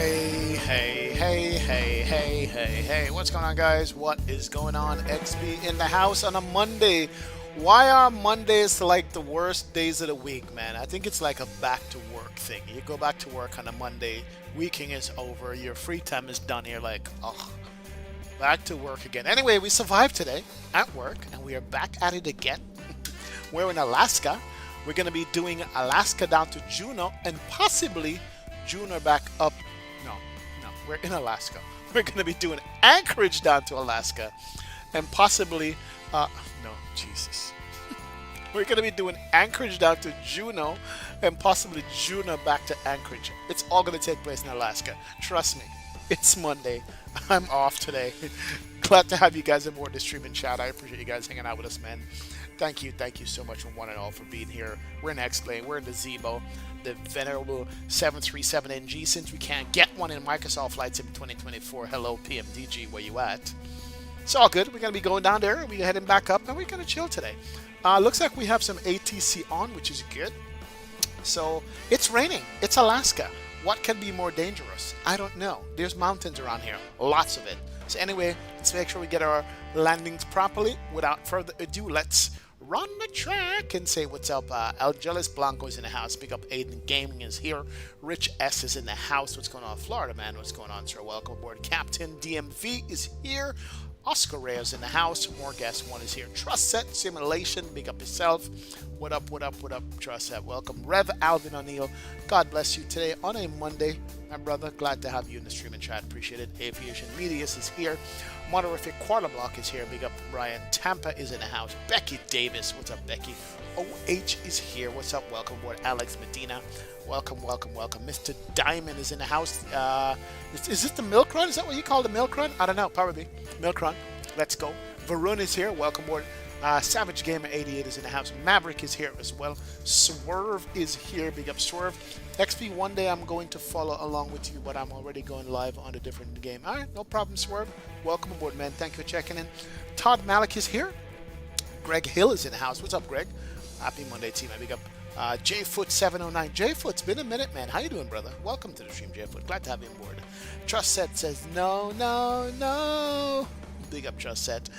Hey, hey, hey, hey, hey, hey, hey. What's going on, guys? What is going on? XP in the house on a Monday. Why are Mondays like the worst days of the week, man? I think it's like a back to work thing. You go back to work on a Monday, weekend is over, your free time is done. You're like, oh, back to work again. Anyway, we survived today at work and we are back at it again. We're in Alaska. We're going to be doing Alaska down to Juno and possibly Juno back up. No, no, we're in Alaska. We're going to be doing Anchorage down to Alaska and possibly, no, Jesus. We're going to be doing Anchorage down to Juno and possibly Juno back to Anchorage. It's all going to take place in Alaska. Trust me, it's Monday. I'm off today. Glad to have you guys aboard the stream and chat. I appreciate you guys hanging out with us, man. Thank you so much from one and all for being here. We're in X-Plane, we're in the Zibo, the venerable 737NG, since we can't get one in Microsoft Flight Sim 2024. Hello, PMDG, where you at? It's all good. We're going to be going down there, we're heading back up, and we're going to chill today. Looks like we have some ATC on, which is good. So, it's raining. It's Alaska. What can be more dangerous? I don't know. There's mountains around here. Lots of it. So anyway, let's make sure we get our landings properly. Without further ado, let's run the track and say what's up. Algelis Blanco is in the house. Big up Aiden Gaming is here. Rich S is in the house. What's going on, Florida man? What's going on, sir? Welcome aboard. Captain DMV is here. Oscar Reyes in the house. More guest one is here. Trust Set Simulation. Big up yourself. What up, what up, what up, Trust Set? Welcome. Rev Alvin O'Neill. God bless you today on a Monday. My brother, glad to have you in the stream and chat. Appreciate it. Aviation Medius is here. Monorific Quarter Block is here. Big up Brian. Tampa is in the house. Becky Davis. What's up, Becky? OH is here. What's up? Welcome aboard. Alex Medina. Welcome, welcome, welcome. Mr. Diamond is in the house. Is this the Milk Run? Is that what you call the Milk Run? I don't know. Probably. Milk Run. Let's go. Varun is here. Welcome aboard. Savage Gamer 88 is in the house. Maverick is here as well. Swerve is here. Big up Swerve. XP, one day I'm going to follow along with you, but I'm already going live on a different game. All right, no problem, Swerve. Welcome aboard, man. Thank you for checking in. Todd Malik is here. Greg Hill is in the house. What's up, Greg? Happy Monday, team. I big up JFoot709. JFoot, it's been a minute, man. How you doing, brother? Welcome to the stream, JFoot. Glad to have you on board. Trust Set says no, no, no. Big up, Trust Set.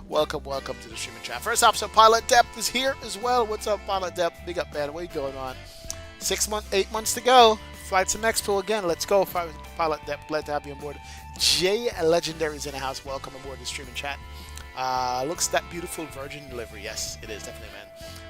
Welcome, welcome to the stream and chat. First Officer Pilot Depth is here as well. What's up, Pilot Depth? Big up, man. What are you going on? 8 months to go. Flight Sim Expo again. Let's go, Pilot Depth. Glad to have you on board. Jay Legendary is in the house. Welcome aboard the stream and chat. Looks that beautiful Virgin delivery. Yes, it is definitely, man.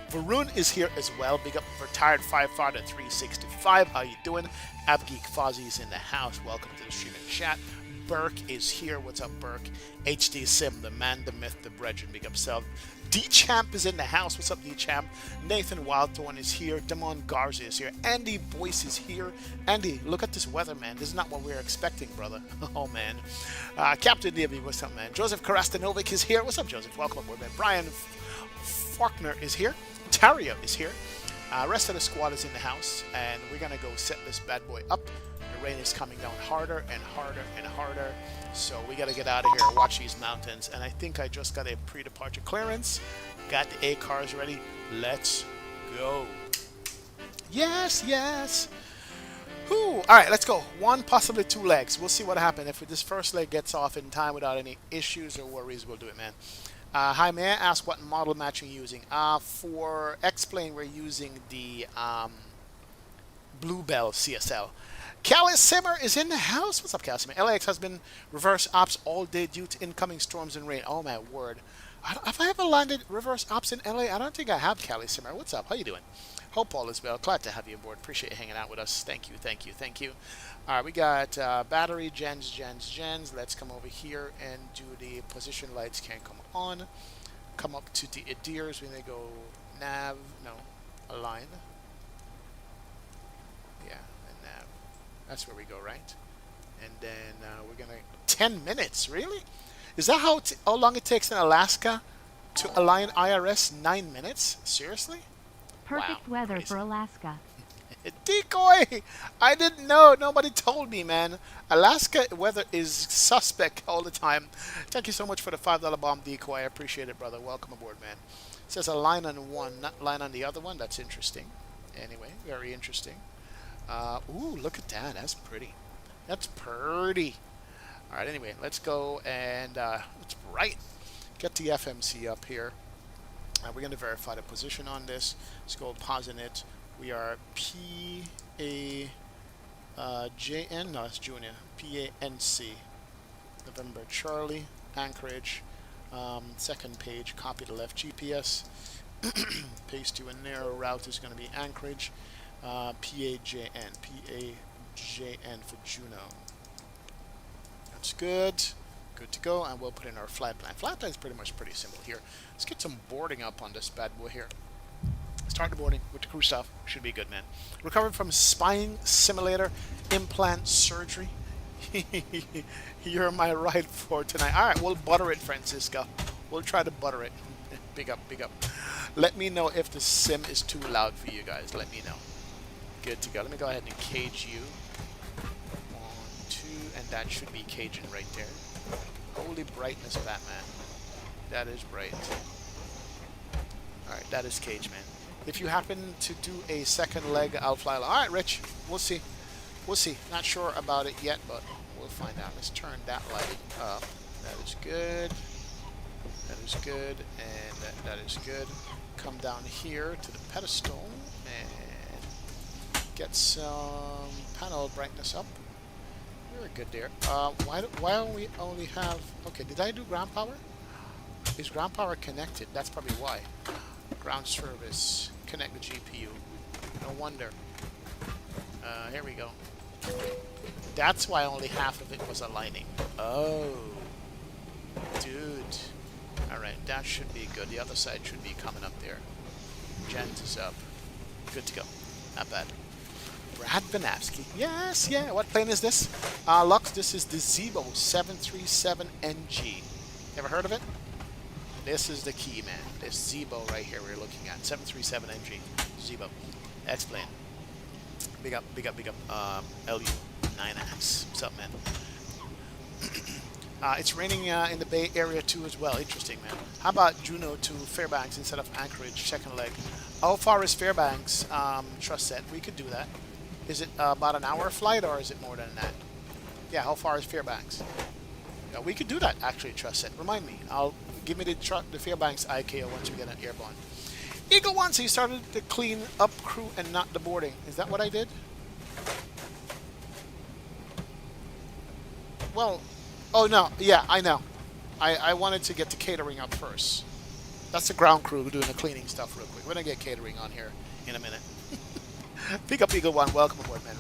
Varun is here as well. Big up Retired Firefighter 365. How you doing? Abgeek Fozzie is in the house. Welcome to the stream and chat. Burke is here. What's up, Burke? HD Sim, the man, the myth, the brethren. Big up self. D-Champ is in the house. What's up, D-Champ? Nathan Wildthorn is here. Damon Garza is here. Andy Boyce is here. Andy, look at this weather, man. This is not what we were expecting, brother. Oh, man. Captain DB, what's up, man? Joseph Karastanovic is here. What's up, Joseph? Welcome aboard, man. Brian Faulkner is here. Tario is here. Rest of the squad is in the house, and we're going to go set this bad boy up. The rain is coming down harder and harder and harder, so we got to get out of here and watch these mountains. And I think I just got a pre-departure clearance. Got the A cars ready. Let's go. Yes, yes. Whew. All right, let's go. One, possibly two legs. We'll see what happens. If this first leg gets off in time without any issues or worries, we'll do it, man. Hi, may I ask what model match you're using? For X-Plane, we're using the Bluebell CSL. Callie Simmer is in the house. What's up, Callie Simmer? LAX has been reverse ops all day due to incoming storms and rain. Oh, my word. Have I ever landed reverse ops in LA? I don't think I have, Callie Simmer. What's up? How you doing? Hope all is well. Glad to have you aboard. Appreciate you hanging out with us. Thank you, thank you, thank you. All right, we got battery, gens. Let's come over here and do the position lights. Can't come on. Come up to the adheres. We're going to go nav. No, align. Yeah, and nav. That's where we go, right? And then we're going to... 10 minutes, really? Is that how long it takes in Alaska to align IRS? 9 minutes? Seriously? Perfect wow, weather crazy. for Alaska. Decoy! I didn't know. Nobody told me, man. Alaska weather is suspect all the time. Thank you so much for the $5 bomb, Decoy. I appreciate it, brother. Welcome aboard, man. It says a line on one, not line on the other one. That's interesting. Anyway, very interesting. Ooh, look at that. That's pretty. That's pretty. All right, anyway, let's go and it's bright. Get the FMC up here. We're going to verify the position on this. Let's go pausing it. We are PAJN, no, that's Juno, PANC, November Charlie, Anchorage. Second page, copy the left GPS. Paste you in there. Route is going to be Anchorage, PAJN for Juno. That's good. Good to go, and we'll put in our flight plan. Flight plan is pretty simple here. Let's get some boarding up on this bad boy here. Start the boarding with the crew stuff. Should be good, man. Recovered from spine simulator implant surgery. You're my ride for tonight. All right, we'll butter it, Francisco. We'll try to butter it. Big up, big up. Let me know if the sim is too loud for you guys. Let me know. Good to go. Let me go ahead and cage you. 1, 2, and that should be caging right there. Holy brightness, Batman. That is bright. Alright, that is cage, man. If you happen to do a second leg, I'll fly. Alright, Rich. We'll see. We'll see. Not sure about it yet, but we'll find out. Let's turn that light up. That is good. That is good. And that is good. Come down here to the pedestal and get some panel brightness up. Very good there. Why don't we only have... Okay, did I do ground power? Is ground power connected? That's probably why. Ground service. Connect the GPU. No wonder. Here we go. That's why only half of it was aligning. Oh. Dude. Alright, that should be good. The other side should be coming up there. Gent is up. Good to go. Not bad. Brad Banavsky. Yes, yeah. What plane is this? Lux, this is the Zibo 737-NG. Ever heard of it? This is the key, man. This Zibo right here we're looking at. 737-NG. Zibo. X-plane. Big up, big up, big up. LU9X. What's up, man? It's raining in the Bay Area too as well. Interesting, man. How about Juno to Fairbanks instead of Anchorage, second leg? How far is Fairbanks? Trust set. We could do that. Is it about an hour flight or is it more than that? Yeah, how far is Fairbanks? Yeah, we could do that actually, trust set. Remind me. Give me the Fairbanks IKO once we get an airborne. Eagle 1, so you started to clean up crew and not the boarding. Is that what I did? Well, oh no, yeah, I know. I wanted to get the catering up first. That's the ground crew doing the cleaning stuff real quick. We're gonna get catering on here in a minute. Pick up Eagle 1, welcome aboard, man.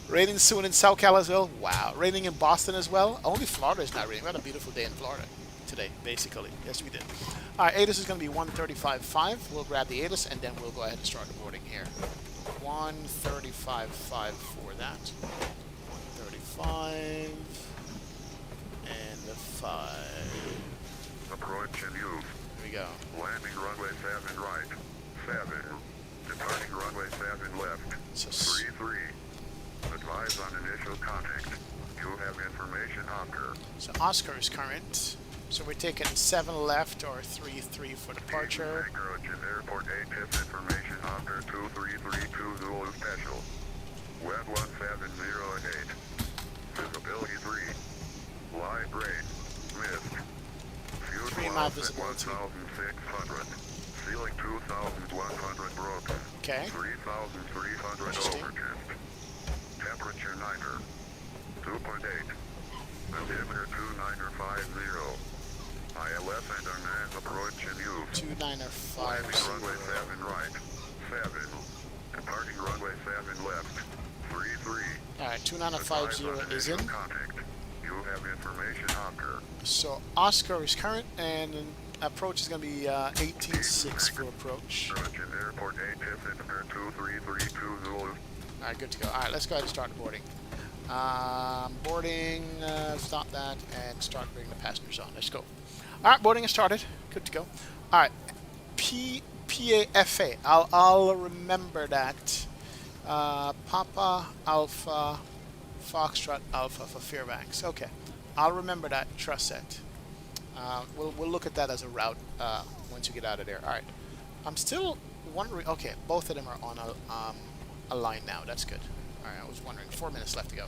Raining soon in SoCal as well. Wow, raining in Boston as well. Only Florida is not raining. We had a beautiful day in Florida today, basically. Yes, we did. All right, ATIS is going to be 135.5. We'll grab the ATIS and then we'll go ahead and start the boarding here. 135.5 for that. 135 and the 5. Approach and use. Here we go. Landing runway 7 right. 7. Departing runway 7 left. So 33. Advise on initial contact. You have information Oscar. So Oscar is current. So we're taking 7 left or 33 for departure. Anchorage and Airport ATIS information Oscar 2332 Zulu Special. Web 1708. Visibility 3. Live rain. Mist. Fuel 3 mile clouds at visibility. 1,600. Ceiling 2,100 broken. Okay. 3,300 Interesting. overturned. Temperature niner. 2.8. Altimeter 2950. ILS and Arnaz approach and use. 2950. Landing runway 7 right. 7. Departing runway 7 left. 33. Alright, 2950 is in. Contact. You have information Oscar. So Oscar is current and approach is going to be 18.6 for approach. Approach and Airport ATIS Altimeter 2332 Zulu. Alright, good to go. Alright, let's go ahead and start the boarding. Boarding, stop that, and start bringing the passengers on. Let's go. Alright, boarding is started. Good to go. Alright, PAFA. I'll remember that. Papa Alpha Foxtrot Alpha for Fairbanks. Okay, I'll remember that. Trust set. We'll look at that as a route once you get out of there. Alright, I'm still wondering. Okay, both of them are on a line now. That's good. All right, I was wondering. 4 minutes left to go.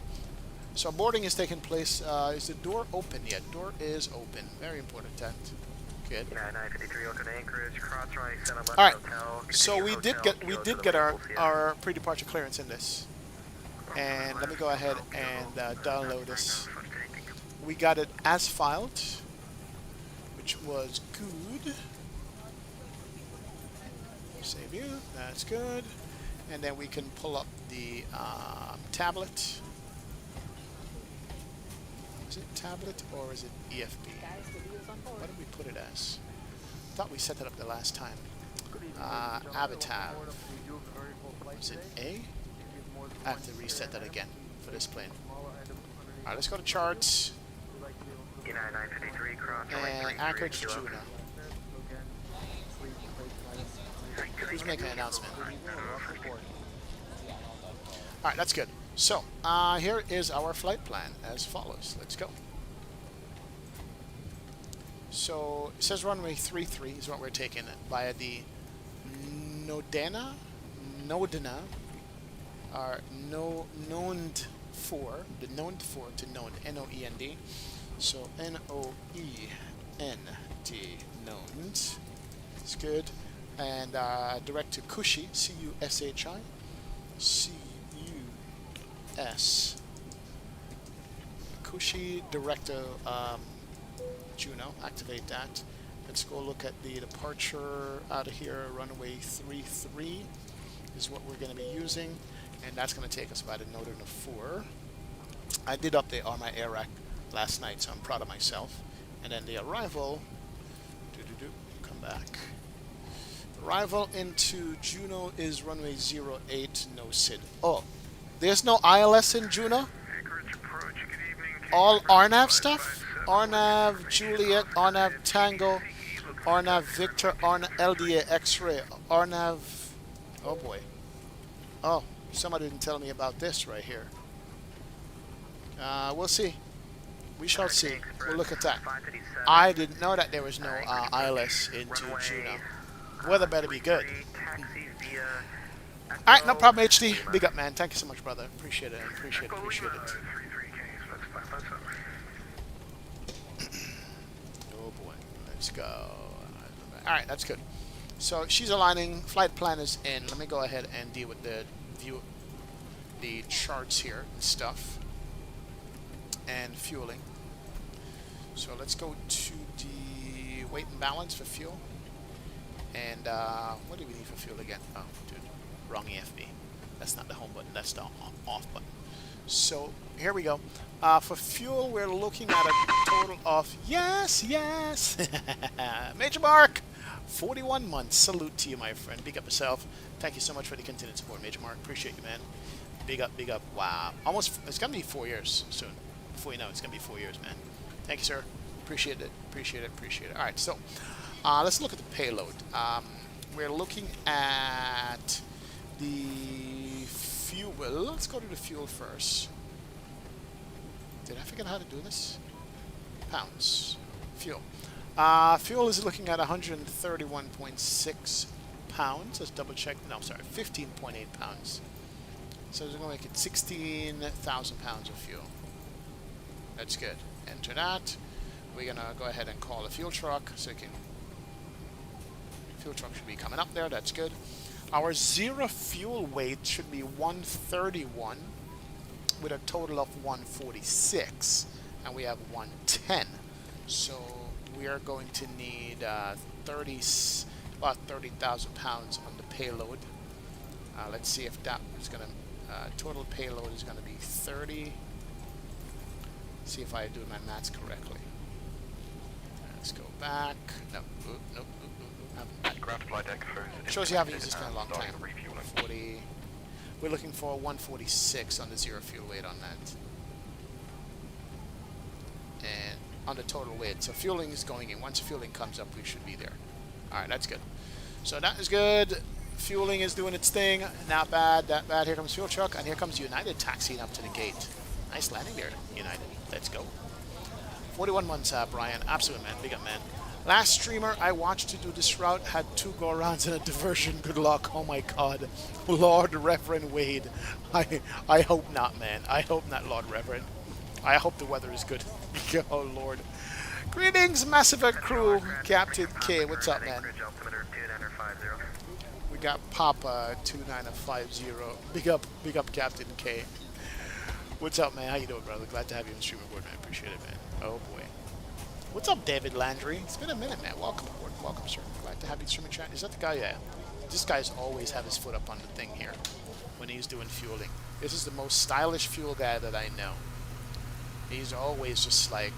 So boarding is taking place. Is the door open yet? Door is open. Very important. Good. 953 looking at Anchorage, cross-running, center left All right. hotel. So we did get our pre-departure clearance in this, and let me go ahead and download this. We got it as filed, which was good. Save view. That's good. And then we can pull up the tablet. Is it tablet or is it EFB? What did we put it as? I thought we set it up the last time. Avatar. Is it A? I have to reset that again for this plane. Alright, let's go to charts. And Anchorage Juno. Who's making an announcement? Alright, that's good. So, here is our flight plan as follows. Let's go. So, it says runway 33 is what we're taking via the Nodena, or Nond 4, the Nond 4 to Nond, N-O-E-N-D. So, N-O-E-N-D, Nond. It's good. And direct to Cushi, C-U-S-H-I, C-U-S, Cushi, direct to Juno, activate that. Let's go look at the departure out of here. Runway 33 is what we're going to be using, and that's going to take us by the Nodena 4. I did update on my air rack last night, so I'm proud of myself. And then the arrival, come back. Arrival into Juno is runway 08, no SID. Oh, there's no ILS in Juno? All RNAV stuff? RNAV Juliet, RNAV Tango, RNAV Victor, RNAV LDA X-ray, RNAV... Oh boy. Oh, somebody didn't tell me about this right here. We'll see. We shall see. We'll look at that. I didn't know that there was no ILS into Juno. Weather better be good. Alright, no problem, HD. Big up, man. Thank you so much, brother. Appreciate it. Appreciate it. Appreciate it. Oh boy. Let's go. Alright, that's good. So she's aligning. Flight plan is in. Let me go ahead and deal with the charts here and stuff. And fueling. So let's go to the weight and balance for fuel. And what do we need for fuel again? Oh, dude, wrong EFB. That's not the home button. That's the off button. So here we go. For fuel, we're looking at a total of yes. Major Mark, 41 months. Salute to you, my friend. Big up yourself. Thank you so much for the continued support, Major Mark. Appreciate you, man. Big up, big up. Wow, almost. It's gonna be 4 years soon. Before you know, it's gonna be 4 years, man. Thank you, sir. Appreciate it. Appreciate it. Appreciate it. All right, so. Let's look at the payload. We're looking at the fuel. Let's go to the fuel first. Did I figure out how to do this? Pounds. Fuel. Fuel is looking at 131.6 pounds. Let's double check. No, sorry, 15.8 pounds. So we're going to make it 16,000 pounds of fuel. That's good. Enter that. We're going to go ahead and call a fuel truck so you can... Fuel truck should be coming up there. That's good. Our zero fuel weight should be 131 with a total of 146, and we have 110. So we are going to need about 30,000 pounds on the payload. Let's see if that is going to total payload is going to be 30. See if I do my maths correctly. Let's go back. Nope. Shows you haven't used this in a long time. 40. We're looking for 146 on the zero fuel weight on that. And on the total weight. So fueling is going in. Once fueling comes up, we should be there. Alright, that's good. So that is good. Fueling is doing its thing. Not bad, that bad. Here comes fuel truck, and here comes United taxiing up to the gate. Nice landing there, United. Let's go. 41 months, Brian. Absolute, man. Big up, man. Last streamer I watched to do this route had 2 go-arounds and a diversion. Good luck. Oh my god. Lord Reverend Wade. I hope not, man. I hope not, Lord Reverend. I hope the weather is good. Oh lord. Greetings, Mass Effect crew. Captain K, what's up, man? We got Papa 2950. Big up Captain K. What's up, man? How you doing, brother? Glad to have you on the streaming board, man. Appreciate it, man. Oh boy. What's up, David Landry? It's been a minute, man. Welcome aboard. Welcome, sir. Glad to have you streaming chat. Is that the guy? Yeah. This guy's always have his foot up on the thing here when he's doing fueling. This is the most stylish fuel guy that I know. He's always just like,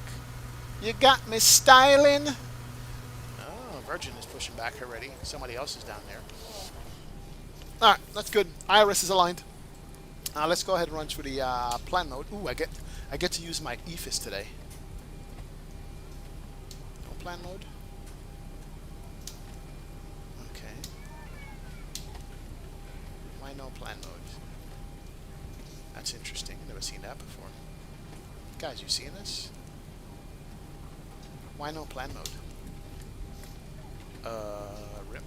you got me styling. Oh, Virgin is pushing back already. Somebody else is down there. All right, that's good. IRS is aligned. Let's go ahead and run through the plan mode. Ooh, I get to use my EFIS today. No plan mode. Okay. Why no plan mode? That's interesting. Never seen that before. Guys, you seeing this? Why no plan mode? Rip.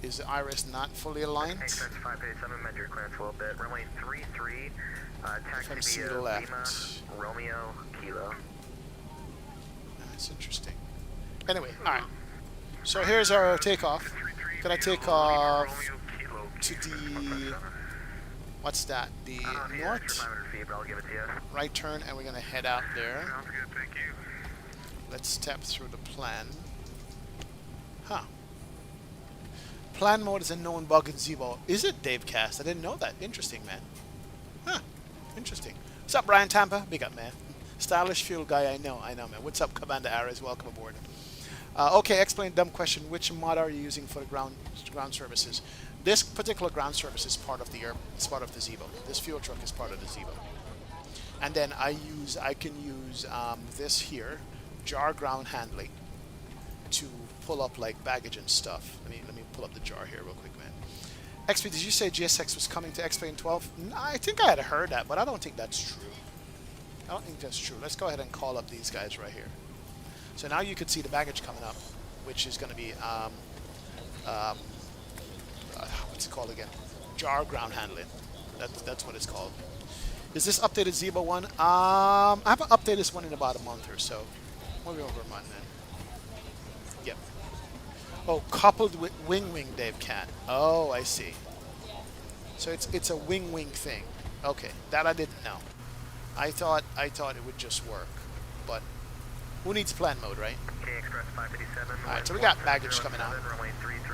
Is the iris not fully aligned? Anchorage 587, measure clearance a little bit. Runway 33, taxi via left. Lima, Romeo, Kilo. That's interesting. Anyway, alright. So here's our takeoff. Gonna take off to the... What's that? The north? Right turn, and we're gonna head out there. Sounds good, thank you. Let's step through the plan. Huh. Plan mode is a known bug in Zibo. Is it, Dave Cast? I didn't know that. Interesting, man. Huh. Interesting. What's up, Brian Tampa? Big up, man. Stylish fuel guy, I know, man. What's up, Commander Ares? Welcome aboard. Okay, explain dumb question. Which mod are you using for the ground services? This particular ground service is part of the Zibo. This fuel truck is part of the Zibo. And then I can use this here, jar ground handling, to pull up like baggage and stuff. Let me pull up the jar here real quick, man. XP, did you say GSX was coming to XP in 12? I think I had heard that, but I don't think that's true. I don't think that's true. Let's go ahead and call up these guys right here. So now you can see the baggage coming up, which is going to be what's it called again? Jar ground handling. That's what it's called. Is this updated Zibo one? I haven't updated this one in about a month or so. Maybe over a month, man. Yep. Oh, coupled with wing Dave Cat. Oh, I see. So it's a wing thing. Okay, that I didn't know. I thought it would just work, but who needs plan mode, right? All right, so we got baggage coming out.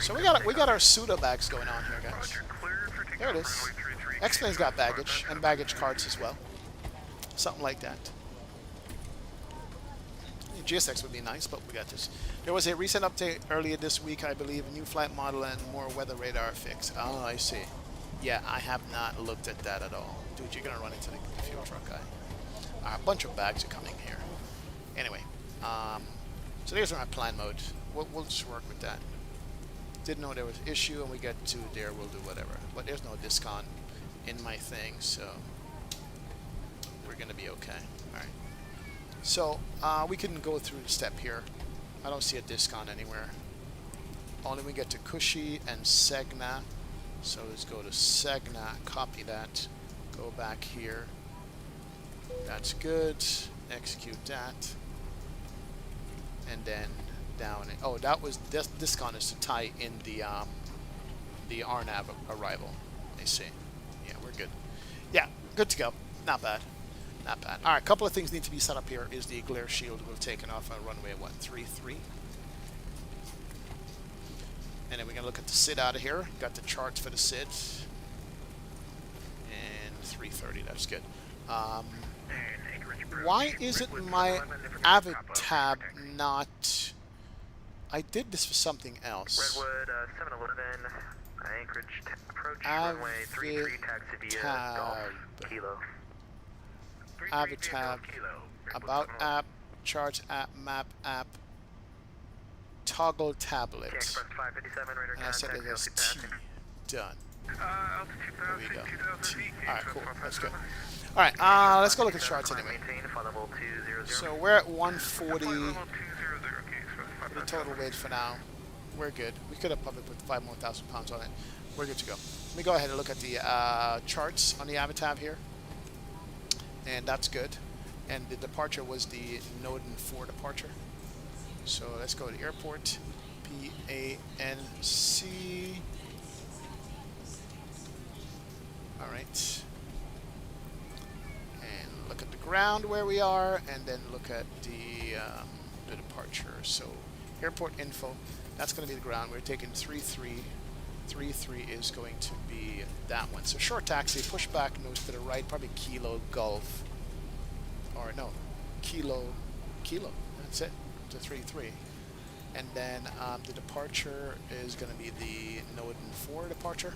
So we got our pseudo bags going on here, guys. There it is. X-Plane's got baggage and baggage cards as well. Something like that. GSX would be nice, but we got this. There was a recent update earlier this week, I believe, a new flight model and more weather radar fix. Oh, I see. Yeah, I have not looked at that at all. Dude, you're gonna run into the fuel truck guy. A bunch of bags are coming here. Anyway, so there's my plan mode. We'll just work with that. Didn't know there was an issue, and we get to there, we'll do whatever. But there's no discount in my thing, so we're gonna be okay. All right. So we can go through the step here. I don't see a discount anywhere. Only we get to Cushy and Segna. So let's go to Segna, copy that, go back here. That's good. Execute that. And then down. Oh, that was this discount is to tie in the RNAV arrival. I see. Yeah, we're good. Yeah, good to go. Not bad. Not bad. All right, a couple of things need to be set up here. Is the glare shield we've taken off on runway 133. And then we're going to look at the SID out of here. Got the charts for the SID. And 330, that's good. Why isn't my Avid tab not... I did this for something else. Redwood 711, Anchorage approach, runway 33, taxi via Golf, Kilo. Avid tab, about app, charts app, map app, toggle tablet. And I said it as T. Done. There we go. Alright, cool. That's good. Alright, let's go look at the charts anyway. So we're at 140 for the total weight for now. We're good. We could have probably put 5 more thousand pounds on it. We're good to go. Let me go ahead and look at the charts on the Avatab here. And that's good. And the departure was the Noden 4 departure. So let's go to airport. PANC. Alright. And look at the ground where we are, and then look at the departure. So airport info, that's going to be the ground. We're taking 33. 33 is going to be that one. So short taxi, push back, nose to the right, probably Kilo Golf. Or no, Kilo, that's it, to 33. And then the departure is going to be the Noden 4 departure.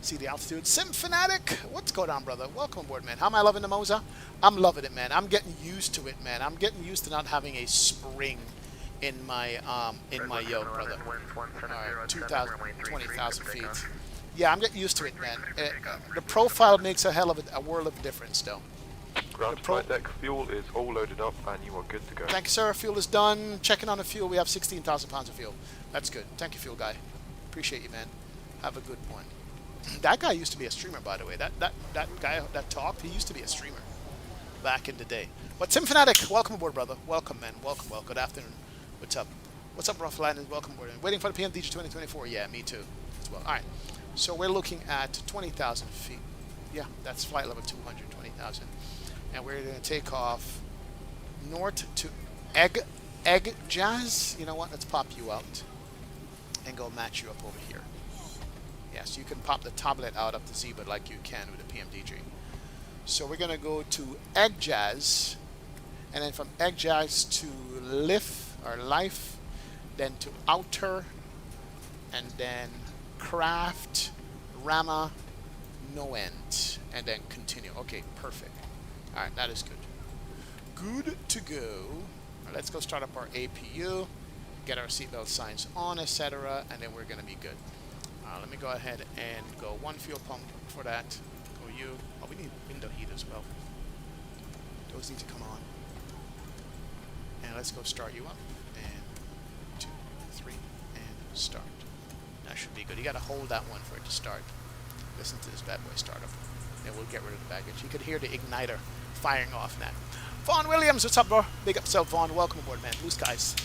See the altitude. Sim Fanatic, what's going on, brother? Welcome aboard, man. How am I loving the Moza? I'm loving it, man. I'm getting used to it, man. I'm getting used to not having a spring in my yoke, brother. Alright, 20,000 feet. Yeah, I'm getting used to it, man. The profile makes a world of difference, though. Ground flight deck fuel is all loaded up and you are good to go. Thank you, sir. Fuel is done. Checking on the fuel. We have 16,000 pounds of fuel. That's good. Thank you, fuel guy. Appreciate you, man. Have a good one. That guy used to be a streamer, by the way. That guy that talked, he used to be a streamer back in the day. But Tim Fanatic, welcome aboard, brother. Welcome, man. Welcome. Good afternoon. What's up? What's up, Rough Lightning? Welcome aboard. Waiting for the PMDG 2024. Yeah, me too. As well. All right. So we're looking at 20,000 feet. Yeah, that's flight level 220,000. And we're going to take off north to Egg Jazz. You know what? Let's pop you out and go match you up over here. Yes, you can pop the tablet out of the Zibo like you can with the PMDG. So we're going to go to Egg Jazz, and then from Egg Jazz to Life, then to Outer, and then Craft, Rama, No End, and then continue. Okay, perfect. All right, that is good. Good to go. All right, let's go start up our APU, get our seatbelt signs on, etc., and then we're going to be good. Let me go ahead and go one fuel pump for that. Go you. Oh, we need window heat as well. Those need to come on. And let's go start you up. And 2, 3, and start. That should be good. You got to hold that one for it to start. Listen to this bad boy start up. And we'll get rid of the baggage. You could hear the igniter firing off that. Vaughn Williams, what's up, bro? Big up self, Vaughn. Welcome aboard, man. Blue skies.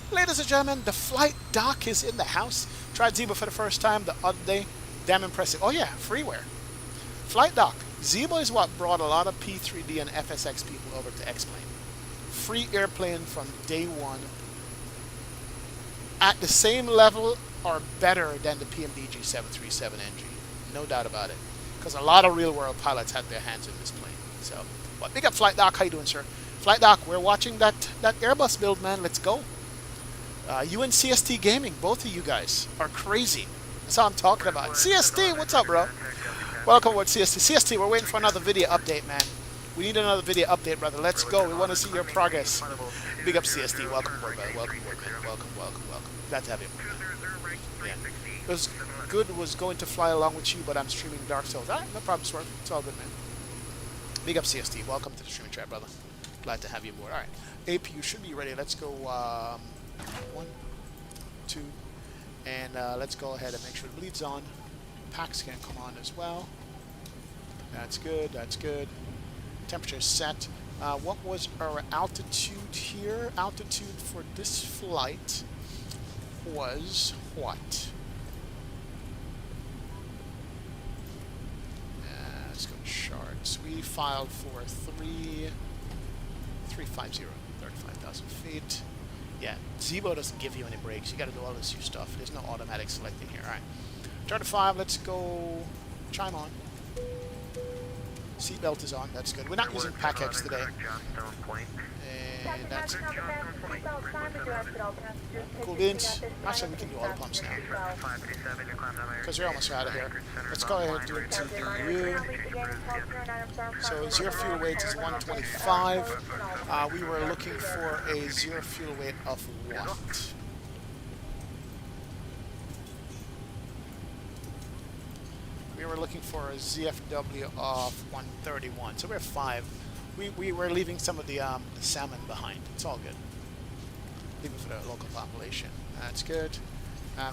Ladies and gentlemen, the flight doc is in the house. Tried Zibo for the first time the other day. Damn impressive. Oh yeah, freeware. Flight doc. Zibo is what brought a lot of P3D and FSX people over to X-Plane. Free airplane from day one. At the same level or better than the PMDG 737NG. No doubt about it. Because a lot of real world pilots had their hands in this plane. So, but big up Flight Doc. How you doing, sir? Flight Doc, we're watching that Airbus build, man. Let's go. You and CST Gaming, both of you guys are crazy. That's all I'm talking about. CST, what's up, bro? Welcome with CST. CST, we're waiting for another video update, man. We need another video update, brother. Let's go. We want to see your progress. Big up CST. Welcome aboard, brother. Welcome aboard, man. Welcome. Glad to have you. Yeah. It was good was going to fly along with you, but I'm streaming Dark Souls. All right, no problem, Swerve. It's all good, man. Big up CST. Welcome to the streaming chat, brother. Glad to have you aboard. All right. APU should be ready. Let's go 1, 2, and let's go ahead and make sure the bleed's on. PACs can come on as well. That's good. That's good. Temperature set. What was our altitude here? Altitude for this flight was what? Let's go to charts. We filed for 350, 35,000 feet. Yeah, Zibo doesn't give you any breaks. You got to do all this new stuff. There's no automatic selecting here. All right, turn to 5. Let's go. Chime on. Seatbelt is on. That's good. We're not using PACX today. And that's cool beans. Actually, we can do all the pumps now because we're almost out of here. Let's go ahead and do it to DU. So zero fuel weight is 125. We were looking for a zero fuel weight of what? We were looking for a ZFW of 131. So we're 5. We were leaving some of the salmon behind. It's all good. Leave it for the local population. That's good.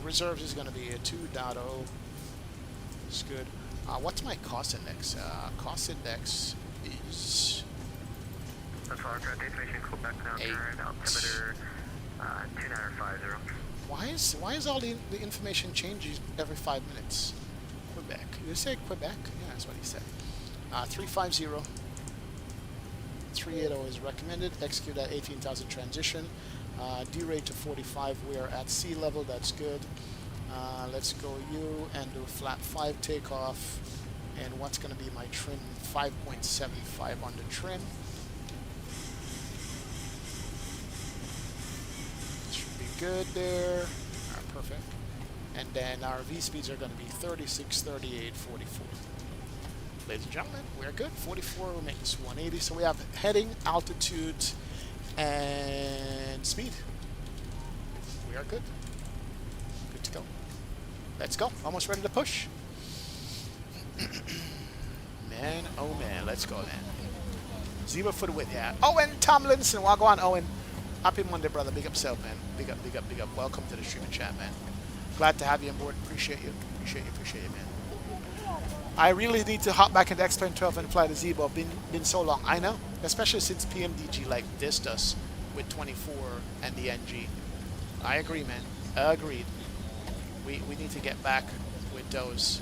Reserves is going to be a 2.0. It's good. What's my cost index? Cost index is... That's all. Destination Quebec now. Current altimeter 2950. Why is all the information changing every 5 minutes? Quebec. Did you say Quebec? Yeah, that's what he said. 350. 380 is recommended. Execute at 18,000 transition. D rate to 45. We are at sea level. That's good. Let's go U and do a flat 5 takeoff. And what's going to be my trim? 5.75 on the trim. Should be good there. Perfect. And then our V speeds are going to be 36, 38, 44. Ladies and gentlemen, we're good. 44 makes 180. So we have heading, altitude, and speed. We are good. Good to go. Let's go. Almost ready to push. Man, oh man, let's go, man. Zibo for the win, yeah. Owen Tomlinson, well, go on, Owen. Happy Monday, brother. Big up self, man. Big up, big up, big up. Welcome to the streaming chat, man. Glad to have you on board. Appreciate you. Appreciate you, man. I really need to hop back into X-Plane 12 and fly the Zibo. Been so long. I know. Especially since PMDG like dissed us with 24 and the NG. I agree, man. Agreed. We need to get back with those.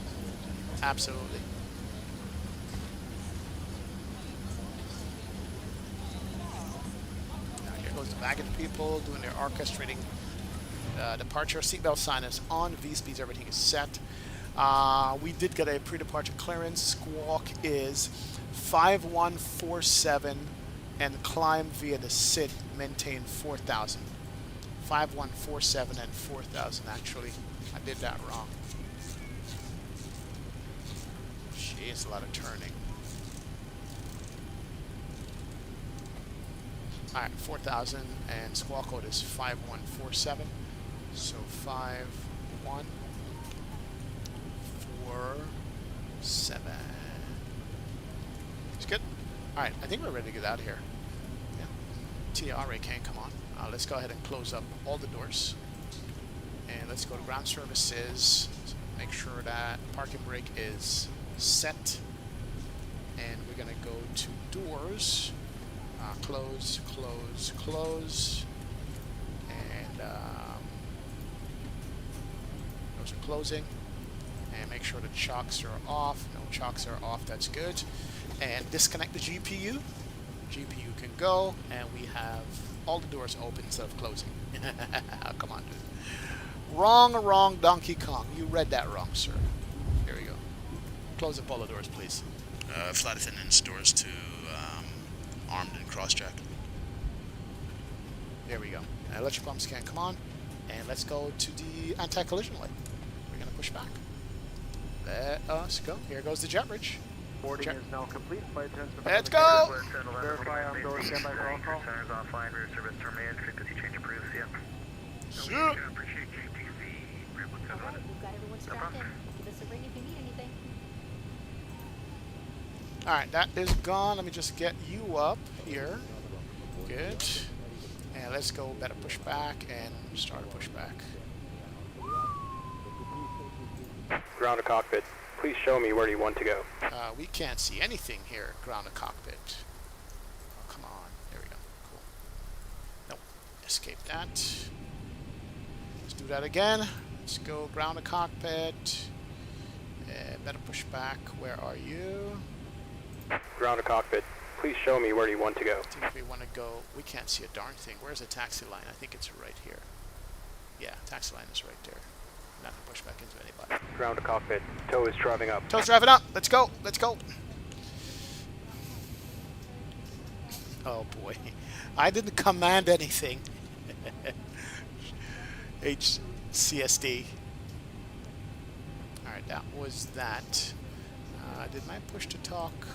Absolutely. Now here goes the baggage people doing their orchestrating departure. Seatbelt sign is on. V-speeds, everything is set. We did get a pre-departure clearance. Squawk is 5147 and climb via the SID, maintain 4000. 5147 and 4000 actually. I did that wrong. Jeez, a lot of turning. Alright, 4000 and squawk code is 5147. So 5147. It's good. Alright, I think we're ready to get out of here. Yeah. TRA can't come on. Let's go ahead and close up all the doors. And let's go to ground services. Make sure that parking brake is set. And we're going to go to doors. Close, close, close. And those are closing. And make sure the chocks are off. No chocks are off. That's good. And disconnect the GPU. GPU can go. And we have all the doors open instead of closing. Come on, dude. Wrong, Donkey Kong. You read that wrong, sir. Here we go. Close up all the doors, please. Flight attendants doors to armed and cross-check. There we go. Electric pumps can't come on. And let's go to the anti-collision light. We're going to push back. Let us go. Here goes the jet bridge. Boarding is now complete. Flight attendants. Let's go! Verify on door, standby for on call. Centers offline, rear service terminated, frequency change approved, see ya. Sure. Appreciate GTC. Alright, we've got everyone strapped in. Give us a ring if you need anything. Alright, that is gone. Let me just get you up here. Good. And let's go better push back and start a pushback. Ground to cockpit. Please show me where you want to go. We can't see anything here, ground to cockpit. Oh, come on. There we go. Cool. Nope. Escape that. Let's do that again. Let's go ground to cockpit. Better push back. Where are you? Ground to cockpit. Please show me where you want to go. I think we want to go. We can't see a darn thing. Where's the taxi line? I think it's right here. Yeah, taxi line is right there. I'm not going to push back into anybody. Ground to cockpit. Tow is driving up. Tow's driving up. Let's go. Let's go. Oh boy. I didn't command anything. HCSD. Alright, that was that. Did my push to talk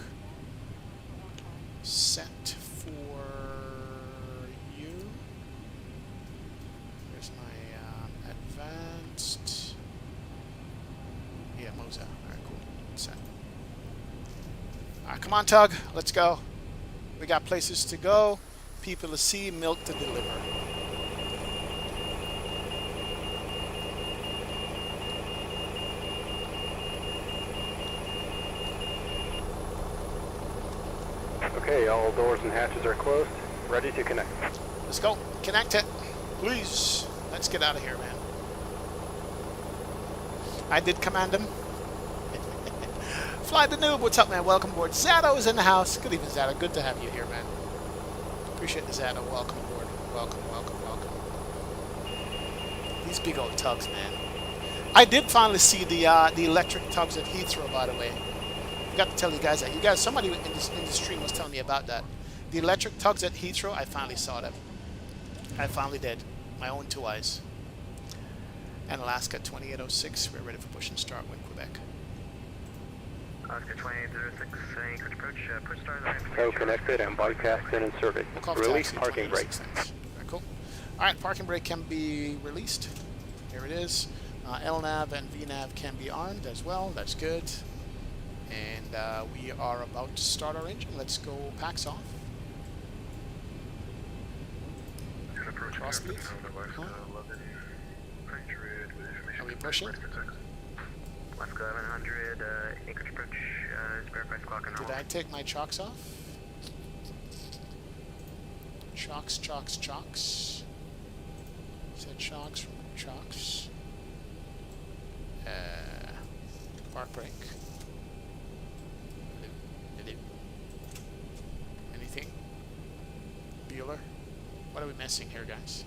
set for you? Where's my advanced? Yeah, Moza. Alright, cool. Come on, Tug. Let's go. We got places to go, people to see, milk to deliver. Okay, all doors and hatches are closed. Ready to connect. Let's go. Connect it. Please. Let's get out of here, man. I did command him. Fly the Noob. What's up, man? Welcome aboard. Zato's in the house. Good evening, Zato. Good to have you here, man. Appreciate the Zato. Welcome aboard. Welcome, welcome, welcome. These big old tugs, man. I did finally see the electric tugs at Heathrow, by the way. Forgot to tell you guys that. You guys, somebody in the stream was telling me about that. The electric tugs at Heathrow, I finally saw them. I finally did. My own two eyes. And Alaska 2806, we're ready for push and start with Quebec. Alaska 2806, Anchorage approach, push start. So connected and bypassed in and serving. We'll Release taxi, parking brake. Very cool. Alright, parking brake can be released. Here it is. LNAV and VNAV can be armed as well. That's good. And we are about to start our engine. Let's go PAX off. Cross speed. Huh? Are we pushing? Alaska 1100, Anchorage approach, spare price clock and Did I take my chocks off? Chocks, chocks, chocks. Said chocks from chocks. Park brake. Anything? Bueller? What are we missing here, guys?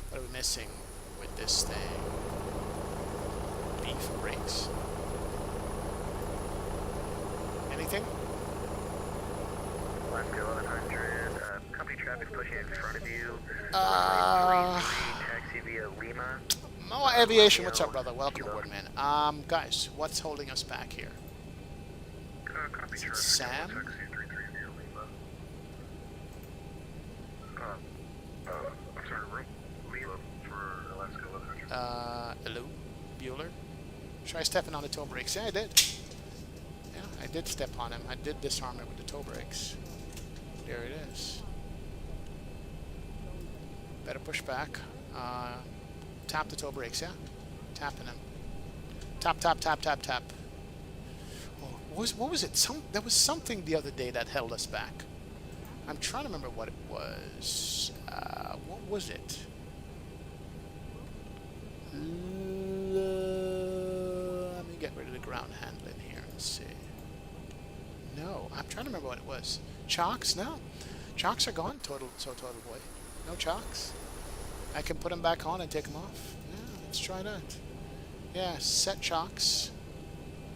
What are we missing with this thing? Beef brakes. Anything? Alaska 1100, company traffic pushing in front of you. Taxi via Lima. Moa Aviation, what's up, brother? Welcome aboard, man. Guys, what's holding us back here? Is it Sam? Hello, Bueller. Try stepping on the toe brakes. Yeah, I did. Yeah, I did step on him. I did disarm it with the toe brakes. There it is. Better push back. Tap the toe brakes, yeah? Tapping him. Tap, tap, tap, tap, tap. Oh, what was it? There was something the other day that held us back. I'm trying to remember what it was. What was it? Let me get rid of the ground handling here and see. No, I'm trying to remember what it was. Chocks? No. Chocks are gone, total boy. No chocks. I can put them back on and take them off. Yeah, let's try that. Yeah, set chocks.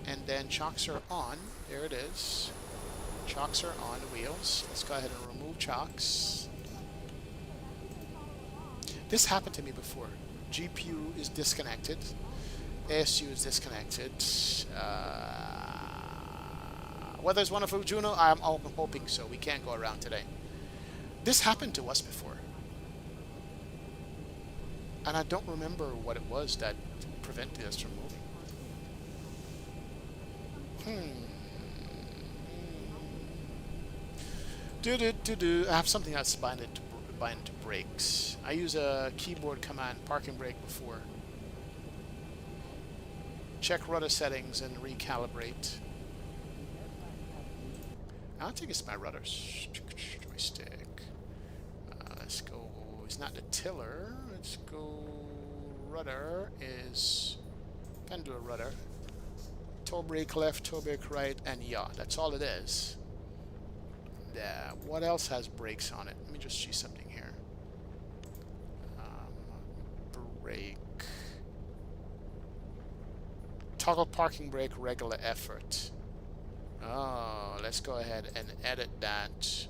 And then chocks are on. There it is. Chocks are on the wheels. Let's go ahead and remove chocks. This happened to me before. GPU is disconnected. ASU is disconnected. Weather's wonderful, Juno. I'm hoping so. We can't go around today. This happened to us before. And I don't remember what it was that prevented us from moving. I have something that's bind to brakes. I use a keyboard command, parking brake before. Check rudder settings and recalibrate. I don't think it's my rudder joystick. Let's go. It's not the tiller. Let's go. Rudder is pendulum rudder. Toe brake left, toe brake right, and yeah, that's all it is. Yeah. What else has brakes on it? Let me just see something here. Brake. Toggle parking brake regular effort. Oh, let's go ahead and edit that.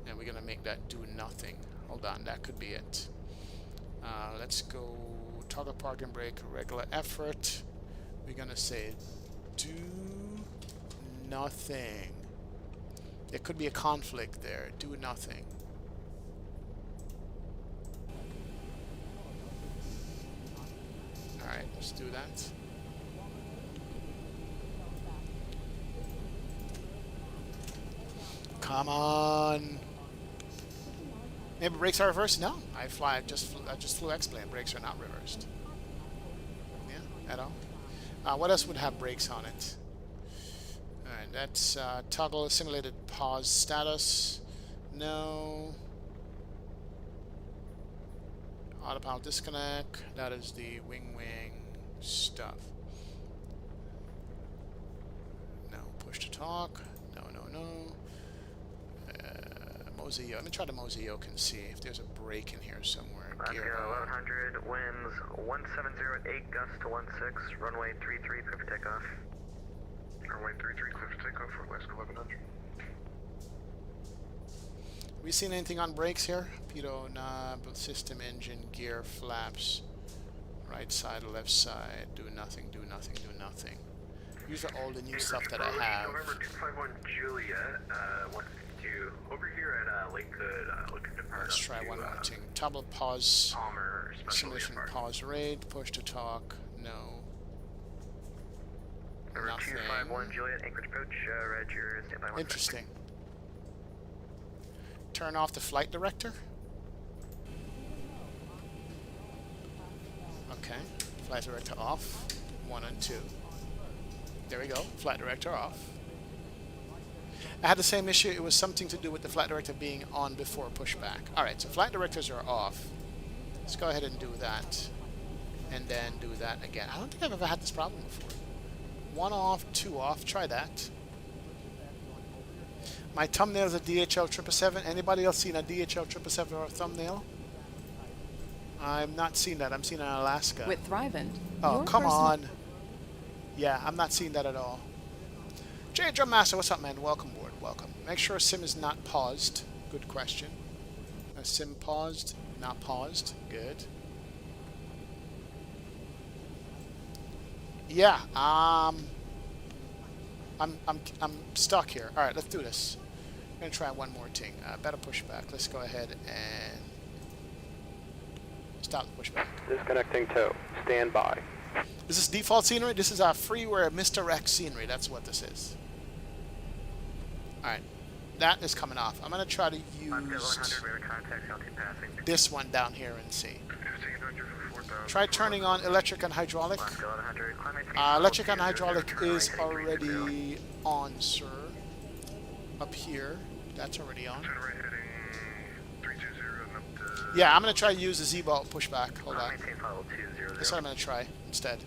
And we're gonna make that do nothing. Hold on, that could be it. Let's go toggle parking brake regular effort. We're gonna say do nothing. There could be a conflict there. Do nothing. Alright, let's do that. Come on. Maybe brakes are reversed? No, I just flew X-plane. Brakes are not reversed. Yeah, at all. What else would have brakes on it? Alright, that's toggle simulated pause status. No. Autopilot disconnect. That is the wing stuff. No. Push to talk. No. Mosaic. Let me try the Mosaic and see if there's a brake in here somewhere. Gear 1100, winds 1708, gust to 16, runway 33, clear for takeoff. Runway 33, clear for takeoff for Alaska 1100. We seen anything on brakes here? Pitot knob, system, engine, gear, flaps, right side, left side. Do nothing. These are all the new stuff that I have. November 251 Juliet, 152. Over here at Lakewood, looking to depart. Let's try one more thing. Toggle pause. Palmer, Simulation pause rate. Push to talk. No. Number Nothing. 251 Juliet, Anchorage approach, Roger, standby 1. Interesting. Turn off the flight director. Okay. Flight director off. 1 and 2. There we go. Flight director off. I had the same issue. It was something to do with the flight director being on before pushback. Alright, so flight directors are off. Let's go ahead and do that. And then do that again. I don't think I've ever had this problem before. 1 off, 2 off. Try that. My thumbnail is a DHL 777. Anybody else seen a DHL 777 or a thumbnail? I'm not seeing that. I'm seeing an Alaska. With Ryzen. Oh, come on. Yeah, I'm not seeing that at all. J Drum Master, what's up, man? Welcome board. Welcome. Make sure sim is not paused. Good question. Sim paused, not paused. Good. Yeah. I'm stuck here. All right, let's do this. I'm gonna try one more thing. Better pushback. Let's go ahead and stop the pushback. Disconnecting tow. Stand by. Is this default scenery? This is our freeware Mr. X scenery. That's what this is. Alright. That is coming off. I'm going to try to use this one down here and see. Try turning on electric and hydraulic. Electric and hydraulic is already on, sir. Up here. That's already on. Yeah, I'm going to try to use the Zibo pushback. Hold on. That's what I'm going to try instead.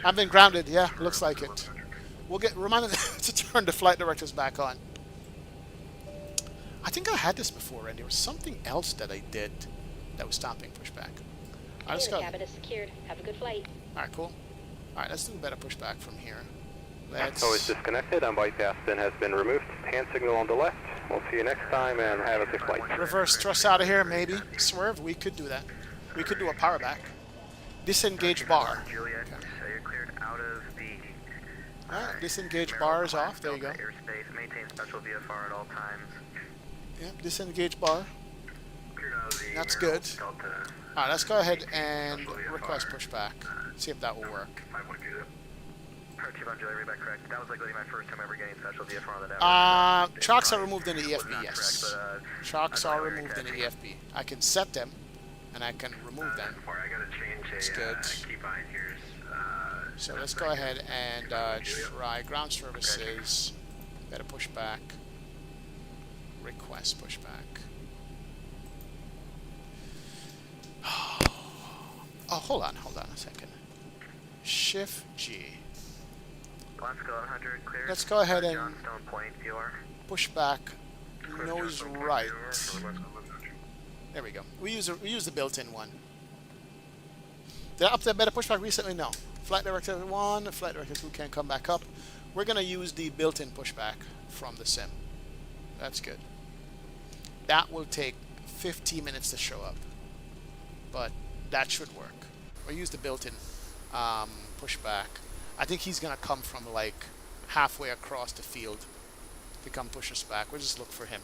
I've been grounded. Yeah, looks like it. We'll get reminded to turn the flight directors back on. I think I had this before, and there was something else that I did that was stopping pushback. All right, let's go. Cabin is secured. Have a good flight. All right, cool. All right, let's do a better pushback from here. Let's... Tow is disconnected. Bypass bin has been removed. PANC signal on the left. We'll see you next time, and have a good flight. Reverse thrust out of here, maybe. Swerve. We could do that. We could do a power back. Disengage bar. Juliet, so you're cleared out of the... Alright, disengage bar is off. There you go. Airspace, maintain special VFR at all times. Yep, disengage bar. That's good. Alright, let's go ahead and request pushback. See if that will work. Correct. That was like my first time ever getting special VFR on the network. Chocks are removed in the EFB, yes. Chocks are removed in the EFB. I can set them, and I can remove them. That's good. So let's go ahead and try ground services. Better pushback. Request pushback. Oh, hold on a second. Shift G. Let's go ahead and push back nose right. There we go. We use the built-in one. Did I up that better pushback recently? No. Flight Director 1, Flight Director 2 can't come back up. We're going to use the built-in pushback from the sim. That's good. That will take 15 minutes to show up. But that should work. We'll use the built-in pushback. I think he's going to come from like halfway across the field to come push us back. We'll just look for him.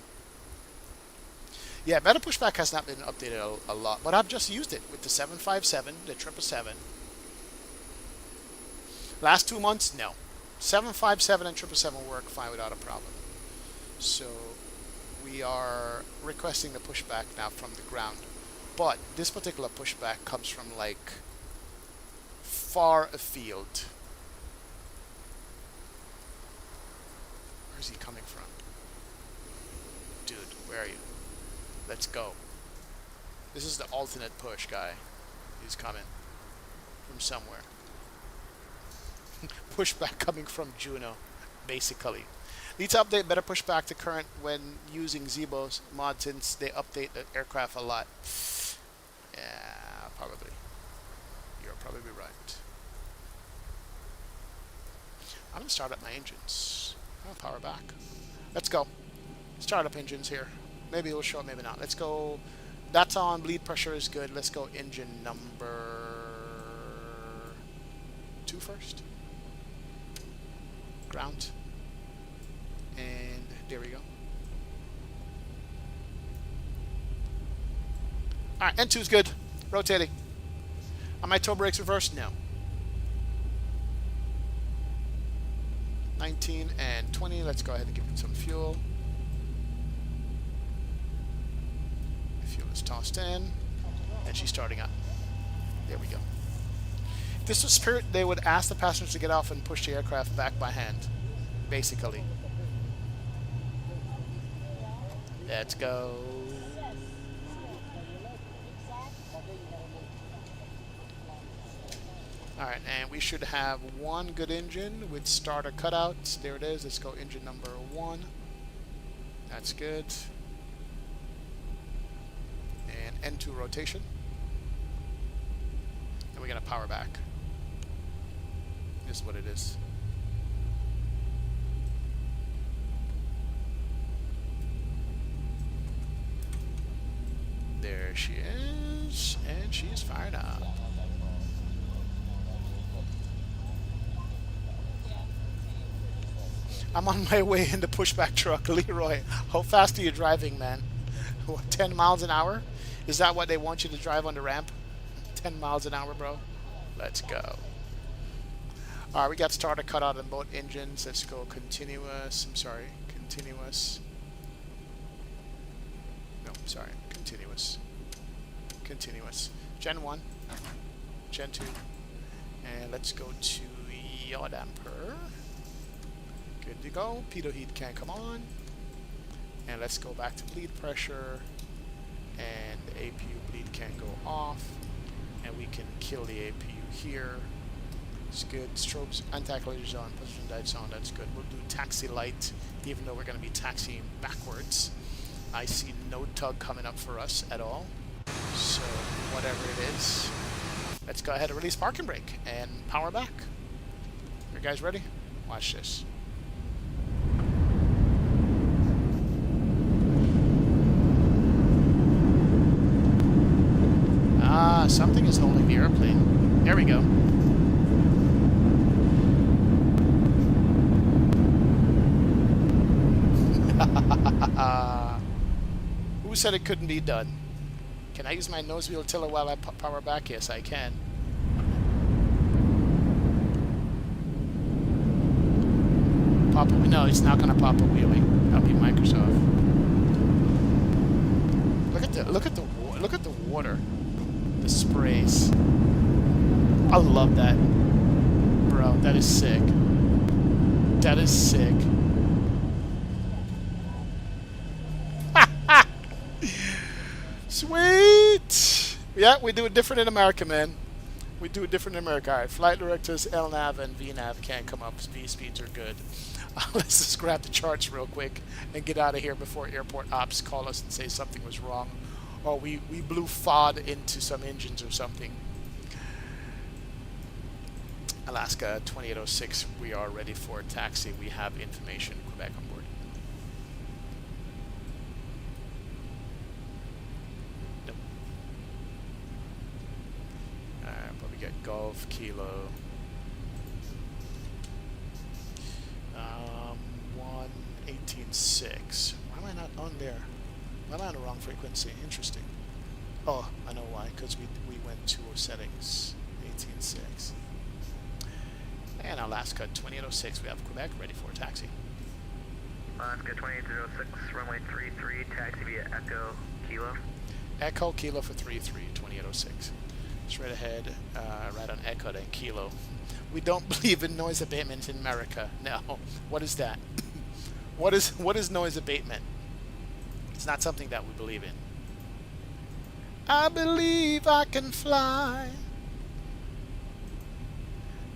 Yeah, better pushback has not been updated a lot, but I've just used it with the 757, the 777. Last 2 months, no. 757 and 777 work fine without a problem. So we are requesting the pushback now from the ground. But this particular pushback comes from like far afield. Where's he coming from? Dude, where are you? Let's go. This is the alternate push guy. He's coming from somewhere. Pushback coming from Juno, basically. Need to update better pushback to current when using Zibo's mod since they update the aircraft a lot. Yeah, probably. You're probably right. I'm gonna start up my engines. I'm gonna power back. Let's go. Start up engines here. Maybe it'll show up, maybe not. Let's go. That's on. Bleed pressure is good. Let's go engine number 2 first. Ground. And there we go. Alright, N2 is good. Rotating. Are my toe brakes reversed? No. 19 and 20. Let's go ahead and give it some fuel. Fuel is tossed in. And she's starting up. There we go. If this was Spirit, they would ask the passengers to get off and push the aircraft back by hand. Basically. Let's go. Alright, and we should have one good engine with starter cutouts. There it is. Let's go engine number 1. That's good. And N2 rotation. And we're going to power back. This is what it is. There she is. And she is fired up. I'm on my way in the pushback truck. Leroy, how fast are you driving, man? What, 10 miles an hour? Is that what they want you to drive on the ramp? 10 miles an hour, bro? Let's go. Alright, we got starter cut out on both engines. Let's go continuous. I'm sorry. Continuous. No, sorry. Continuous. Continuous. Gen 1. Gen 2. And let's go to yaw damper. Good to go. Pitot heat can come on. And let's go back to bleed pressure. And the APU bleed can go off. And we can kill the APU here. It's good. Strobes, anti-collision on, position lights on. That's good. We'll do taxi light, even though we're going to be taxiing backwards. I see no tug coming up for us at all. So whatever it is, let's go ahead and release parking brake and power back. You guys ready? Watch this. Ah, something is holding the airplane. There we go. Who said it couldn't be done? Can I use my nose wheel tiller while I power back? Yes, I can. No, it's not gonna pop a wheelie. That'll be Microsoft. Look at the water. The sprays. I love that. Bro, that is sick. That is sick. Sweet! Yeah, we do it different in America, man. We do it different in America. Alright, flight directors, LNAV and VNAV can't come up. V speeds are good. Let's just grab the charts real quick and get out of here before airport ops call us and say something was wrong. Or we blew FOD into some engines or something. Alaska 2806, we are ready for taxi. We have information. Quebec on board. Nope. Alright, but we get Golf, Kilo. 118.6. Why am I not on there? Why am I on the wrong frequency? Interesting. Oh, I know why. Because we went to settings. 18.6. And Alaska 2806. We have Quebec ready for taxi. Alaska 2806, runway 33, taxi via Echo Kilo. Echo Kilo for 33, 2806. Straight ahead, right on Echo then Kilo. We don't believe in noise abatement in America. No. What is that? What is noise abatement? It's not something that we believe in. I believe I can fly.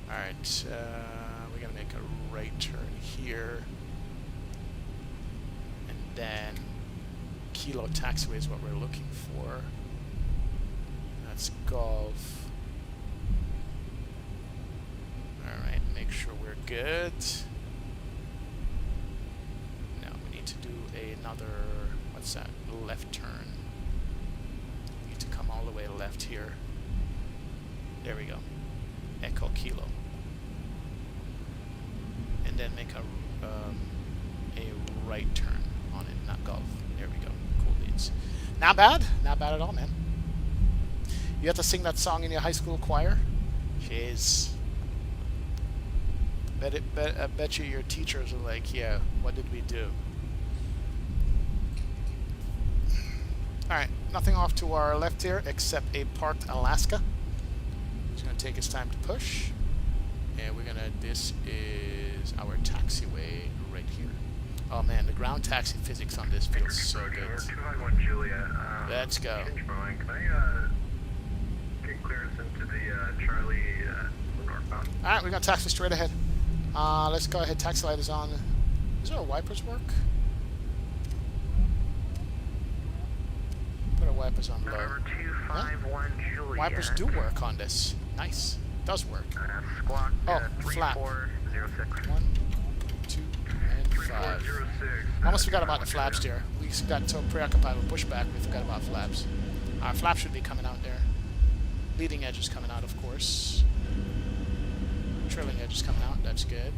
Alright, we're going to make a right turn here. And then Kilo taxiway is what we're looking for. That's Golf. Alright, make sure we're good. Now we need to do another, what's that, left turn. We need to come all the way left here. There we go. Echo Kilo. And then make a right turn on it, not Golf. There we go. Cool beans. Not bad. Not bad at all, man. You have to sing that song in your high school choir? Jeez. I bet you your teachers are like, yeah, what did we do? Alright, nothing off to our left here except a parked Alaska. It's going to take its time to push. And we're going to, this is our taxiway right here. Oh man, the ground taxi physics on this feels so good. 251 Julia. Let's go. Boeing, can I get clearance into the Charlie northbound? Alright, we're going to taxi straight ahead. Let's go ahead, taxi light is on. Does our wipers work? Put our wipers on low. Number 251 Julia. Wipers do work on this. Nice. Does work. Squawk Oh, flap. 3406. 1, 2, and 5. Almost forgot about the flaps there. We got so preoccupied with pushback, we forgot about flaps. Our flaps should be coming out there. Leading edge is coming out, of course. Trailing edge is coming out. That's good.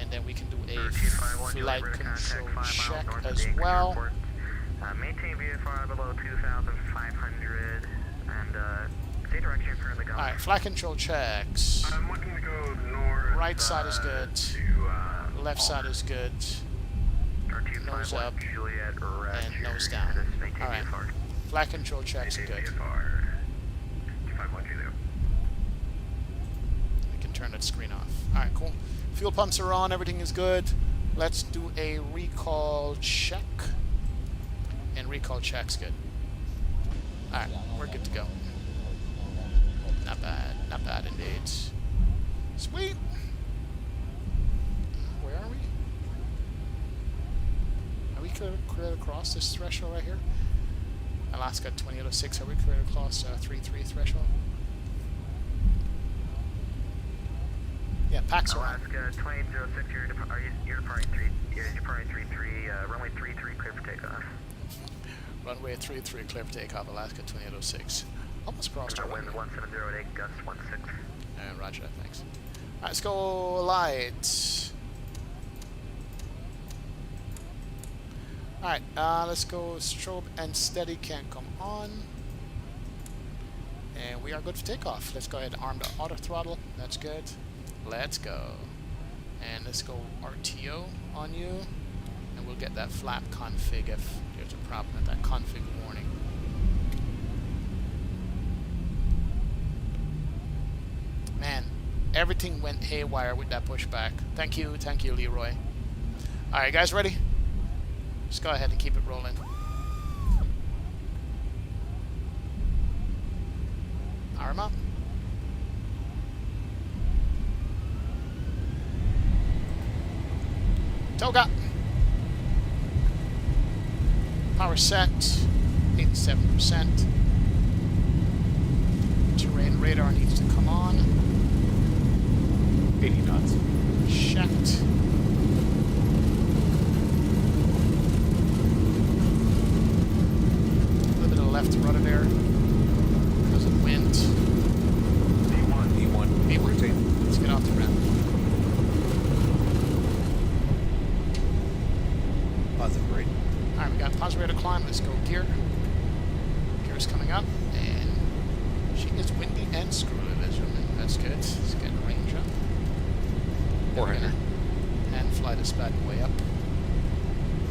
And then we can do a flight control check as well. Maintain VFR below 2,500 and stay direction for the gun. Alright, flight control checks. I'm looking to go north. Right side is good. Left side is good. Nose up. And nose down. Alright. Flight control checks are good. We can turn that screen off. Alright, cool. Fuel pumps are on. Everything is good. Let's do a recall check. And recall check's good. Alright, we're good to go. Not bad. Not bad indeed. Sweet. Where are we? Are we cleared across this threshold right here? Alaska 2806. Are we cleared across 3-3 threshold? Yeah, PACs are on. Alaska 2806. You're departing 33. Runway 33. Clear for takeoff. Runway 33. Clear for takeoff. Alaska 2806. Almost crossed our Wind window. 1708. Gust 16. Roger that, thanks. Alright, let's go light. Alright, let's go strobe and steady can come on. And we are good for takeoff. Let's go ahead and arm the auto throttle. That's good. Let's go. And let's go RTO on you. And we'll get that flap config if there's a problem with that config warning. Man, everything went haywire with that pushback. Thank you, Leroy. Alright, guys, ready? Just go ahead and keep it rolling. Arm up. Toga. Power set, 87%. Terrain radar needs to come on. 80 knots. Checked. A little bit of left rudder there because of the wind. E1. Rotate. Let's get off the ground. Positive rate. Alright, we got positive rate of climb. Let's go gear. Gear's coming up, and she is windy and screwy, gentlemen. That's good. Let's get range up. 400. And fly this bad way up.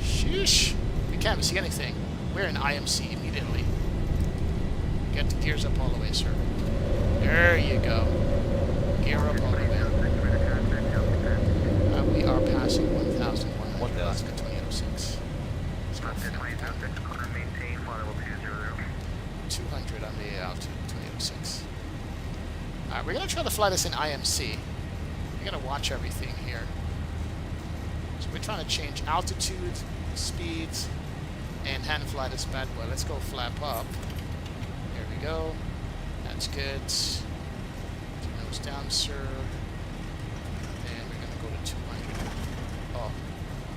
Sheesh. We can't see anything. We're in IMC immediately. Get the gears up all the way, sir. There you go. Gear up all the way. We are passing 1,100 Alaska 2806. Let's go for 200 on the altitude 2806. Alright, we're going to try to fly this in IMC. We're going to watch everything here. So we're trying to change altitude, speeds, and hand fly this bad boy. Let's go flap up. There we go. That's good. Nose down, sir. And we're going to go to 200. Oh,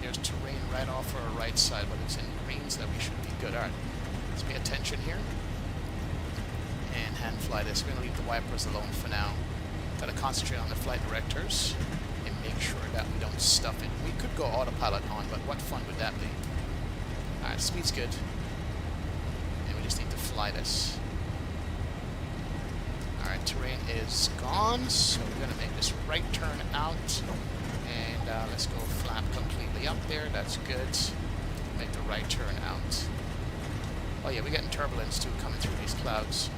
there's terrain right off our right side, but it's in green, so that we should be good. Alright, let's pay attention here. And hand fly this. We're going to leave the wipers alone for now. Got to concentrate on the flight directors and make sure that we don't stuff it. We could go autopilot on, but what fun would that be? Alright, speed's good. And we just need to fly this. Alright, terrain is gone, so we're going to make this right turn out. And let's go flap completely up there. That's good. Make the right turn out. Oh yeah, we're getting turbulence too coming through these clouds.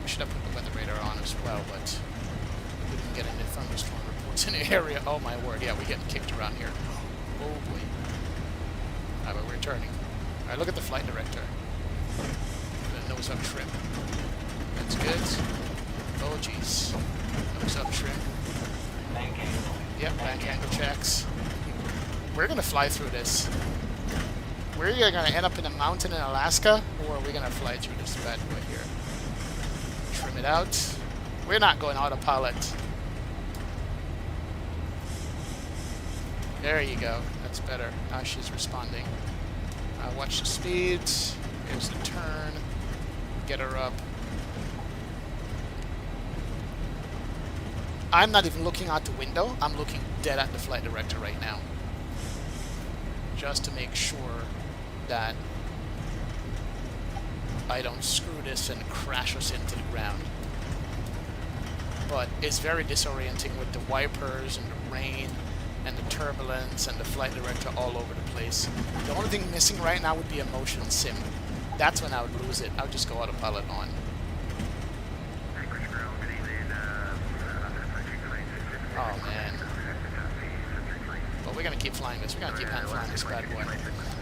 We should have put the weather radar on as well, but we didn't get any thunderstorm reports in the area. Oh my word, yeah, we're getting kicked around here. Oh boy. Alright, but we're turning. Alright, look at the flight director. The nose up trim. That's good. Oh jeez. Nose up trim. Yep, bank angle checks. We're gonna fly through this. We're either gonna end up in a mountain in Alaska, or we're gonna fly through this bad boy here. Trim it out. We're not going autopilot. There you go. That's better. Now she's responding. Watch the speeds. Here's the turn. Get her up. I'm not even looking out the window. I'm looking dead at the flight director right now. Just to make sure that I don't screw this and crash us into the ground. But it's very disorienting with the wipers and the rain and the turbulence and the flight director all over the place. The only thing missing right now would be a motion sim. That's when I would lose it. I would just go autopilot on. Oh man. But we're gonna keep flying this. We're gonna keep hand flying this bad boy.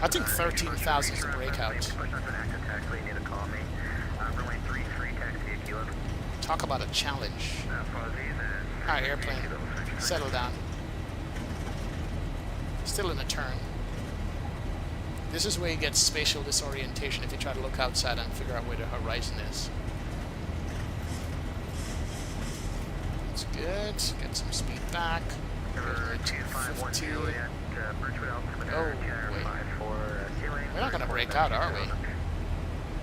I think 13,000 is the breakout. Talk about a challenge. Alright, airplane. Settle down. Still in a turn. This is where you get spatial disorientation if you try to look outside and figure out where the horizon is. That's good. Get some speed back. 250. Oh, wait. We're not going to break out, are we?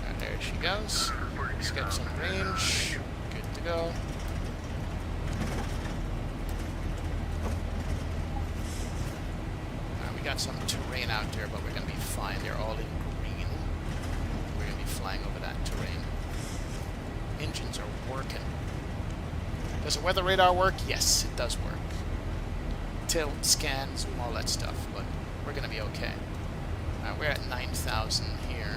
And there she goes. Let's get some range. Good to go. We got some terrain out there, but we're going to be fine. They're all in green. We're going to be flying over that terrain. Engines are working. Does the weather radar work? Yes, it does work. Tilt, scan, zoom, all that stuff, but we're going to be okay. We're at 9,000 here.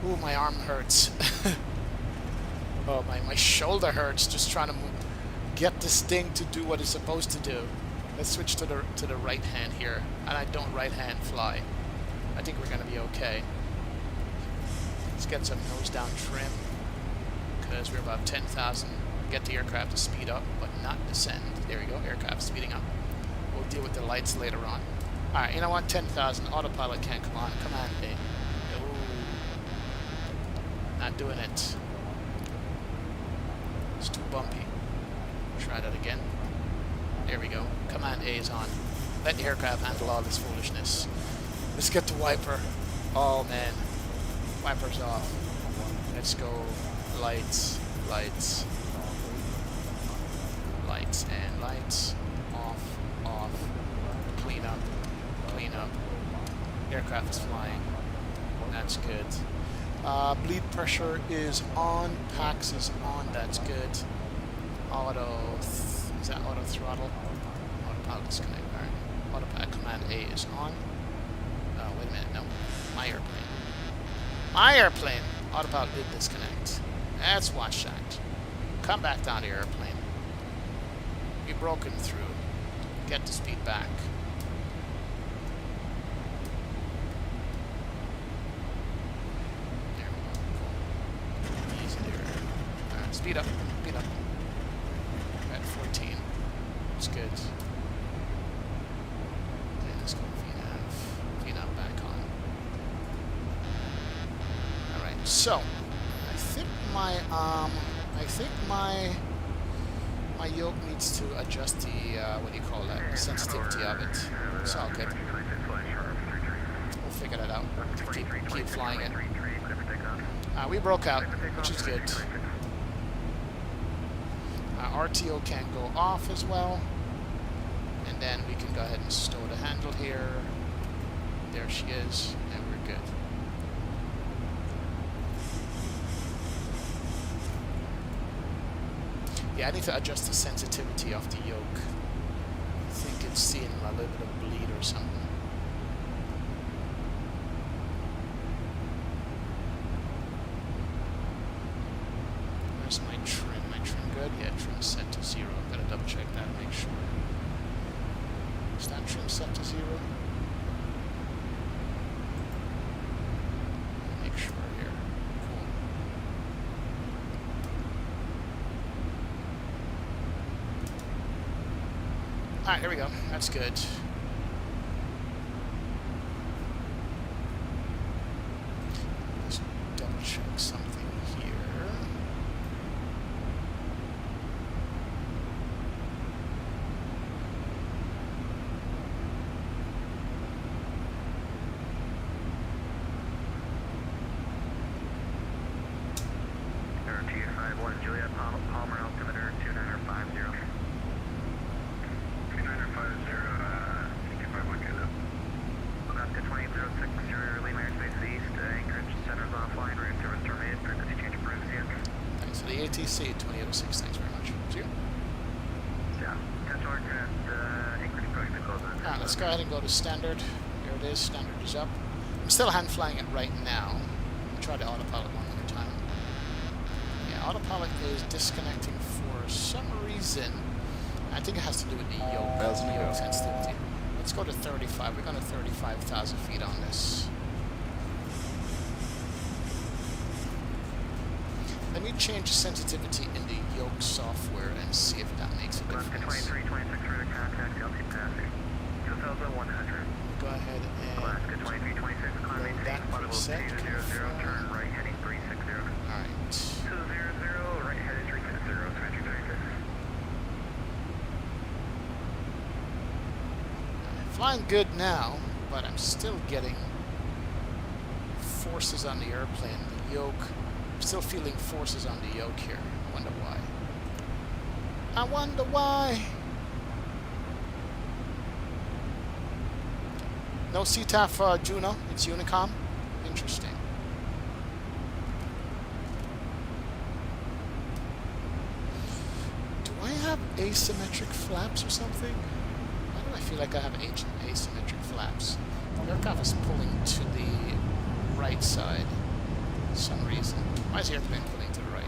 Ooh, my arm hurts. Oh, my shoulder hurts just trying to get this thing to do what it's supposed to do. Let's switch to the right hand here, and I don't right hand fly. I think we're going to be okay. Let's get some nose down trim, because we're about 10,000. Get the aircraft to speed up, but not descend. There we go, aircraft speeding up. We'll deal with the lights later on. Alright, you know what? 10,000. Autopilot can't come on. Come on, A. Ooh. Not doing it. It's too bumpy. Try that again. There we go. Command A is on. Let the aircraft handle all this foolishness. Let's get the wiper. Oh man. Wiper's off. Let's go. Lights. Lights. Lights and lights. Off. Off. Clean up. Clean up. Aircraft is flying. That's good. Bleed pressure is on. PAX is on. That's good. Auto. Is that auto throttle? Autopilot disconnect. Alright. Autopilot command A is on. My airplane, autopilot did disconnect. Let's watch that. Come back down the airplane. Be broken through. Get the speed back. There we go. Cool. Easy there. Alright, speed up. Speed up. At 14. That's good. Okay, let's go VNav. VNav back on. Alright, so I think my yoke needs to adjust the what do you call that? Sensitivity of it. It's all good. We'll figure that out. Keep flying it. We broke out, which is good. RTO can go off as well. And then we can go ahead and stow the handle here. There she is, and we're good. Yeah, I need to adjust the sensitivity of the yoke. I think it's seeing a little bit of bleed or something. Where's my trim? My trim good? Yeah, trim set to 0. I've got to double check that, make sure. Is that trim set to 0? Make sure here. Cool. Alright, here we go. That's good. Let's double check something here. T51 Juliet, Palmer altimeter 2950. 2950, keep my look at it. Alaska 2806, Lima Airspace East, Anchorage, center's offline, route service terminated, frequency change approved, see ya. Thanks for the ATC 2806. Thanks very much. See you. Yeah, potential aircraft, Anchorage approaching the close. Alright, let's go ahead and go to standard. Here it is. Standard is up. I'm still hand flying it right now. I'll try the autopilot one more time. Yeah, autopilot is disconnecting for some reason. I think it has to do with the yoke sensitivity. Let's go to 35. We're going to 35,000 feet on this. Let me change the sensitivity in the yoke software and see if that makes a Alaska difference. 2326, route contact, LT passing. 2100. Go ahead and Alaska 2326, climb load maintain, that flight level preset. 200, turn right heading 360. Alright. 200, right heading 360, Symmetry 36. Flying good now, but I'm still getting forces on the airplane. The yoke, I'm still feeling forces on the yoke here. I wonder why. I wonder why. No CTAF Juno, it's Unicom. Interesting. Do I have asymmetric flaps or something? Why do I feel like I have asymmetric flaps? The aircraft is pulling to the right side for some reason. Why is the airplane pulling to the right?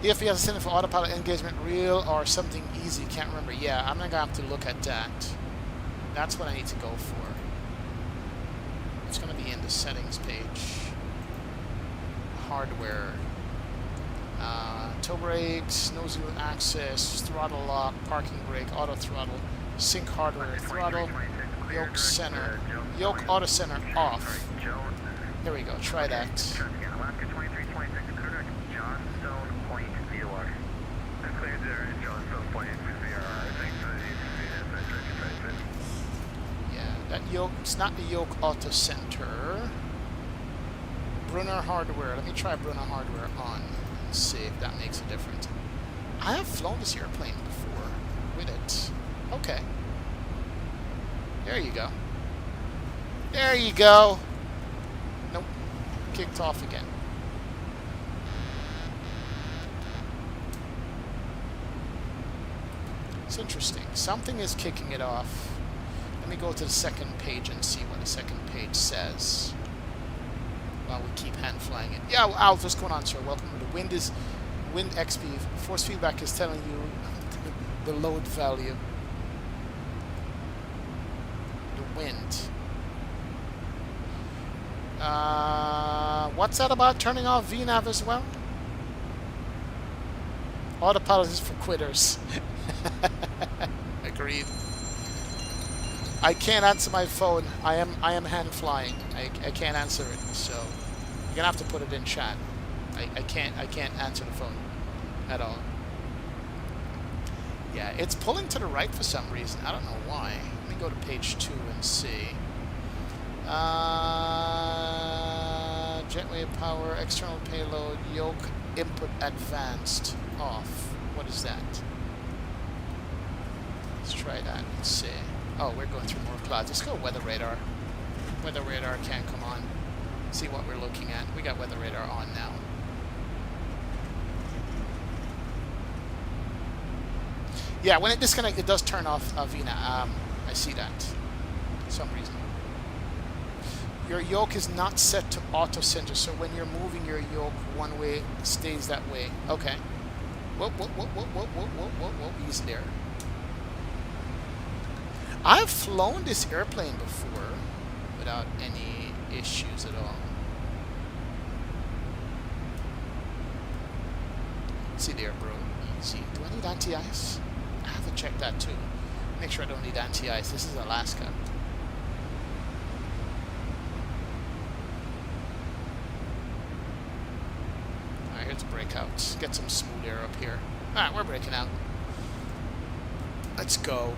If he has a setting for autopilot engagement, real or something easy, can't remember. Yeah, I'm gonna have to look at that. That's what I need to go for. It's gonna be in the settings page. Hardware. Toe brakes, no zero access, throttle lock, parking brake, auto throttle, sync hardware, throttle, yoke center, yoke auto center off. There we go, try that. Alaska 2326, clear Johnstone Point VOR. I cleared there in Johnstone Point VRR. Thanks for the ATC. Yeah, that yoke, it's not the yoke auto center. Brunner hardware, let me try Brunner hardware on and see if that makes a difference. I have flown this airplane before with it. Okay. There you go. There you go. Nope. Kicked off again. It's interesting. Something is kicking it off. Let me go to the second page and see what the second page says. While we keep hand flying it. Yeah, Alf, what's going on, sir? Welcome. The wind XP. Force feedback is telling you the load value. The wind. What's that about turning off VNAV as well? Autopilot is for quitters. Agreed. I can't answer my phone. I am hand flying. I can't answer it, so you're gonna have to put it in chat. I can't answer the phone at all. Yeah, it's pulling to the right for some reason. I don't know why. Let me go to page 2 and see. Jetway power, external payload, yoke input advanced off. What is that? Let's try that and see. Oh, we're going through more clouds. Let's go weather radar. Weather radar can't come on. See what we're looking at. We got weather radar on now. Yeah, when it disconnects, it does turn off VNAV. I see that for some reason. Your yoke is not set to auto center, so when you're moving your yoke one way, it stays that way. Okay. Whoa, easy there. I've flown this airplane before without any issues at all. See there, bro. Easy. Do I need anti-ice? I have to check that too. Make sure I don't need anti-ice. This is Alaska. Alright, here's the breakouts. Get some smooth air up here. Alright, we're breaking out. Let's go.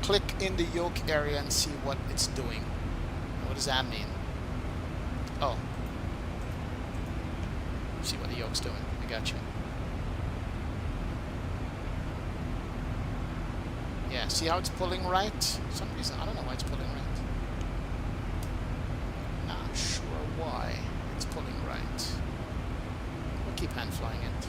Click in the yoke area and see what it's doing. What does that mean? Oh. See what the yoke's doing. I got you. Yeah, see how it's pulling right? For some reason, I don't know why it's pulling right. Not sure why it's pulling right. We'll keep hand flying it.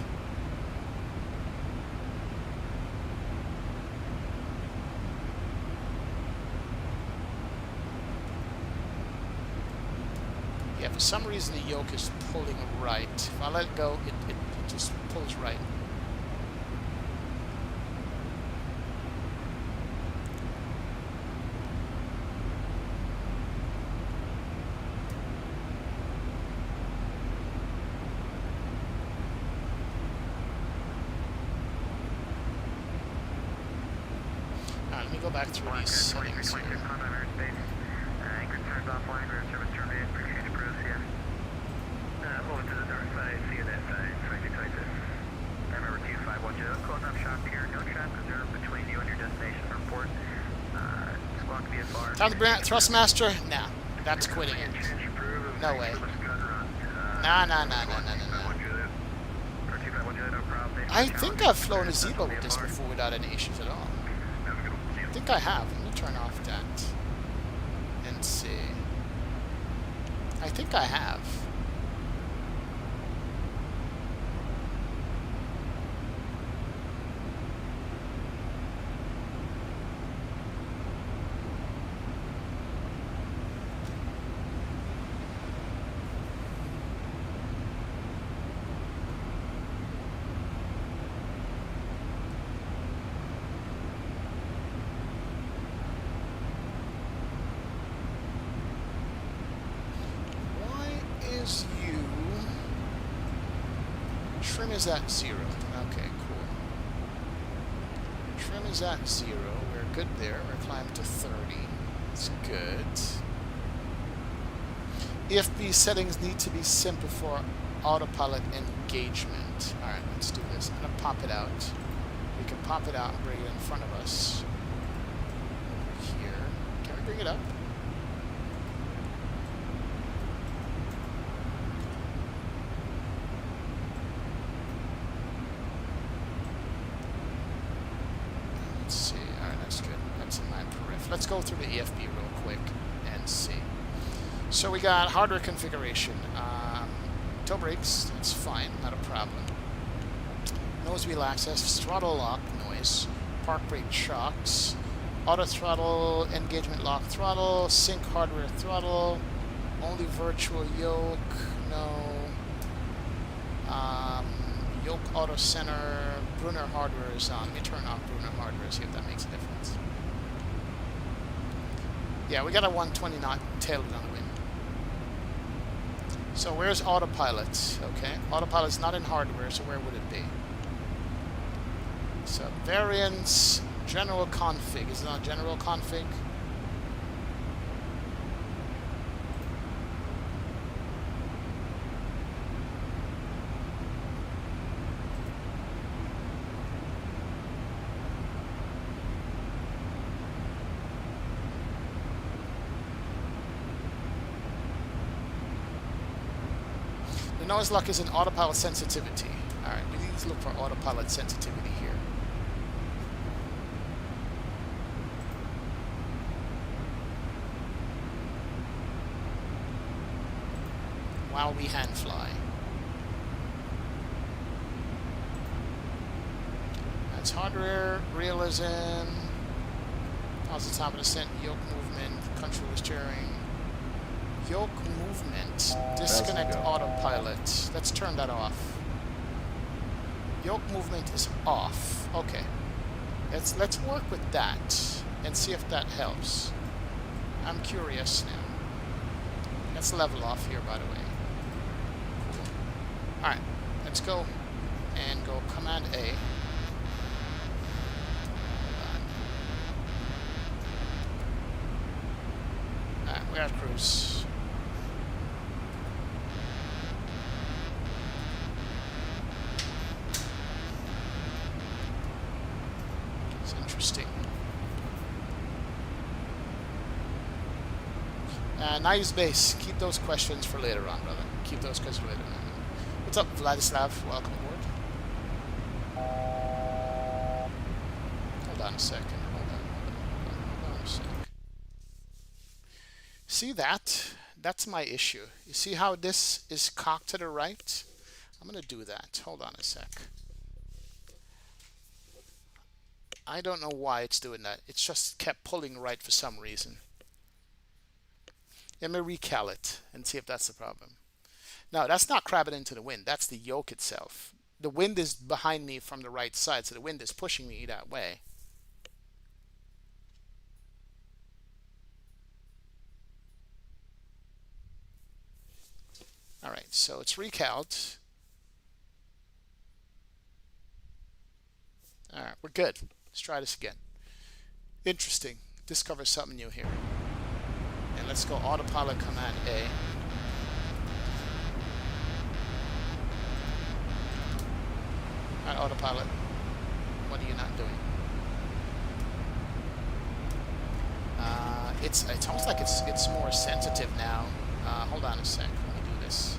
Yeah, for some reason the yoke is pulling right. If I let it go, it just pulls right. Alright, let me go back through these settings here. Anchorage turns offline, rear service terminated, pre-change approves, yeah. Moving to the north side, see you that side, 2226. Remember 2510, close up shop here, no trap observed between you and your destination from port. Squawk VFR. Time to bring out Thrustmaster? Nah, that's quitting it. No way. Nah. I think I've flown a Zibo with this before without any issues at all. I think I have. Let me turn off that and see. I think I have. Trim is at 0. Okay, cool. Trim is at 0. We're good there. We're climbed to 30. It's good. EFB settings need to be simple for autopilot engagement. Alright, let's do this. I'm going to pop it out. We can pop it out and bring it in front of us. Here. Can we bring it up? Let's see. Alright, that's good. That's in my periph. Let's go through the EFB real quick and see. So we got hardware configuration. Toe brakes, that's fine, not a problem. nose wheel access, throttle lock noise, park brake shocks, auto throttle, engagement lock throttle, sync hardware throttle, only virtual yoke, no, yoke auto center, Brunner hardware is on. Let me turn off Brunner hardware, see if that makes a difference. Yeah, we got a 120 knot tailwind on the wind. So where's autopilot? Okay, autopilot's not in hardware, so where would it be? So variants, general config. Is it on general config? The noise lock is an autopilot sensitivity. Alright, we need to look for autopilot sensitivity here. While we hand fly. That's hardware, realism, positive top of descent, yoke movement, control steering. Yoke movement, disconnect autopilot. Let's turn that off. Yoke movement is off. Okay. Let's work with that and see if that helps. I'm curious now. Let's level off here, by the way. Cool. Alright, let's go and go Command A. Alright, we're at cruise. Nice base. Keep those questions for later on, brother. Keep those questions for later on. What's up, Vladislav? Welcome aboard. Hold on a second. Hold on a sec. See that? That's my issue. You see how this is cocked to the right? I'm going to do that. Hold on a sec. I don't know why it's doing that. It's just kept pulling right for some reason. Let me recal it and see if that's the problem. No, that's not crabbing into the wind. That's the yoke itself. The wind is behind me from the right side, so the wind is pushing me that way. All right, so it's recaled. All right, we're good. Let's try this again. Interesting. Discover something new here. And let's go autopilot Command A. Alright, autopilot. What are you not doing? It's almost like it's more sensitive now. Hold on a sec. Let me do this.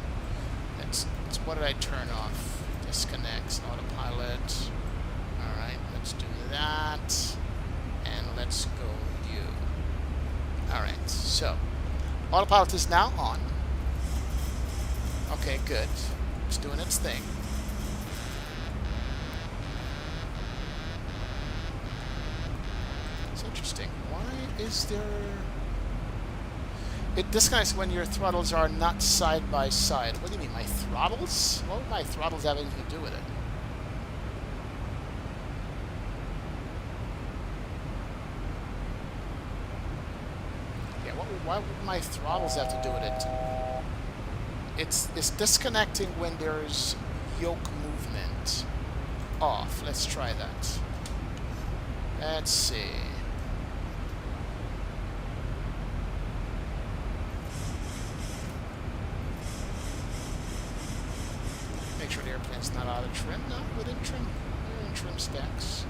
What did I turn off? Disconnects autopilot. Alright, let's do that. And let's go you. Alright, so autopilot is now on. Okay, good. It's doing its thing. It's interesting. Why is there... It disconnects when your throttles are not side by side. What do you mean, my throttles? What would my throttles have anything to do with it? Why would my throttles have to do with it? It's disconnecting when there's yoke movement off. Let's try that. Let's see. Make sure the airplane's not out of trim. No, within trim. We're in trim stacks.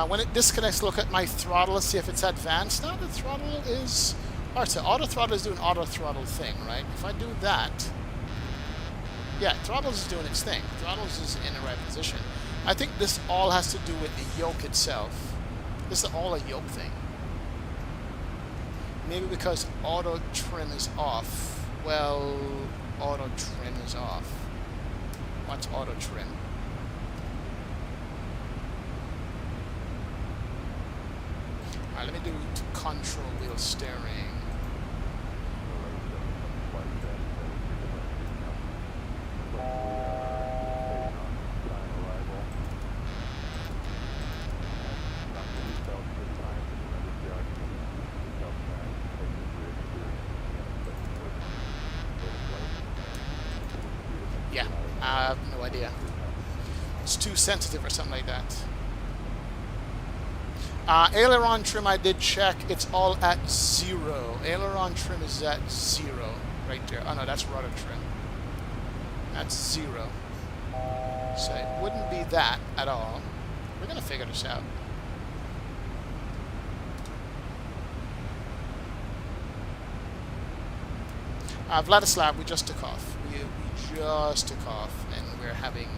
When it disconnects, look at my throttle, see if it's advanced. Now the throttle is Alright, so auto throttle is doing auto throttle thing, right? If I do that, yeah, throttle is doing its thing. Throttle is in the right position. I think this all has to do with the yoke itself. This is all a yoke thing. Maybe because auto trim is off. Well, auto trim is off. What's auto trim? Alright, let me do control wheel steering. Yeah, I have no idea. It's too sensitive or something like that. Aileron trim, I did check. It's all at 0. Aileron trim is at 0 right there. Oh no, that's rudder trim. That's 0. So it wouldn't be that at all. We're going to figure this out. Vladislav, we just took off. We just took off, and we're having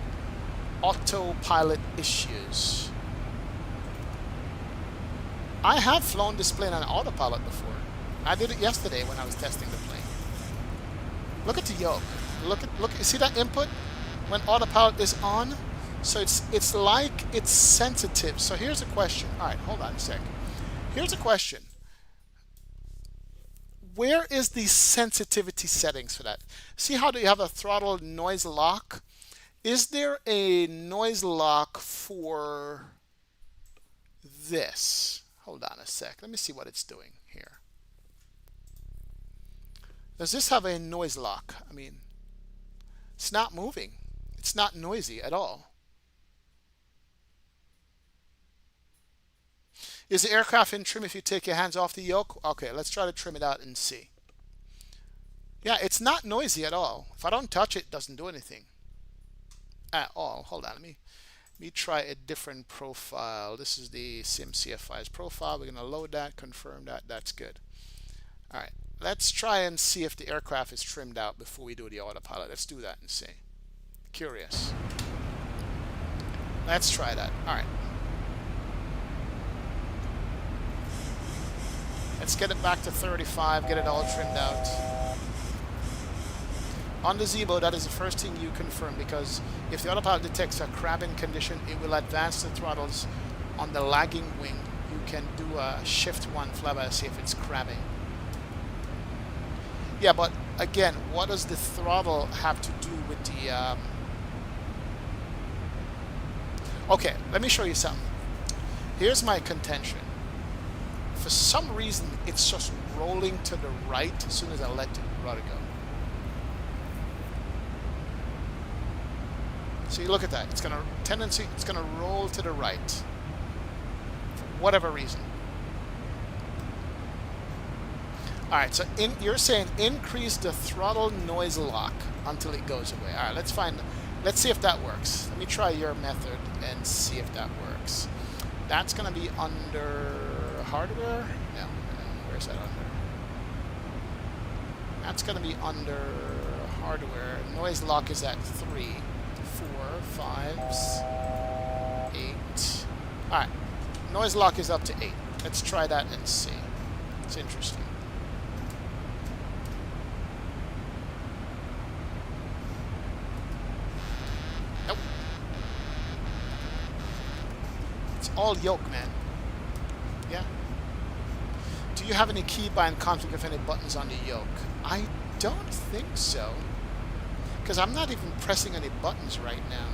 autopilot issues. I have flown this plane on autopilot before. I did it yesterday when I was testing the plane. Look at the yoke. Look, you see that input when autopilot is on? So it's like it's sensitive. So here's a question. All right, hold on a sec. Here's a question. Where is the sensitivity settings for that? See how do you have a throttle noise lock? Is there a noise lock for this? Hold on a sec. Let me see what it's doing here. Does this have a noise lock? I mean, it's not moving. It's not noisy at all. Is the aircraft in trim if you take your hands off the yoke? Okay, let's try to trim it out and see. Yeah, it's not noisy at all. If I don't touch it, it doesn't do anything at all. Hold on, let me try a different profile. This is the SimCFI's profile. We're going to load that, confirm that. That's good. All right, let's try and see if the aircraft is trimmed out before we do the autopilot. Let's do that and see. Curious. Let's try that. All right. Let's get it back to 35, get it all trimmed out. On the Zibo, that is the first thing you confirm, because if the autopilot detects a crabbing condition, it will advance the throttles on the lagging wing. You can do a shift 1 flyby to see if it's crabbing. Yeah, but again, what does the throttle have to do with the... Okay, let me show you something. Here's my contention. For some reason, it's just rolling to the right as soon as I let the rudder go. See, look at that. It's gonna roll to the right for whatever reason. All right, so you're saying increase the throttle noise lock until it goes away. All right, let's see if that works. Let me try your method and see if that works. That's gonna be under hardware? No, where's that under? That's gonna be under hardware. Noise lock is at 3, 4, 5, 8. All right, noise lock is up to 8. Let's try that and see. It's interesting. Nope. It's all yoke, man. Yeah. Do you have any keybind conflict with any buttons on the yoke? I don't think so, because I'm not even pressing any buttons right now.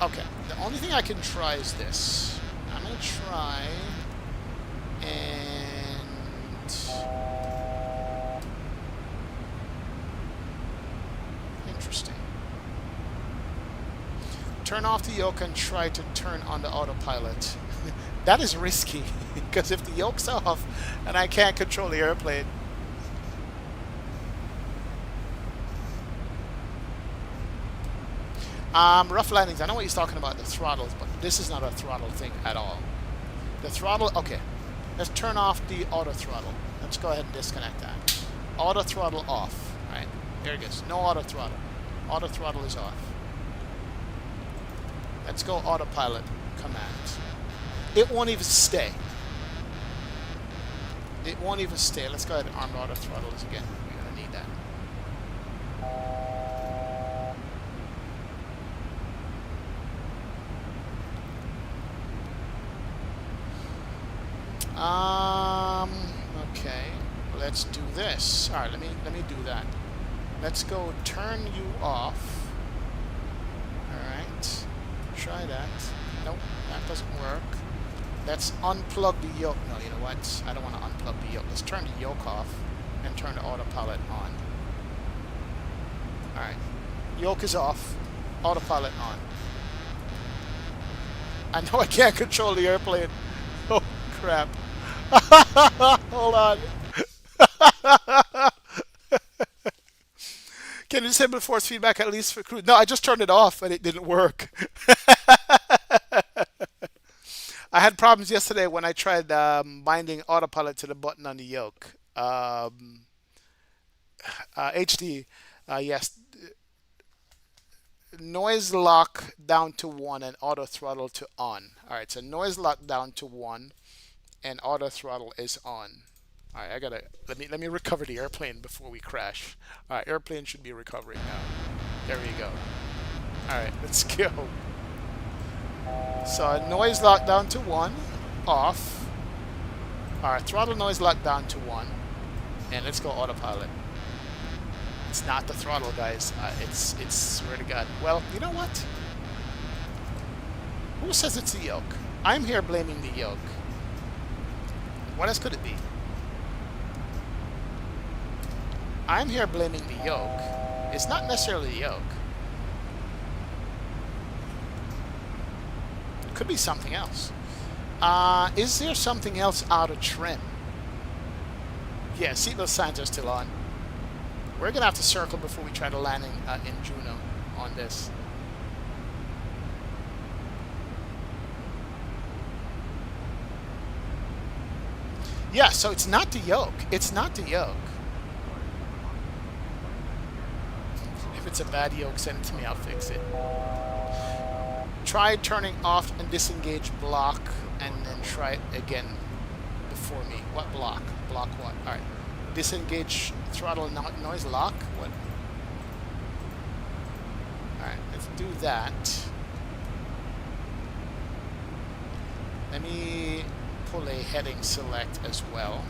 Okay, the only thing I can try is this. I'm going to try and... Interesting. Turn off the yoke and try to turn on the autopilot. That is risky, because if the yoke's off and I can't control the airplane... Rough landings. I know what he's talking about, the throttles, but this is not a throttle thing at all. The throttle, okay. Let's turn off the auto throttle. Let's go ahead and disconnect that. Auto throttle off. All right, there it goes. No auto throttle. Auto throttle is off. Let's go autopilot commands. It won't even stay. It won't even stay. Let's go ahead and arm auto throttle this again. We're gonna need that. Okay. Let's do this. All right. Let me do that. Let's go turn you off. All right. Try that. Nope, that doesn't work. Let's unplug the yoke. No, you know what? I don't want to unplug the yoke. Let's turn the yoke off and turn the autopilot on. All right. Yoke is off. Autopilot on. I know I can't control the airplane. Oh, crap. Hold on. Can you disable force feedback at least for crew? No, I just turned it off and it didn't work. I had problems yesterday when I tried binding autopilot to the button on the yoke. HD, yes. Noise lock down to 1 and auto throttle to on. All right, so noise lock down to 1 and auto throttle is on. All right, I gotta let me recover the airplane before we crash. All right, airplane should be recovering now. There we go. All right, let's go. So noise lock down to 1, off. All right, throttle noise lock down to 1, and let's go autopilot. It's not the throttle, guys. It's swear to God. Well, you know what? Who says it's the yoke? I'm here blaming the yoke. What else could it be? I'm here blaming the yoke. It's not necessarily the yoke. It could be something else. Is there something else out of trim? Yeah, seatbelt signs are still on. We're going to have to circle before we try to landing in Juno on this. Yeah, so it's not the yoke. It's not the yoke. If it's a bad yoke, send it to me. I'll fix it. Try turning off and disengage block and then try it again before me. What block? Block what? All right. Disengage throttle noise lock. What? All right, let's do that. Let me pull a heading select as well.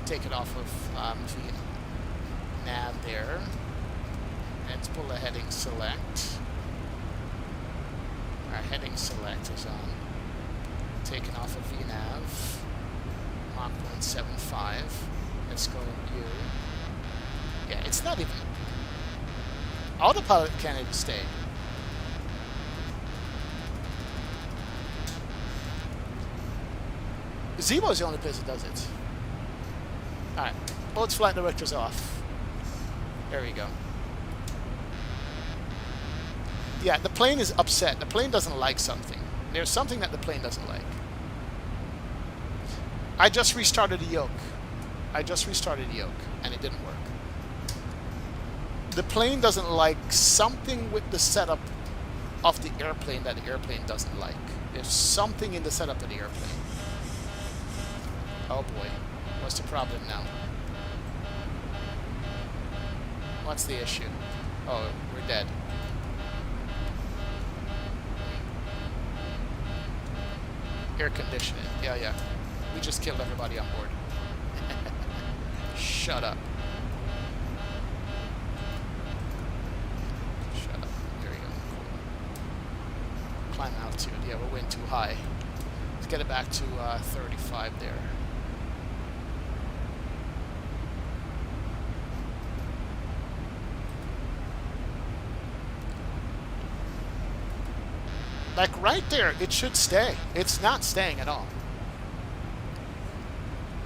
Take it off of the nav there. Let's pull a heading select. Our heading select is on. Taken off of VNav. Mach 175. Let's go U. Yeah, it's not even... Autopilot can't even stay. Zibo is the only place that does it. Alright. Both flight directors off. There we go. Yeah, the plane is upset. The plane doesn't like something. There's something that the plane doesn't like. I just restarted the yoke. And it didn't work. The plane doesn't like something with the setup of the airplane that the airplane doesn't like. There's something in the setup of the airplane. Oh boy, what's the problem now? What's the issue? Oh, we're dead. Air conditioning. Yeah. We just killed everybody on board. Shut up. Shut up. Here we go. Cool. Climb altitude. Yeah, we're way too high. Let's get it back to 35 there. Like right there, it should stay. It's not staying at all.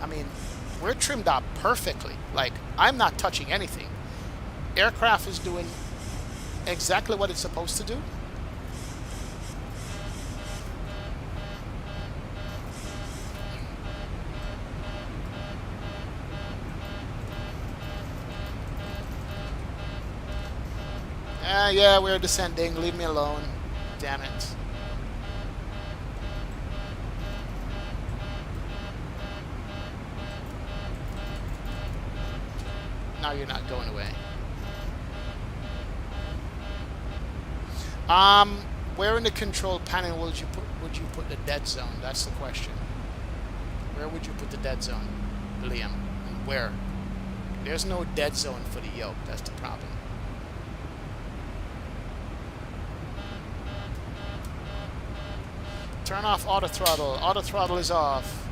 I mean, we're trimmed up perfectly. Like, I'm not touching anything. Aircraft is doing exactly what it's supposed to do. Yeah, we're descending. Leave me alone. Damn it. Now you're not going away. Where in the control panel would you put the dead zone? That's the question. Where would you put the dead zone, Liam? And where? There's no dead zone for the yoke. That's the problem. Turn off auto throttle. Auto throttle is off.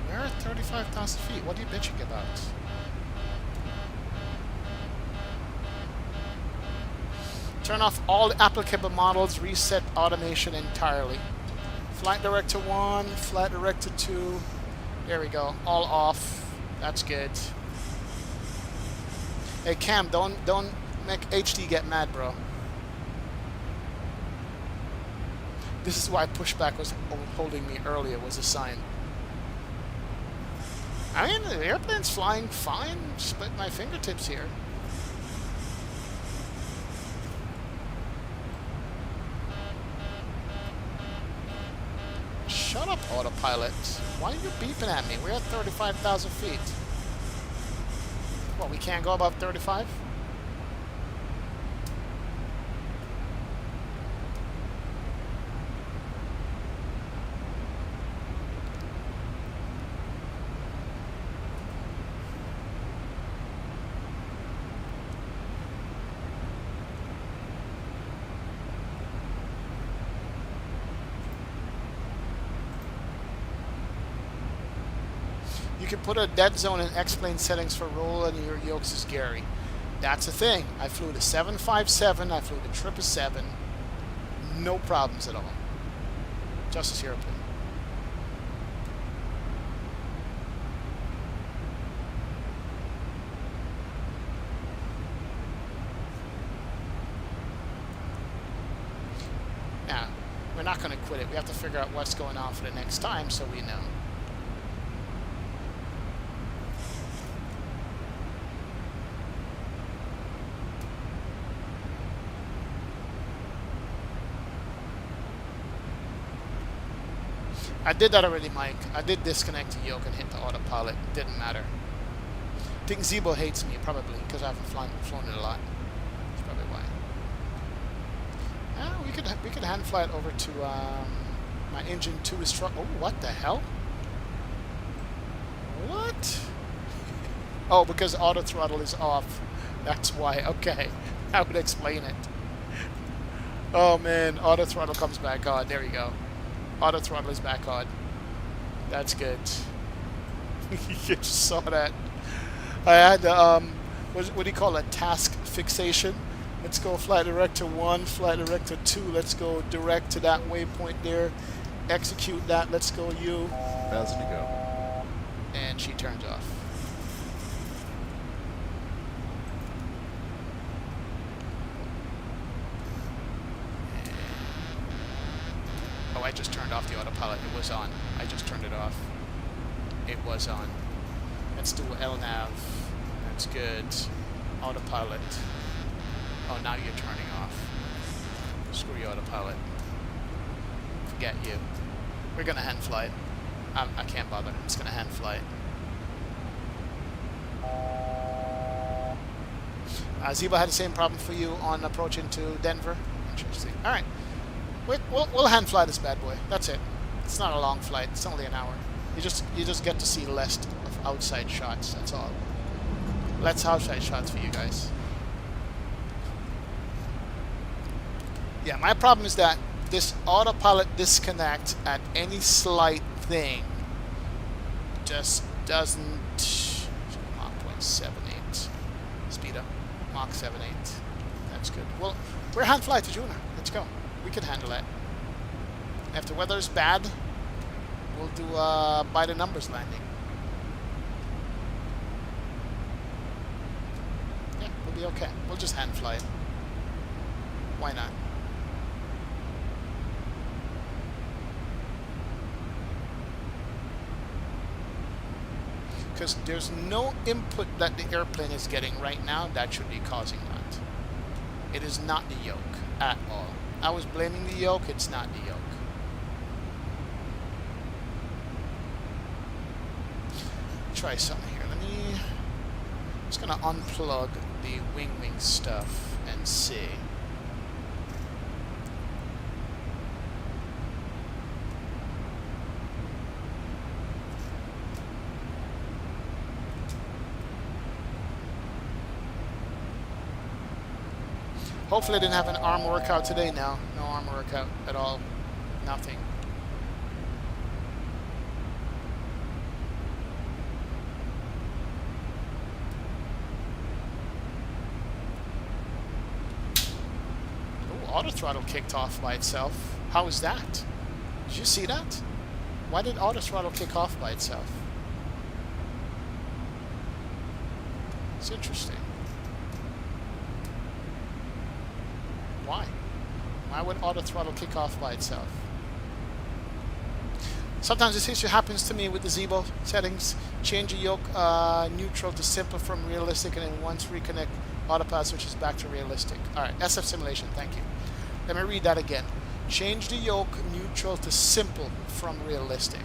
We're at 35,000 feet. What are you bitching about? Turn off all applicable models, reset automation entirely. Flight Director 1, Flight Director 2. There we go. All off. That's good. Hey Cam, don't make HD get mad, bro. This is why pushback was holding me earlier, was a sign. I mean, the airplane's flying fine. Split my fingertips here. Shut up, autopilot. Why are you beeping at me? We're at 35,000 feet. What, we can't go above 35? You can put a dead zone in X-plane settings for roll and your yokes is Gary. That's the thing. I flew the 757, I flew the 777. No problems at all. Just as airplane. Now, we're not going to quit it. We have to figure out what's going on for the next time so we know. I did that already, Mike. I did disconnect the yoke and hit the autopilot. It didn't matter. I think Zibo hates me, probably, because I haven't flown it a lot. That's probably why. Yeah, we could hand fly it over to my engine 2 is truck. Oh, what the hell? What? Oh, because auto throttle is off. That's why. Okay, that would explain it. Oh man, auto throttle comes back on. There you go. Auto throttle is back on. That's good. You just saw that. I had what do you call it? Task fixation. Let's go Flight Director 1, Flight Director 2. Let's go direct to that waypoint there. Execute that. Let's go you. 1,000 to go. And she turns off. Oh, I just turned off the autopilot. It was on. I just turned it off. It was on. Let's do LNAV. That's good. Autopilot. Oh, now you're turning off. Screw you, autopilot. Forget you. We're gonna hand fly it. I can't bother. I'm just gonna hand fly it. Zibo had the same problem for you on approaching to Denver. Interesting. All right. We'll hand fly this bad boy. That's it. It's not a long flight. It's only an hour. You just get to see less of outside shots. That's all. Less outside shots for you guys. Yeah, my problem is that this autopilot disconnect at any slight thing just doesn't. Mach 0.78 speed up. Mach 7.8. That's good. Well, we're hand fly to Juno. Let's go. We can handle that. If the weather's bad, We'll do by the numbers landing. Yeah, we'll be okay. We'll just hand fly it. Why not? Because there's no input that the airplane is getting right now that should be causing that. It is not the yoke at all. I was blaming the yoke, it's not the yoke. Try something here. I'm just gonna unplug the wing stuff and see. Hopefully I didn't have an arm workout today now. No arm workout at all. Nothing. Oh, auto throttle kicked off by itself. How is that? Did you see that? Why did auto throttle kick off by itself? It's interesting. Why? Why would auto throttle kick off by itself? Sometimes this issue happens to me with the Zibo settings. Change the yoke neutral to simple from realistic, and then once reconnect, autopilot switches back to realistic. Alright, SF simulation, thank you. Let me read that again. Change the yoke neutral to simple from realistic.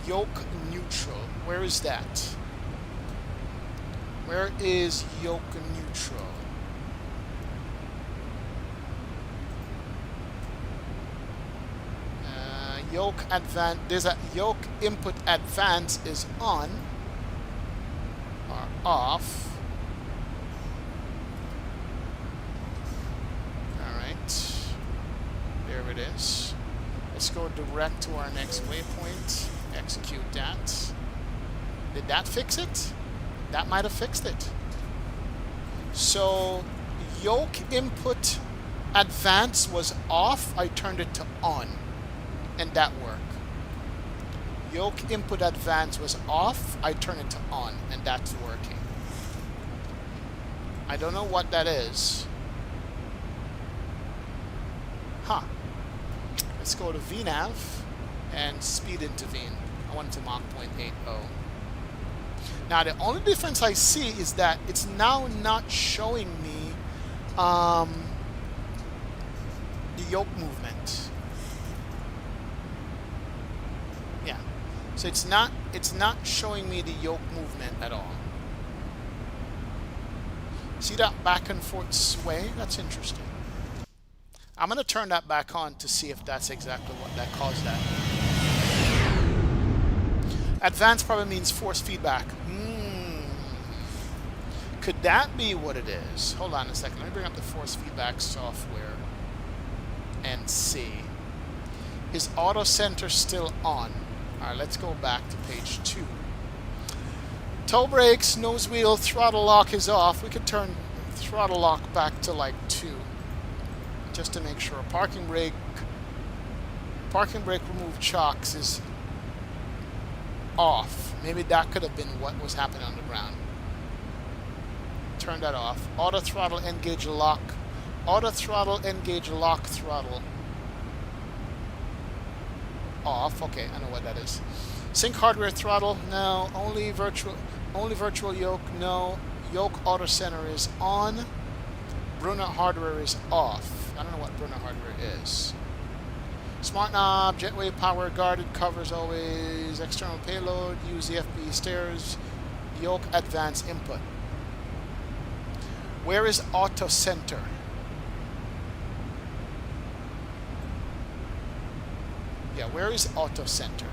Yoke neutral. Where is that? Where is yoke neutral? Yoke advance. There's a yoke input advance is on or off. All right, there it is. Let's go direct to our next waypoint. Execute that. Did that fix it? That might have fixed it. So yoke input advance was off. I turned it to on. And that worked. Yoke input advance was off. I turn it to on, and that's working. I don't know what that is. Huh. Let's go to VNav and speed intervene. I want it to Mach 0.80. Now the only difference I see is that it's now not showing me the yoke movement. Yeah, so it's not showing me the yoke movement at all. See that back and forth sway? That's interesting. I'm going to turn that back on to see if that's exactly what that caused that. Advanced probably means force feedback. Could that be what it is? Hold on a second. Let me bring up the force feedback software and see. Is auto center still on? Alright, let's go back to page 2. Toe brakes, nose wheel, throttle lock is off. We could turn throttle lock back to like 2. Just to make sure. Parking brake remove chocks is off. Maybe that could have been what was happening on the ground. Turn that off. Auto throttle engage lock. Auto throttle engage lock throttle. Off. Okay, I know what that is. Sync hardware throttle. No. Only virtual yoke. No. Yoke auto center is on. Brunner hardware is off. I don't know what Brunner hardware is. Smart knob, jetway power, guarded covers always, external payload, use the FB stairs, yoke advance input. Where is auto center? Yeah, where is auto center?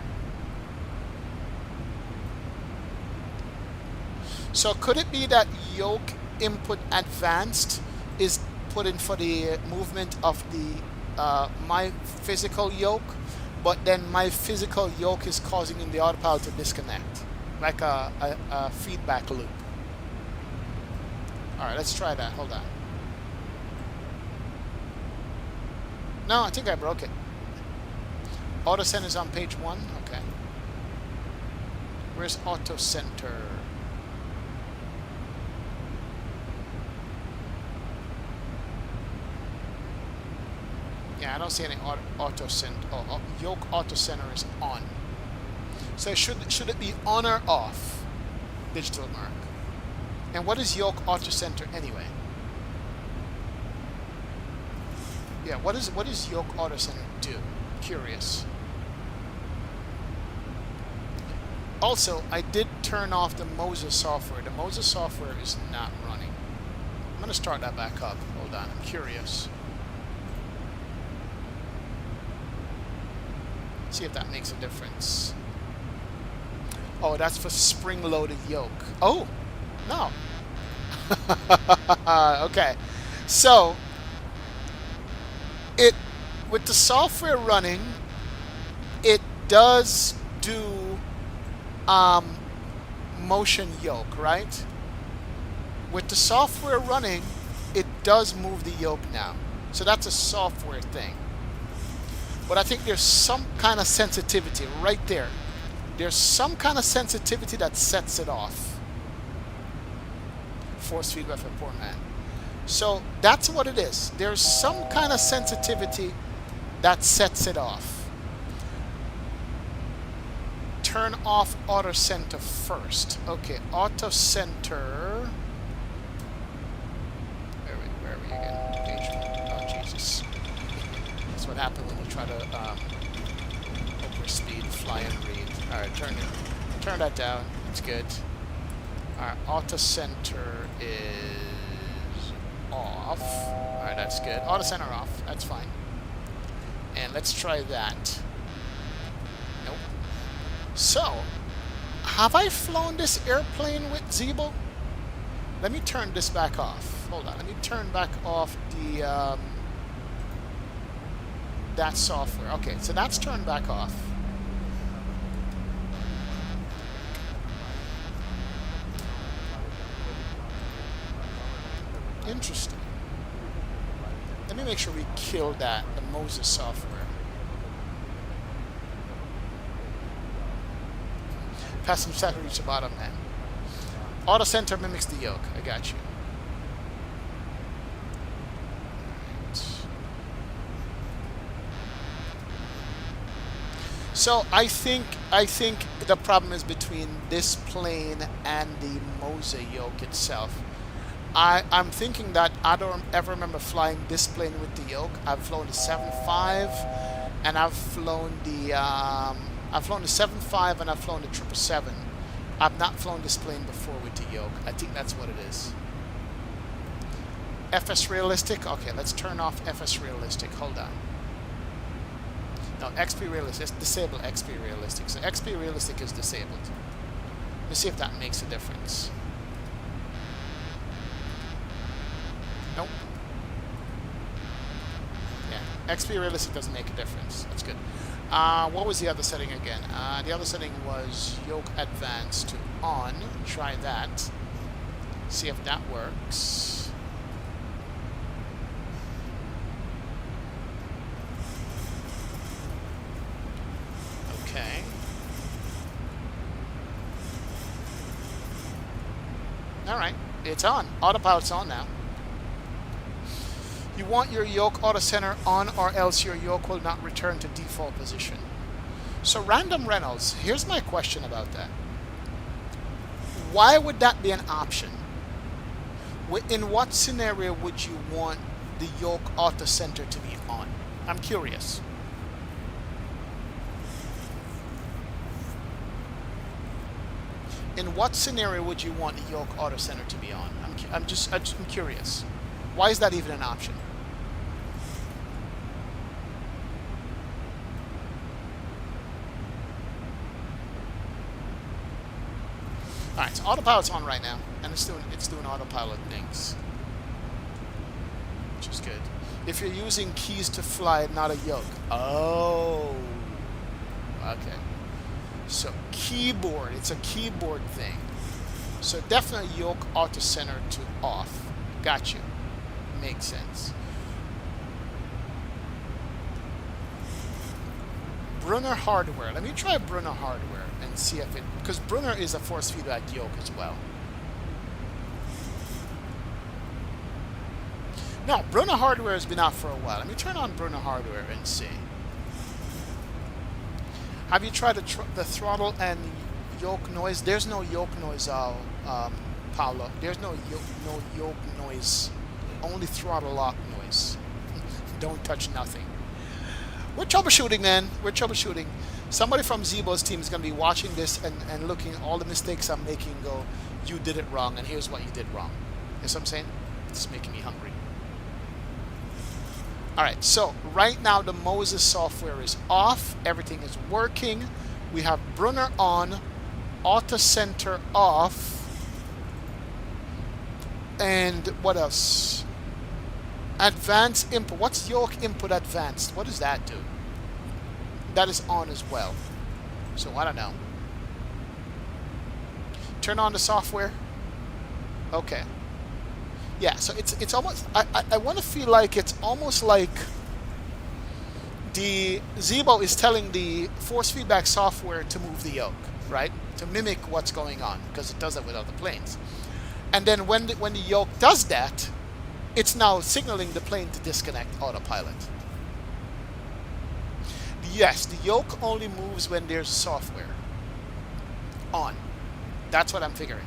So could it be that yoke input advanced is put in for the movement of the my physical yoke, but then my physical yoke is causing the autopilot to disconnect, like a feedback loop. All right, let's try that. Hold on. No, I think I broke it. Auto Center is on page 1. Okay. Where's Auto Center? Yeah, I don't see any auto center. Oh, yoke auto center is on. So should it be on or off? Digital mark. And what is yoke auto center anyway? Yeah, what is yoke auto center do? Curious. Also, I did turn off the Moses software. The Moses software is not running. I'm gonna start that back up. Hold on, I'm curious. See if that makes a difference. Oh, that's for spring-loaded yoke. Oh, no. Okay. So, with the software running, it does do motion yoke, right? With the software running, it does move the yoke now. So that's a software thing. But I think there's some kind of sensitivity right there. There's some kind of sensitivity that sets it off. Force feedback for poor man. So that's what it is. There's some kind of sensitivity that sets it off. Turn off auto center first. Okay, auto center. Where are we again? Page 1. Oh, Jesus. That's what happened when you try to overspeed, fly and read. Alright, turn that down. It's good. Alright, auto center is off. Alright, that's good. Auto center off. That's fine. And let's try that. Nope. So, have I flown this airplane with Zibo? Let me turn this back off. Hold on. Let me turn back off the that software. Okay, so that's turned back off. Interesting. Let me make sure we kill that, the Moses software. Passenger side to reach the bottom end. Auto center mimics the yoke. I got you. So I think the problem is between this plane and the Mose yoke itself. I'm thinking that I don't ever remember flying this plane with the yoke. I've flown the 7.5, and I've flown the 7.5, and I've flown the 777. I've not flown this plane before with the yoke. I think that's what it is. FS realistic. Okay, let's turn off FS realistic. Hold on. No, XP realistic. Let's disable XP realistic. So XP realistic is disabled. Let's see if that makes a difference. Nope. Yeah, XP realistic doesn't make a difference. That's good. What was the other setting again? The other setting was yoke advance to on. Try that. See if that works. Okay. Alright, it's on. Autopilot's on now. You want your yoke auto center on, or else your yoke will not return to default position. So Random Reynolds, here's my question about that. Why would that be an option? In what scenario would you want the yoke auto center to be on? I'm curious. In what scenario would you want the yoke auto center to be on? I'm curious. Why is that even an option? Alright, so autopilot's on right now, and it's doing autopilot things, which is good. If you're using keys to fly, not a yoke. Oh, okay. So keyboard, it's a keyboard thing. So definitely yoke auto center to off. Got you. Makes sense. Brunner hardware. Let me try Brunner hardware and see if it, because Brunner is a force feedback yoke as well. No, Brunner hardware has been out for a while. Let me turn on Brunner hardware and see. Have you tried the throttle and yoke noise? There's no yoke noise, Paolo. There's no yoke noise. Only throttle lock noise. Don't touch nothing. We're troubleshooting, man. We're troubleshooting. Somebody from Zibo's team is going to be watching this and looking at all the mistakes I'm making and go, you did it wrong, and here's what you did wrong. You know what I'm saying? It's making me hungry. Alright, so right now the Moses software is off. Everything is working. We have Brunner on, Auto Center off, and what else? Advanced input. What's yoke input advanced? What does that do? That is on as well. So I don't know. Turn on the software. Okay. Yeah, so it's almost, I want to feel like it's almost like the Zibo is telling the force feedback software to move the yoke, right? To mimic what's going on, because it does that with other planes. And then when the yoke does that, it's now signaling the plane to disconnect autopilot. Yes, the yoke only moves when there's software on. That's what I'm figuring.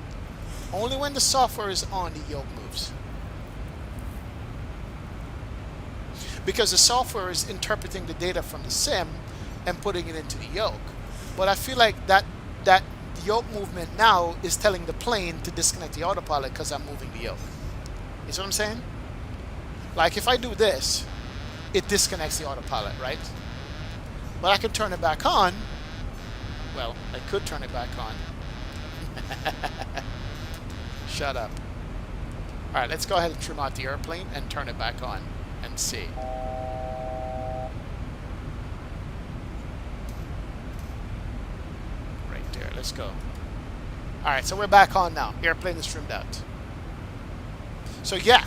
Only when the software is on, the yoke moves. Because the software is interpreting the data from the sim and putting it into the yoke. But I feel like that yoke movement now is telling the plane to disconnect the autopilot because I'm moving the yoke. You see what I'm saying? Like if I do this, it disconnects the autopilot, right? But I can turn it back on. Well, I could turn it back on. Shut up. Alright, let's go ahead and trim out the airplane and turn it back on and see. Right there, let's go. Alright, so we're back on now. Airplane is trimmed out. So yeah,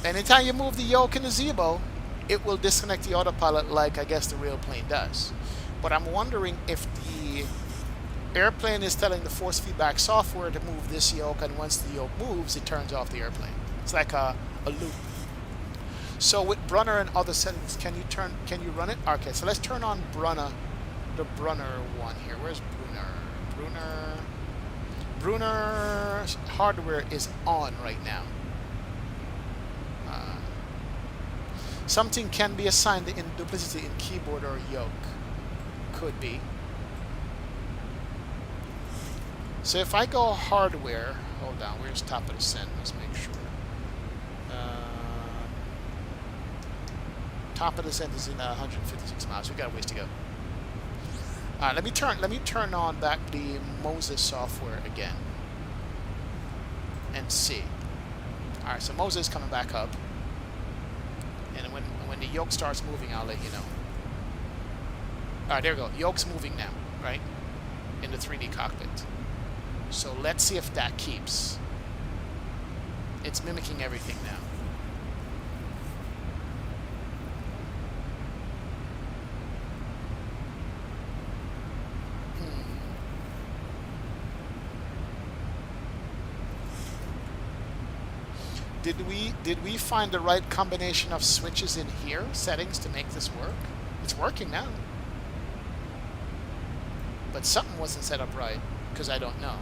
anytime you move the yoke in the Zibo, it will disconnect the autopilot like I guess the real plane does. But I'm wondering if the airplane is telling the force feedback software to move this yoke, and once the yoke moves, it turns off the airplane. It's like a loop. So with Brunner and other settings, can you run it? Okay, so let's turn on Brunner, the Brunner one here. Where's Brunner? Brunner hardware is on right now. Something can be assigned in duplicity in keyboard or yoke. Could be. So if I go hardware, hold on, where's top of the send? Let's make sure. Top of the send is in 156 miles. We got a ways to go. Alright, let me turn on back the Moses software again and see. Alright, so Moses is coming back up. And when the yoke starts moving, I'll let you know. Alright, there we go. Yoke's moving now, right? In the 3D cockpit. So let's see if that keeps. It's mimicking everything now. Did we find the right combination of switches in here, settings, to make this work? It's working now. But something wasn't set up right, because I don't know.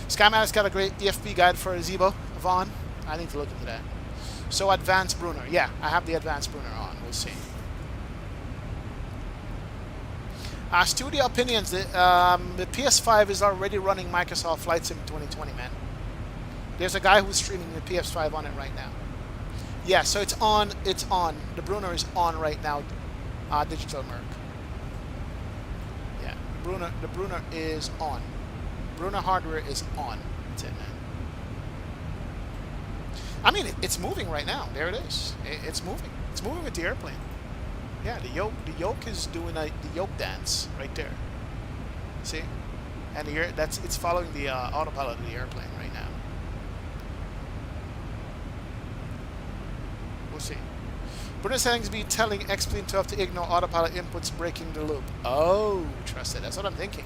Skymatic's got a great EFP guide for a Zibo, Vaughn. I need to look into that. So advanced Brunner. Yeah, I have the advanced Brunner on. We'll see. Studio opinions. The PS5 is already running Microsoft Flightsim 2020, man. There's a guy who's streaming the PS5 on it right now. Yeah, so it's on. It's on. The Brunner is on right now. Digital Merc. Yeah, the Brunner is on. Brunner hardware is on. That's it, man. I mean, it's moving right now. There it is. It's moving. It's moving with the airplane. Yeah, the yoke is doing the yoke dance right there. See, and it's following the autopilot of the airplane right now. We'll see. Brunner settings be telling X-Plane 12 to ignore autopilot inputs, breaking the loop. Oh, trusted. That's what I'm thinking.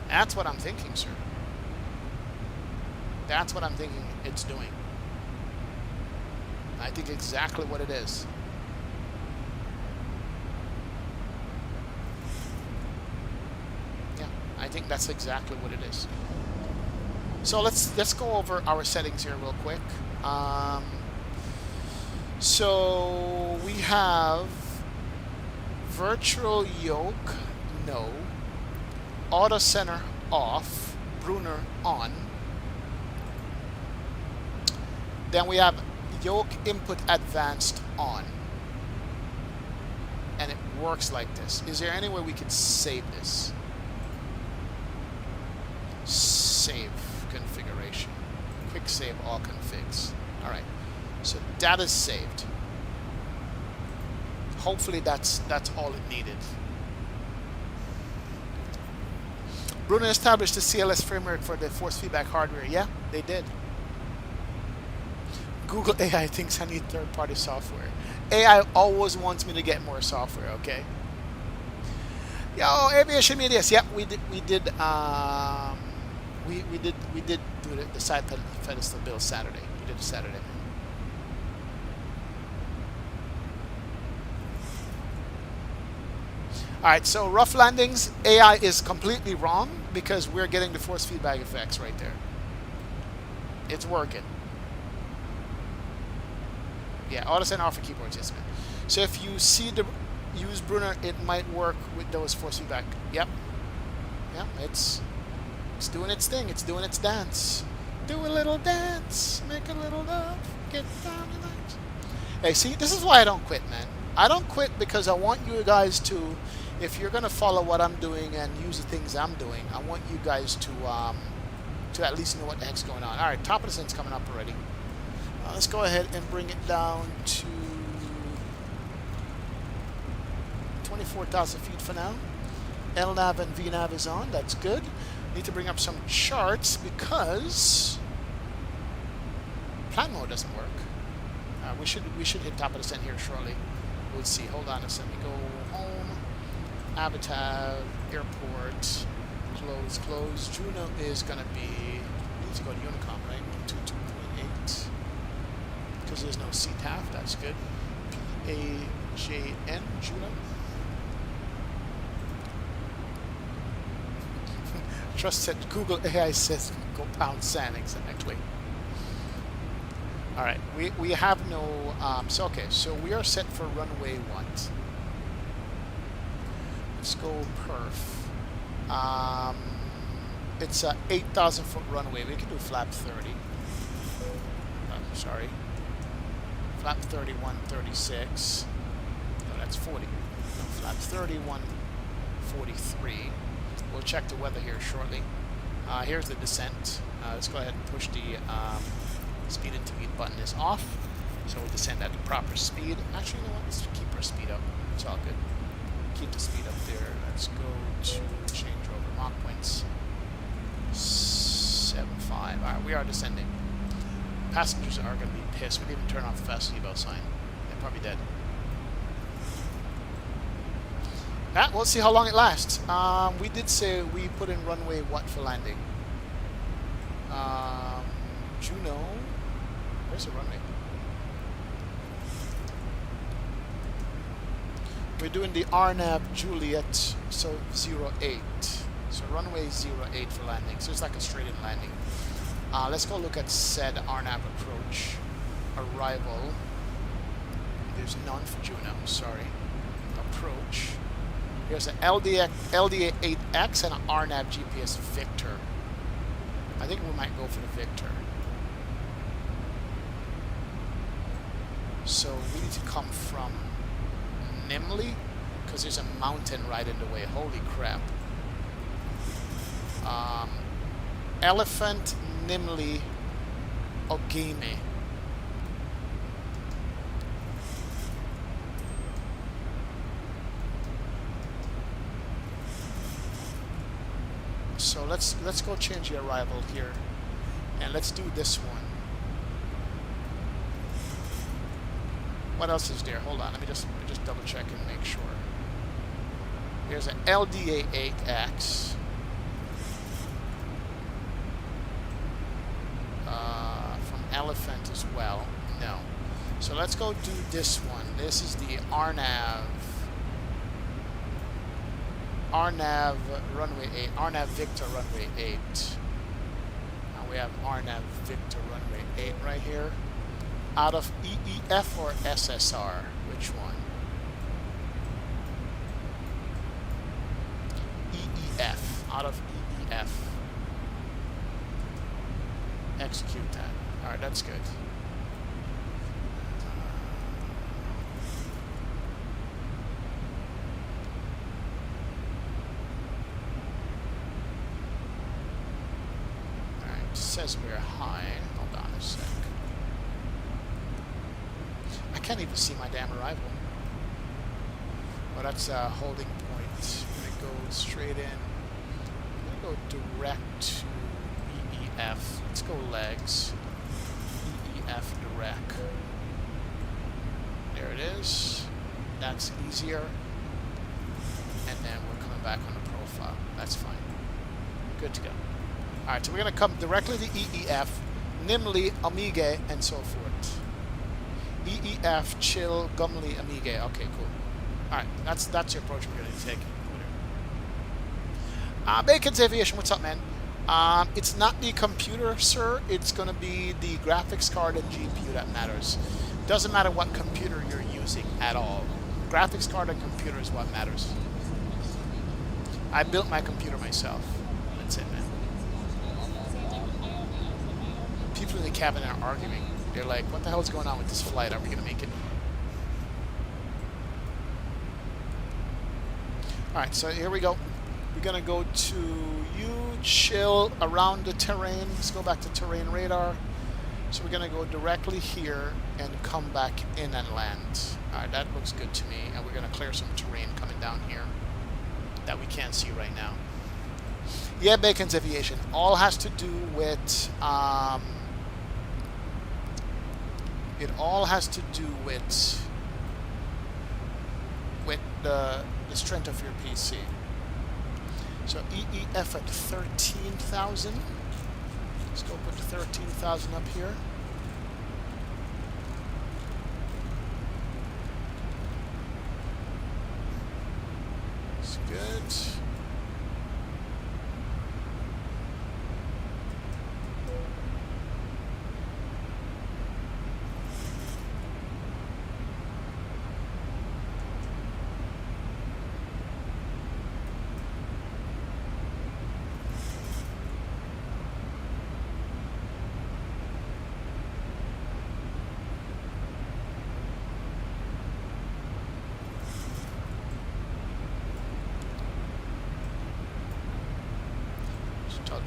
That's what I'm thinking, sir. That's what I'm thinking it's doing. I think exactly what it is. Yeah, I think that's exactly what it is. So let's go over our settings here real quick. So we have virtual yoke, no. Auto center off, Brunner on. Then we have yoke input advanced on. And it works like this. Is there any way we can save this? Save configuration. Quick save all configs. Alright. So that is saved. Hopefully that's all it needed. Brunner established the CLS framework for the force feedback hardware. Yeah, they did. Google AI thinks I need third-party software. AI always wants me to get more software. Okay. Yo, aviation medias. Yep, we did do the side pedestal build Saturday. We did it Saturday. Alright, so rough landings, AI is completely wrong because we're getting the force feedback effects right there. It's working. Yeah, auto send off for keyboard adjustment. So if you see the use Brunner, it might work with those force feedback. Yep. Yeah, it's doing its thing. It's doing its dance. Do a little dance, make a little love, get down tonight. Hey, see, this is why I don't quit, man. I don't quit because I want you guys to, if you're gonna follow what I'm doing and use the things I'm doing, I want you guys to at least know what the heck's going on. All right, top of the sun's coming up already. Let's go ahead and bring it down to 24,000 feet for now. LNAV and VNAV is on. That's good. Need to bring up some charts because plan mode doesn't work. We should hit top of the sun here shortly. We'll see. Hold on a second. We go home. Habitat, airport, close. Juno is gonna be. Need to go to Unicom, right? 22.8. Because there's no CTAF. That's good. PAJN, Juno. Trust that Google AI says go pound sand exactly. All right, we have no. So we are set for runway 1. Let's go perf. It's a 8,000 foot runway. We can do flap 30. Sorry. Flap 30, 136. No, that's 40. No, flap 30, 143. We'll check the weather here shortly. Here's the descent. Let's go ahead and push the speed intermediate button is off. So we'll descend at the proper speed. Actually, you know what? Let's keep our speed up. It's all good. Keep the speed up there. Let's go to change over Mach points. 7.5. Alright, we are descending. Passengers are going to be pissed. We didn't even turn off the fast Zibo sign. They're probably dead. We'll see how long it lasts. We did say we put in runway what for landing? Juno. Where's the runway? We're doing the RNAV Juliet, so 08. So runway 08 for landing. So it's like a straight-in landing. Let's go look at said RNAV approach. Arrival. There's none for Juno, sorry. Approach. Here's an LDA8X and an RNAV GPS Victor. I think we might go for the Victor. So we need to come from Nimley, because there's a mountain right in the way. Holy crap. Elephant, Nimley, Ogame. So let's go change the arrival here, and let's do this one. What else is there? Hold on, let me just double check and make sure. There's an LDA-8X. From Elephant as well. No. So let's go do this one. This is the RNAV runway 8. RNAV Victor runway 8. Now we have RNAV Victor runway 8 right here. Out of EEF or SSR? Which one? EEF. Out of EEF. Execute that. Alright, that's good. Alright, it says we're high. Hold on a sec. I can't even see my damn arrival. Well, that's a holding point. I'm going to go straight in. I'm going to go direct to EEF. Let's go legs. EEF direct. There it is. That's easier. And then we're coming back on the profile. That's fine. Good to go. Alright, so we're going to come directly to EEF, Nimley, Omega, and so forth. EEF, Chill, Gumley, Omega. Okay, cool. Alright, that's the approach we're going to take. Bacon's Aviation, what's up, man? It's not the computer, sir. It's going to be the graphics card and GPU that matters. Doesn't matter what computer you're using at all. Graphics card and computer is what matters. I built my computer myself. That's it, man. People in the cabin are arguing. They're like, what the hell is going on with this flight? Are we going to make it? Alright, so here we go. We're going to go to U, chill around the terrain. Let's go back to terrain radar. So we're going to go directly here and come back in and land. Alright, that looks good to me. And we're going to clear some terrain coming down here that we can't see right now. Yeah, Bacon's Aviation. All has to do with... it all has to do with the strength of your PC. So EEF at 13,000. Let's go put the 13,000 up here. That's good.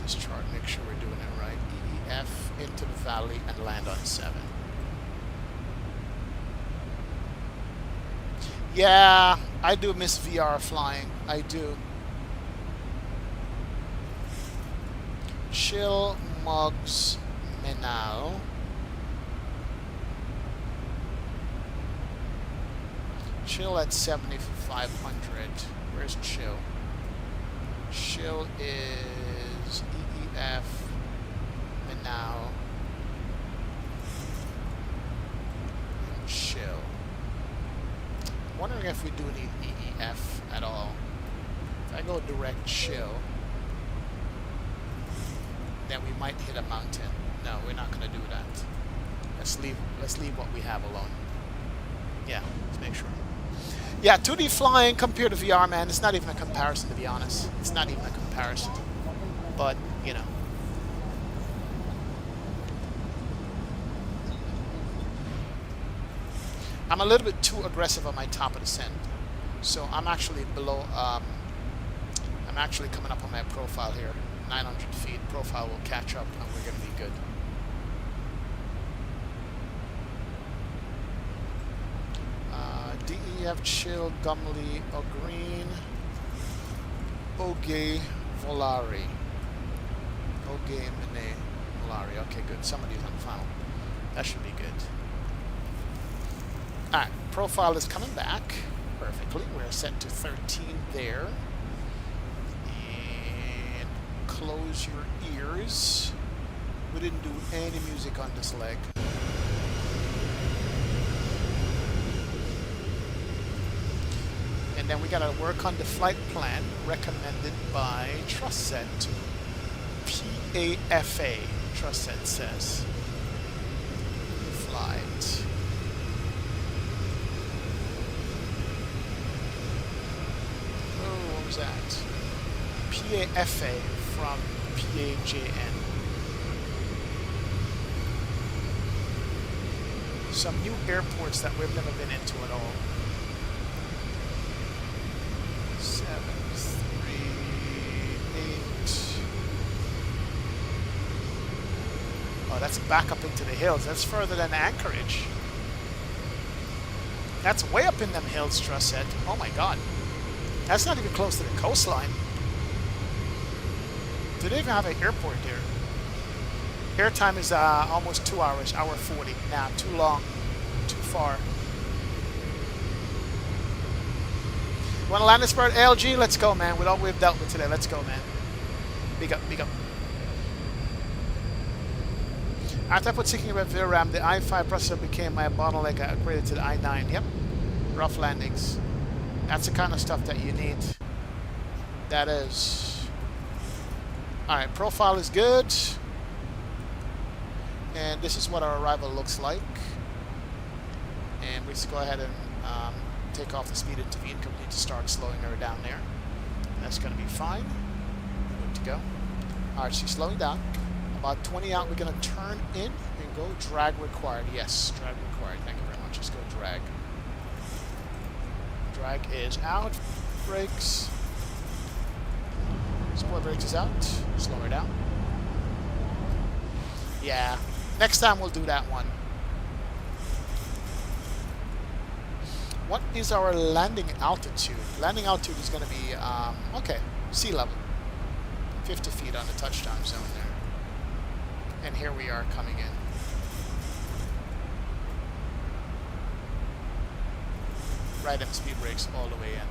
This chart, make sure we're doing it right. EEF into the valley and land on 7. Yeah, I do miss VR flying. I do. Chill, Mugs, Menal. Chill at 70 for 500. Where's Chill? Chill is EEF, Menal, and Chill. I'm wondering if we do need EEF at all. If I go direct Chill, then we might hit a mountain. No, we're not going to do that. Let's leave what we have alone. Yeah, let's make sure. Yeah, 2D flying compared to VR, man, it's not even a comparison, to be honest. It's not even a comparison. But, you know. I'm a little bit too aggressive on my top of descent. So I'm actually below, I'm actually coming up on my profile here. 900 feet. Profile will catch up and we're going to be good. DEF, Chill, Gumley, O'Green, Oge, Volari. Oge, Mene, Volari. Okay, good. Somebody's on the final. That should be good. Alright, profile is coming back perfectly. We're set to 13 there. And close your ears. We didn't do any music on this leg. And then we gotta work on the flight plan recommended by Trustset. PAFA, Trustset says. Flight. Oh, what was that? PAFA from PAJN. Some new airports that we've never been into at all. 738. Oh, that's back up into the hills. That's further than Anchorage. That's way up in them hills, Trusset. Oh my god. That's not even close to the coastline. Do they even have an airport there? Airtime is almost 2 hours, hour 40. Nah, too long, too far. You want to land this bird, ALG? Let's go, man. With all we've dealt with today, let's go, man. Big up, big up. After I put 16 GB VRAM, the i5 processor became my bottleneck. I upgraded to the i9. Yep, rough landings. That's the kind of stuff that you need. That is. All right, profile is good. And this is what our arrival looks like. And we just go ahead and take off the speed intervene because we need to start slowing her down there. That's going to be fine. Good to go. Alright, she's slowing down. About 20 out, we're going to turn in and go drag required. Yes, drag required. Thank you very much. Let's go drag. Drag is out. Brakes. Sport brakes is out. Slow her down. Yeah. Next time we'll do that one. What is our landing altitude? Landing altitude is going to be, okay, sea level. 50 feet on the touchdown zone there. And here we are coming in. Right up speed brakes all the way in.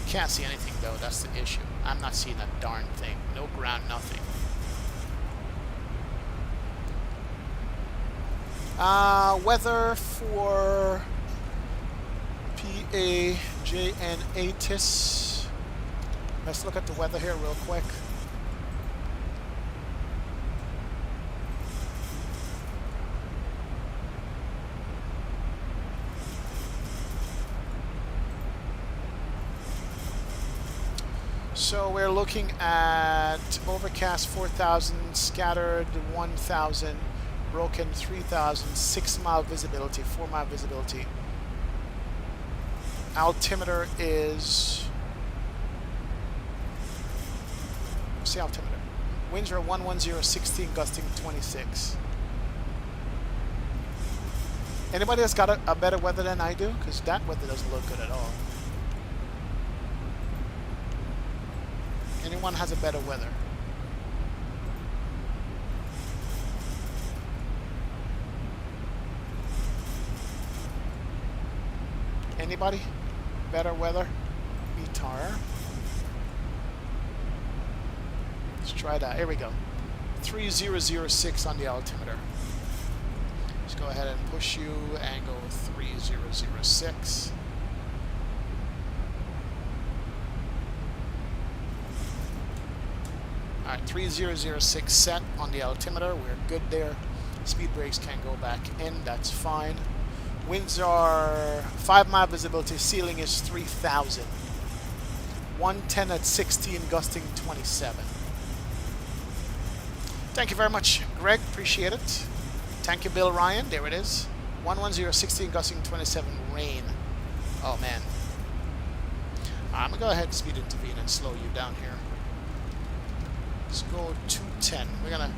Can't see anything though, that's the issue. I'm not seeing a darn thing. No ground, nothing. Weather for PAJN ATIS. Let's look at the weather here real quick. So we're looking at overcast 4,000, scattered 1,000, broken 3,000, 6 mile visibility, 4 mile visibility. Altimeter is, what's the altimeter? Winds are 110, 16, gusting 26. Anybody that's got a better weather than I do? Because that weather doesn't look good at all. Anyone has a better weather? Anybody? Better weather? VTAR. Let's try that. Here we go. 3006 on the altimeter. Let's go ahead and push you and go 3006. Alright, 3006 set on the altimeter. We're good there. Speed brakes can go back in. That's fine. Winds are 5 mile visibility. Ceiling is 3,000. 110 at 16, gusting 27. Thank you very much, Greg. Appreciate it. Thank you, Bill Ryan. There it is. 110, 16, gusting 27. Rain. Oh, man. I'm going to go ahead and speed intervene and slow you down here. Let's go 210. We're going to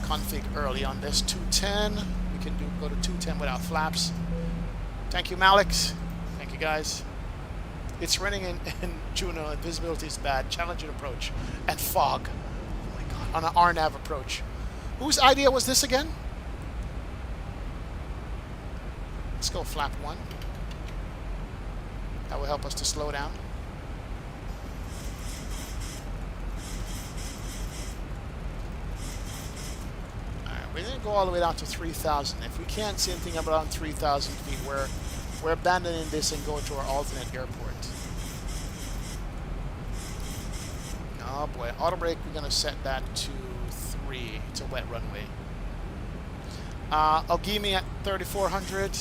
config early on this. 210. We can go to 210 without flaps. Thank you, Malix. Thank you, guys. It's raining in Juno and visibility is bad. Challenging approach. And fog. Oh my god. on an RNAV approach. Whose idea was this again? Let's go flap 1. That will help us to slow down. Alright, we're going to go all the way down to 3,000. If we can't see anything around 3,000 feet, we're abandoning this and going to our alternate airport. Oh boy, auto brake, we're going to set that to 3. It's a wet runway. Ogimi at 3,400.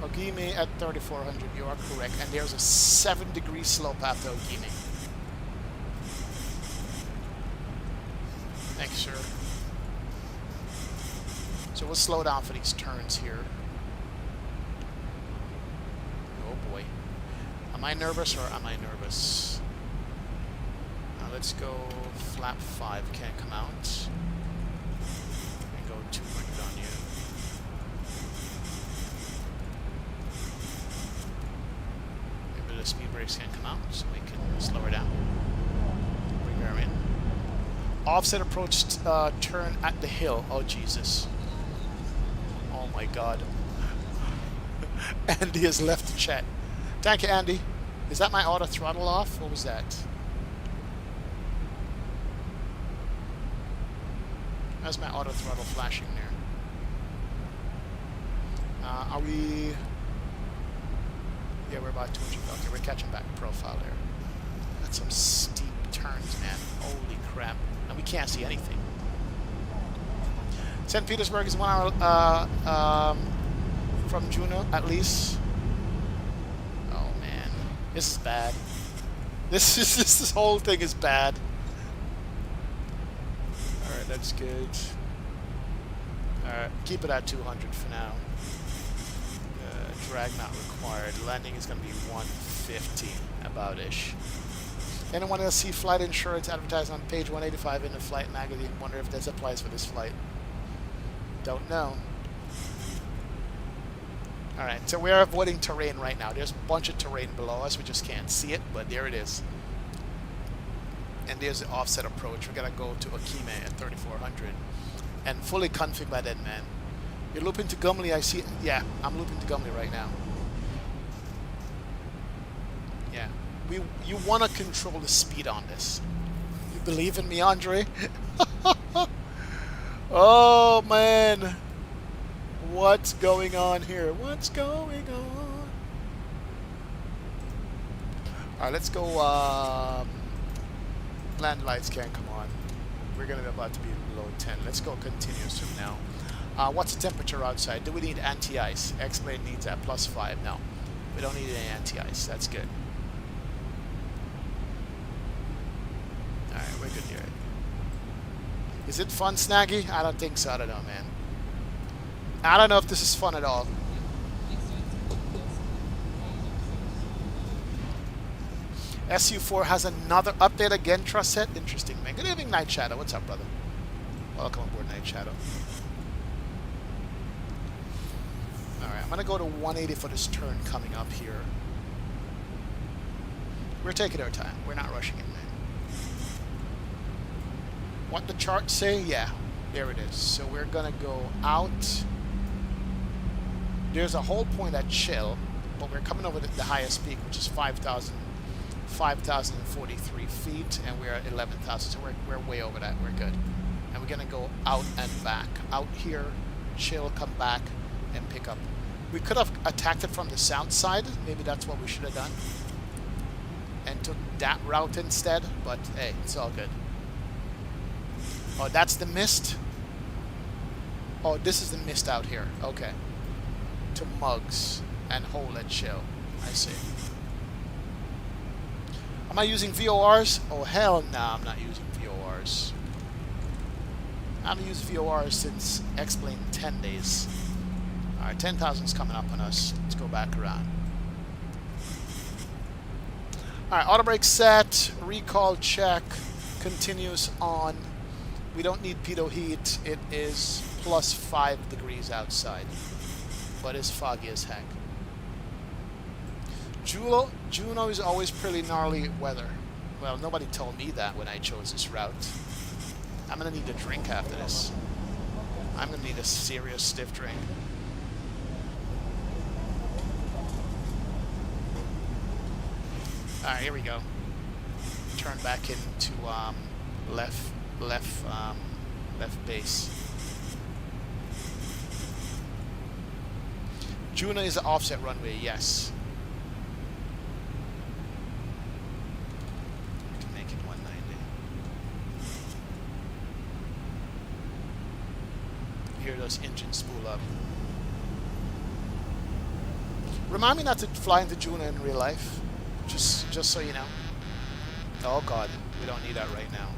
Ogimi at 3,400, you are correct. And there's a 7-degree slope after Ogimi. Thanks, sir. So we'll slow down for these turns here. Oh boy. Am I nervous or am I nervous? Now let's go flap 5, can't come out. And go 200 on you. Maybe the speed brakes can't come out, so we can slow her down. Bring her in. Offset approach turn at the hill. Oh Jesus. Oh my God. Andy has left the chat. Thank you, Andy. Is that my auto throttle off? What was that? That's my auto throttle flashing there. Are we... Yeah, we're about 200. Okay, we're catching back profile there. That's some steep turns, man. Holy crap. And we can't see anything. St. Petersburg is 1 hour from Juno, at least. Oh, man. This is bad. This whole thing is bad. Alright, that's good. Alright, keep it at 200 for now. Drag not required. Landing is going to be 150, about-ish. Anyone else see flight insurance advertised on page 185 in the flight magazine? Wonder if this applies for this flight. Don't know. Alright, so we are avoiding terrain right now. There's a bunch of terrain below us. We just can't see it, but there it is. And there's the offset approach. We're going to go to Okime at 3,400. And fully config by then, man. You're looping to Gumley, I see. Yeah, I'm looping to Gumley right now. Yeah. You want to control the speed on this. You believe in me, Andre? Oh, man. What's going on here? What's going on? Alright, let's go. Land lights can't come on. We're going to be about to be below 10. Let's go continuous from now. What's the temperature outside? Do we need anti-ice? X-plane needs that +5. No, we don't need any anti-ice. That's good. Alright, we're good here. Is it fun, Snaggy? I don't think so. I don't know, man. I don't know if this is fun at all. SU4 has another update again, trust set. Interesting, man. Good evening, Night Shadow. What's up, brother? Welcome aboard, Night Shadow. Alright, I'm going to go to 180 for this turn coming up here. We're taking our time. We're not rushing it, man. What the charts say? Yeah, there it is. So we're going to go out. There's a whole point at chill, but we're coming over the highest peak, which is 5,043 feet, and we're at 11,000, so we're way over that. We're good. And we're going to go out and back. Out here, chill, come back, and pick up. We could have attacked it from the south side. Maybe that's what we should have done. And took that route instead, but hey, it's all good. Oh, that's the mist? Oh, this is the mist out here. Okay. To Mugs and hold at chill. I see. Am I using VORs? Oh, hell no, I'm not using VORs. I haven't used VORs since X-Plane 10 days. Alright, 10,000's coming up on us. Let's go back around. Alright, auto brake set, recall check, continues on. We don't need pitot heat. It is +5 degrees outside, but it's foggy as heck. Juno is always pretty gnarly weather. Well, nobody told me that when I chose this route. I'm gonna need a drink after this. I'm gonna need a serious stiff drink. Alright, here we go. Turn back into left base. Juno is an offset runway, yes. We can make it 190. Hear those engines spool up. Remind me not to fly into Juno in real life. Just so you know. Oh god, we don't need that right now.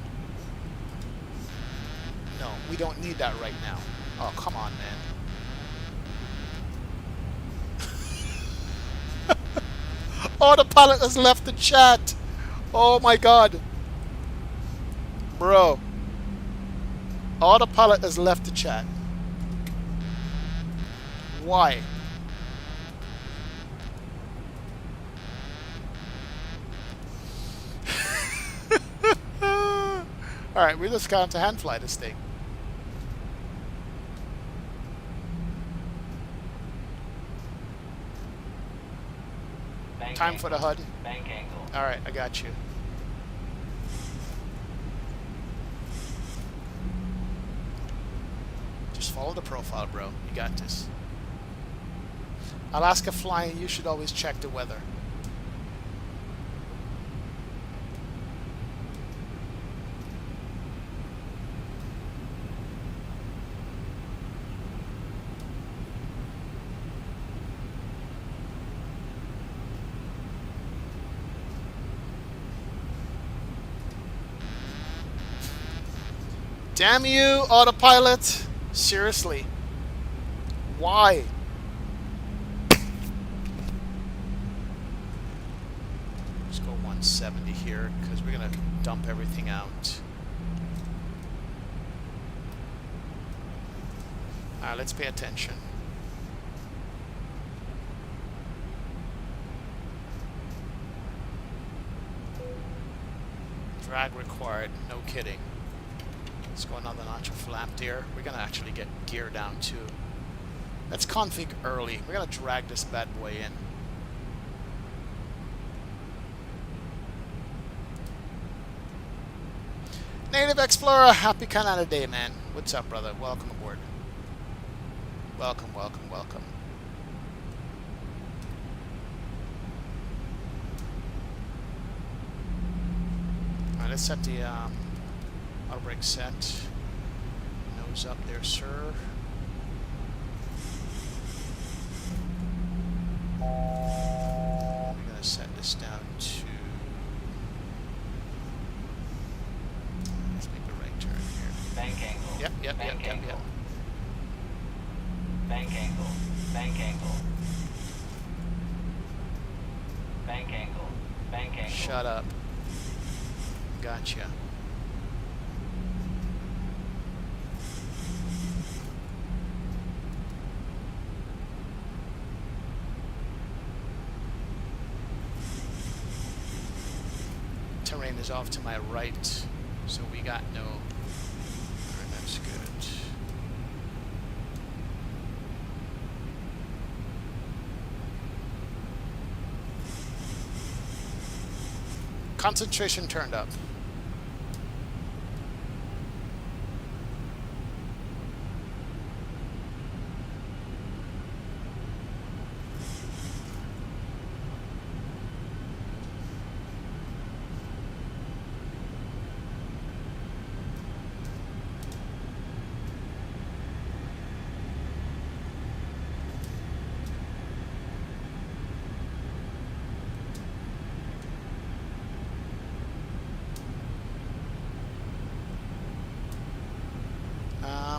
No, we don't need that right now. Oh, come on, man. Autopilot has left the chat. Oh my god. Bro. Autopilot has left the chat. Why? Alright, we're just going to hand fly this thing. Time for the HUD. Bank angle. Alright, I got you. Just follow the profile, bro. You got this. Alaska flying, you should always check the weather. Damn you, autopilot! Seriously. Why? Let's go 170 here, because we're going to dump everything out. Alright, let's pay attention. Drag required, no kidding. Let's go another notch of flap there. We're gonna actually get gear down too. Let's config early. We're gonna drag this bad boy in. Native Explorer, happy Canada Day, man. What's up, brother? Welcome aboard. Welcome, welcome, welcome. Alright, let's set the auto brake set. Nose up there, sir. We're gonna set this down to. Let's make a right turn here. Bank angle. Yep. Bank angle. Bank angle. Bank angle. Bank angle. Bank angle. Shut up. Gotcha. Terrain is off to my right, so we got no. Alright, that's good. Concentration turned up.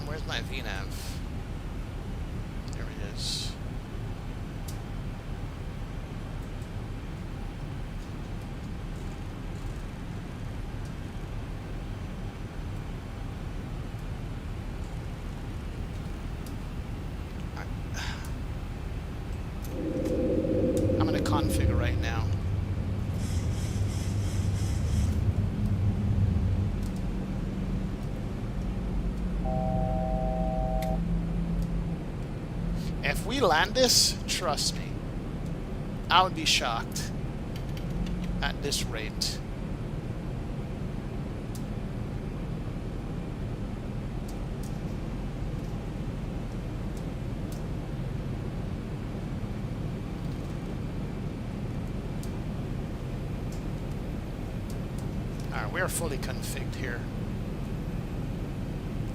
Where's my VNav? There it is. I'm going to configure right now. If we land this, trust me, I would be shocked at this rate. Alright, we're fully configured here.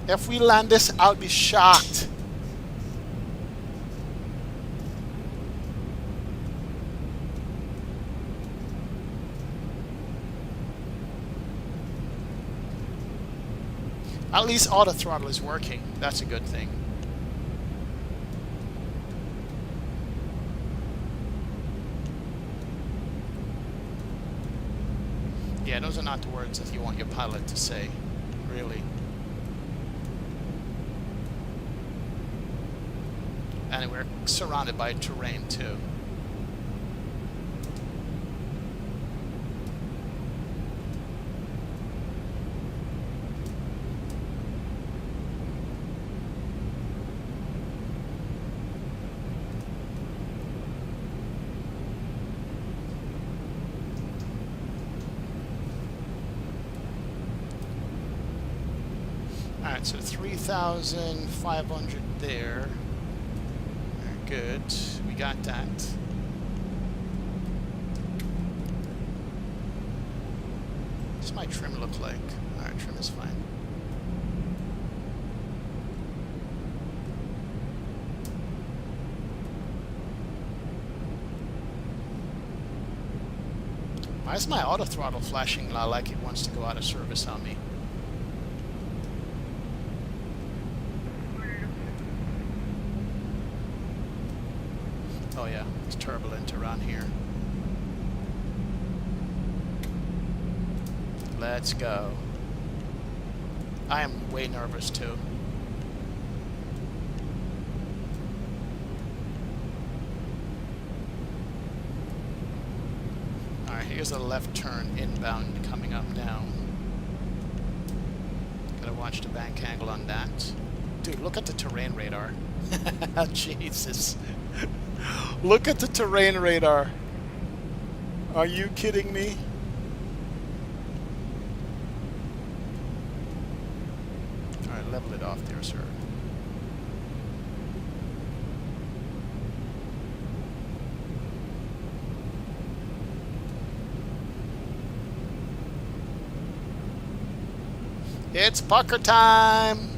If we land this, I would be shocked. At least auto throttle is working. That's a good thing. Yeah, those are not the words that you want your pilot to say, really. And we're surrounded by terrain too. Alright, so 3,500 there. Very good. We got that. What's my trim look like? Alright, trim is fine. Why is my auto throttle flashing like it wants to go out of service on me? Oh yeah, it's turbulent around here. Let's go. I am way nervous too. Alright, here's a left turn inbound coming up now. Gotta watch the bank angle on that. Dude, look at the terrain radar. Jesus. Look at the terrain radar. Are you kidding me? Alright, level it off there, sir. It's pucker time!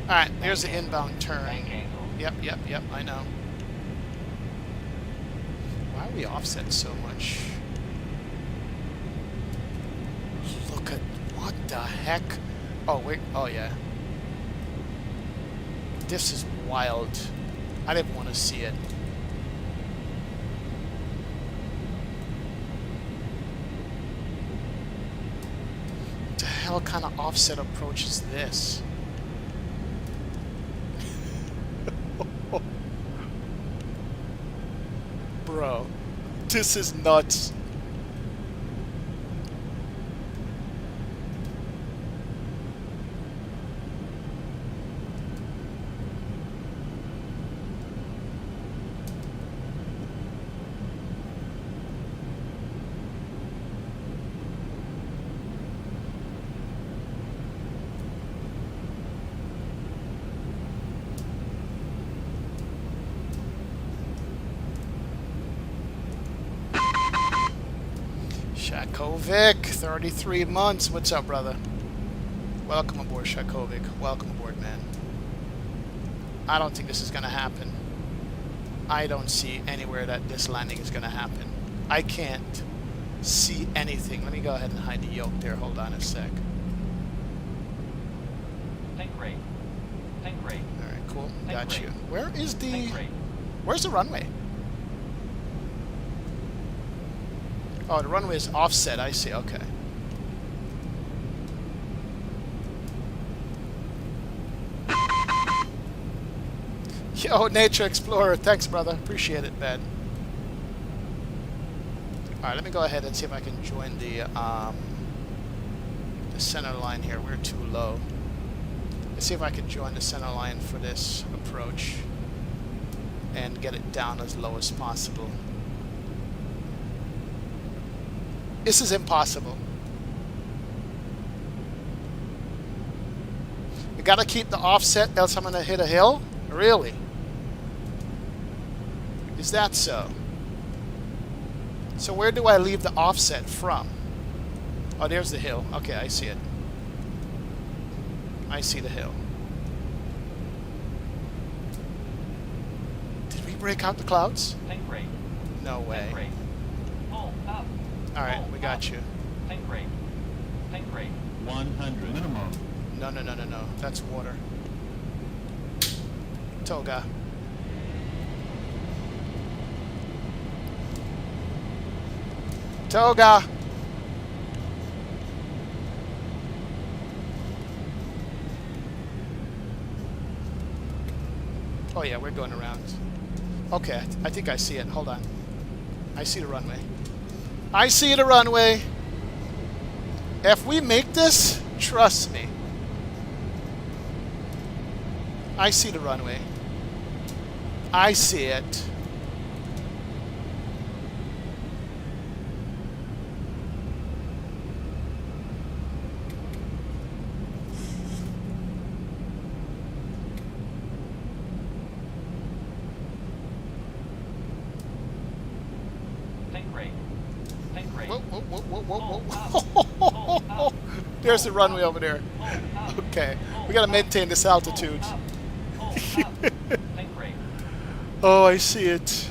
Alright, there's the inbound turn. Yep, I know. Why are we offset so much? Look at... what the heck? Oh, wait. Oh, yeah. This is wild. I didn't want to see it. What the hell kind of offset approach is this? Bro, this is nuts. Shakovic, 33 months. What's up, brother? Welcome aboard, Shakovic. Welcome aboard, man. I don't think this is going to happen. I don't see anywhere that this landing is going to happen. I can't see anything. Let me go ahead and hide the yoke there. Hold on a sec. Tank rate Tank rate. All right, cool. Tank Got you. rate. Where is the? Tank rate. Where's the runway? Oh, the runway is offset. I see. Okay. Yo, Nature Explorer. Thanks, brother. Appreciate it, man. All right, let me go ahead and see if I can join the center line here. We're too low. Let's see if I can join the center line for this approach and get it down as low as possible. This is impossible. You gotta keep the offset, else I'm gonna hit a hill? Really? Is that so? So where do I leave the offset from? Oh, there's the hill. Okay, I see it. I see the hill. Did we break out the clouds? Tank rate. No way. Tank rate. Pull up. All right, Pull we got up. you. Tank rate. Tank rate. 100 minimum. No, no, no, no, no. That's water. Toga. Toga. Oh yeah, we're going around. Okay, I think I see it. Hold on. I see the runway. I see the runway. If we make this, trust me. I see the runway. I see it. Tank rate. Tank rate. Whoa, whoa, whoa, whoa, whoa, Pull whoa. up. Pull up. There's the runway over there. Pull up. Okay, we gotta maintain this altitude. Pull up. Tank rate. Oh, I see it.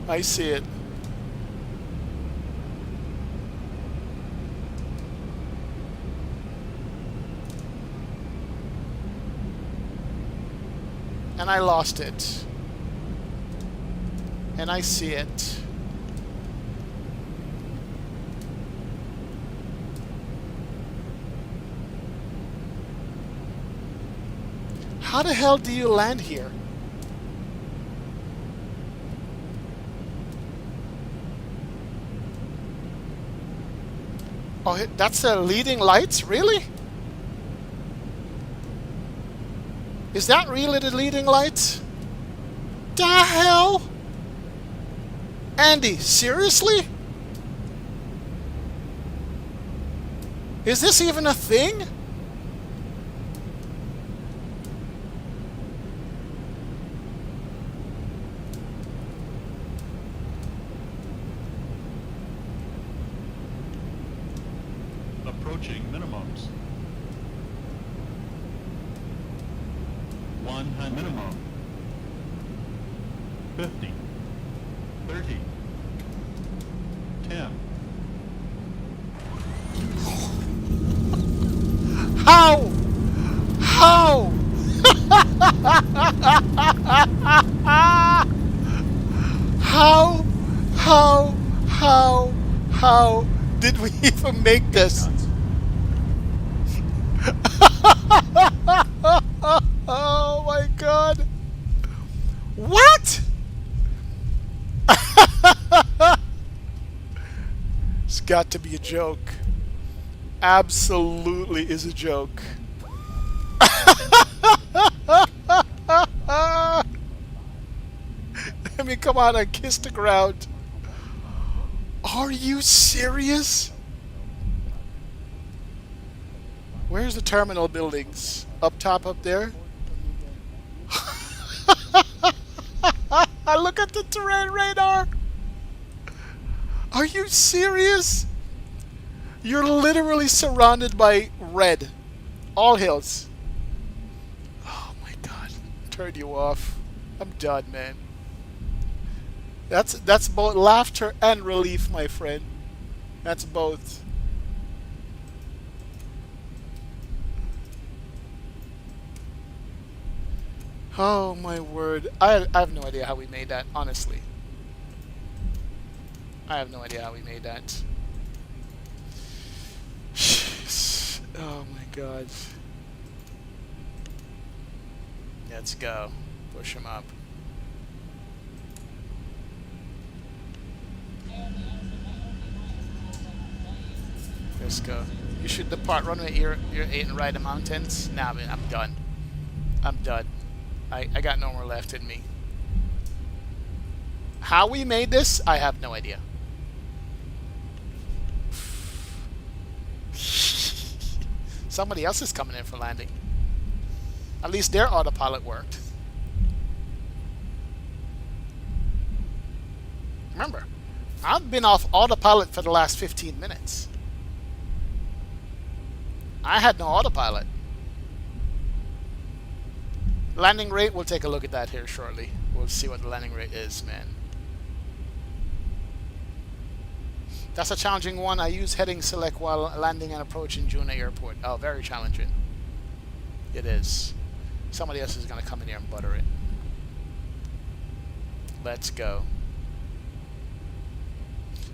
I see it. And I lost it. And I see it. How the hell do you land here? Oh, that's the leading lights? Really? Is that really the leading lights? The hell? Andy, seriously? Is this even a thing? Approaching minimums. 100 minimum. 50. 30. 10. How? How? How did we even make this? Oh my god. What? It's got to be a joke. Absolutely is a joke. Let me come out and kiss the ground. Are you serious? Where's the terminal buildings? Up top up there? Look at the terrain radar! Are you serious? You're literally surrounded by red. All hills. Oh my god. Turn you off. I'm done, man. That's both laughter and relief, my friend. That's both. Oh my word. I have no idea how we made that, honestly. I have no idea how we made that. Jeez. Oh my god. Let's go. Push him up. Let's go. You should depart runway you're 8 and ride the mountains. Nah, man, I'm done. I'm done. I got no more left in me. How we made this, I have no idea. Somebody else is coming in for landing. At least their autopilot worked. Remember, I've been off autopilot for the last 15 minutes. I had no autopilot. Landing rate, we'll take a look at that here shortly. We'll see what the landing rate is, man. That's a challenging one. I use heading select while landing and approaching Juno Airport. Oh, very challenging. It is. Somebody else is going to come in here and butter it. Let's go.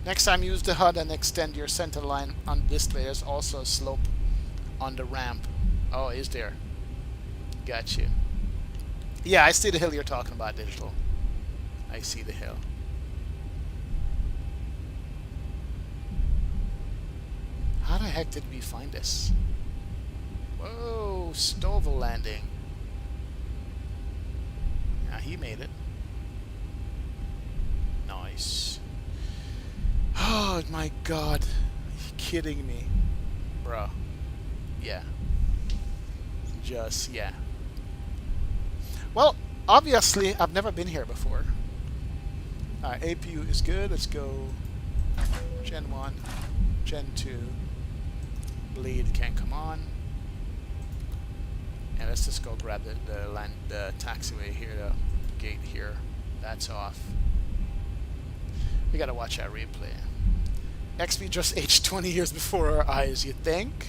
Next time, use the HUD and extend your center line on the display. There's also a slope on the ramp. Oh, is there? Got you. Yeah, I see the hill you're talking about, Digital. I see the hill. How the heck did we find this? Whoa, Stovall landing. Yeah, he made it. Nice. Oh my god. Are you kidding me? Bro. Yeah. Just, yeah. Well, obviously, I've never been here before. APU is good. Let's go Gen 1, Gen 2. Bleed can't come on. And let's just go grab the taxiway here, the gate here. That's off. We gotta watch that replay. XP just aged 20 years before our eyes, you think?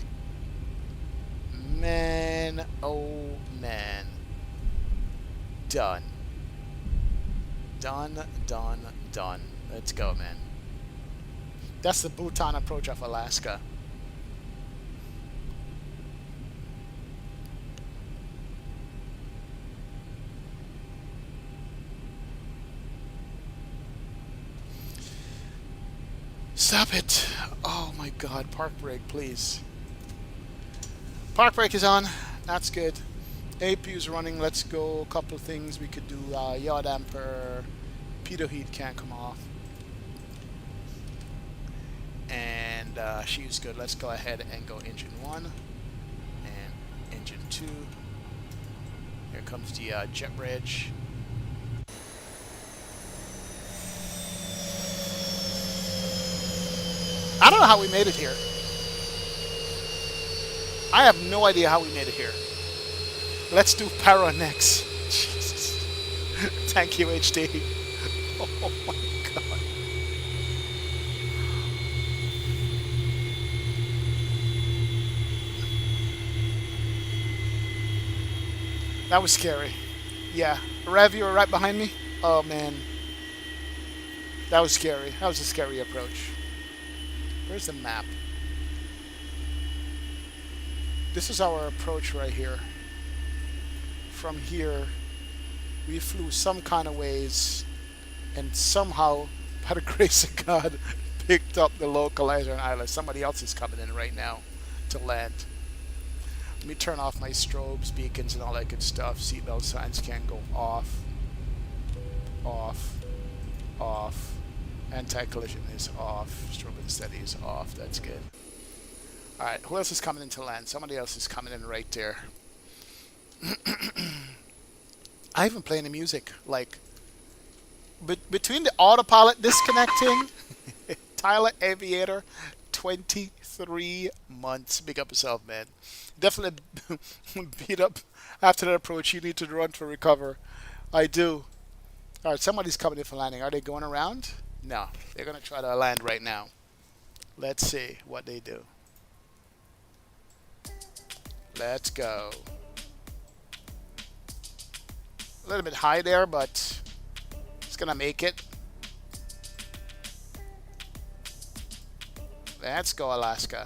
Man, oh man. Done. Done, done, done. Let's go, man. That's the Bhutan approach of Alaska. Stop it. Oh my god. Park brake, please. Park brake is on. That's good. APU is running. Let's go. A couple of things we could do. Yaw damper. Pitot heat can't come off. And she's good. Let's go ahead and go engine 1 and engine 2. Here comes the jet bridge. I don't know how we made it here. I have no idea how we made it here. Let's do para next. Jesus. Thank you, HD. Oh my god. That was scary. Yeah. Rev, you were right behind me? Oh man. That was scary. That was a scary approach. Where's the map? This is our approach right here. From here, we flew some kind of ways and somehow, by the grace of God, picked up the localizer and island. Somebody else is coming in right now to land. Let me turn off my strobes, beacons, and all that good stuff. Seatbelt signs can go off. Off. Off. Anti-collision is off. Strobe and steady is off. That's good. Alright, who else is coming in to land? Somebody else is coming in right there. I haven't played any music. Like, between the autopilot disconnecting, Tyler Aviator, 23 months. Big up yourself, man. Definitely beat up after that approach. You need to run to recover. I do. Alright, somebody's coming in for landing. Are they going around? No, they're going to try to land right now. Let's see what they do. Let's go. A little bit high there, but it's gonna make it. Let's go, Alaska.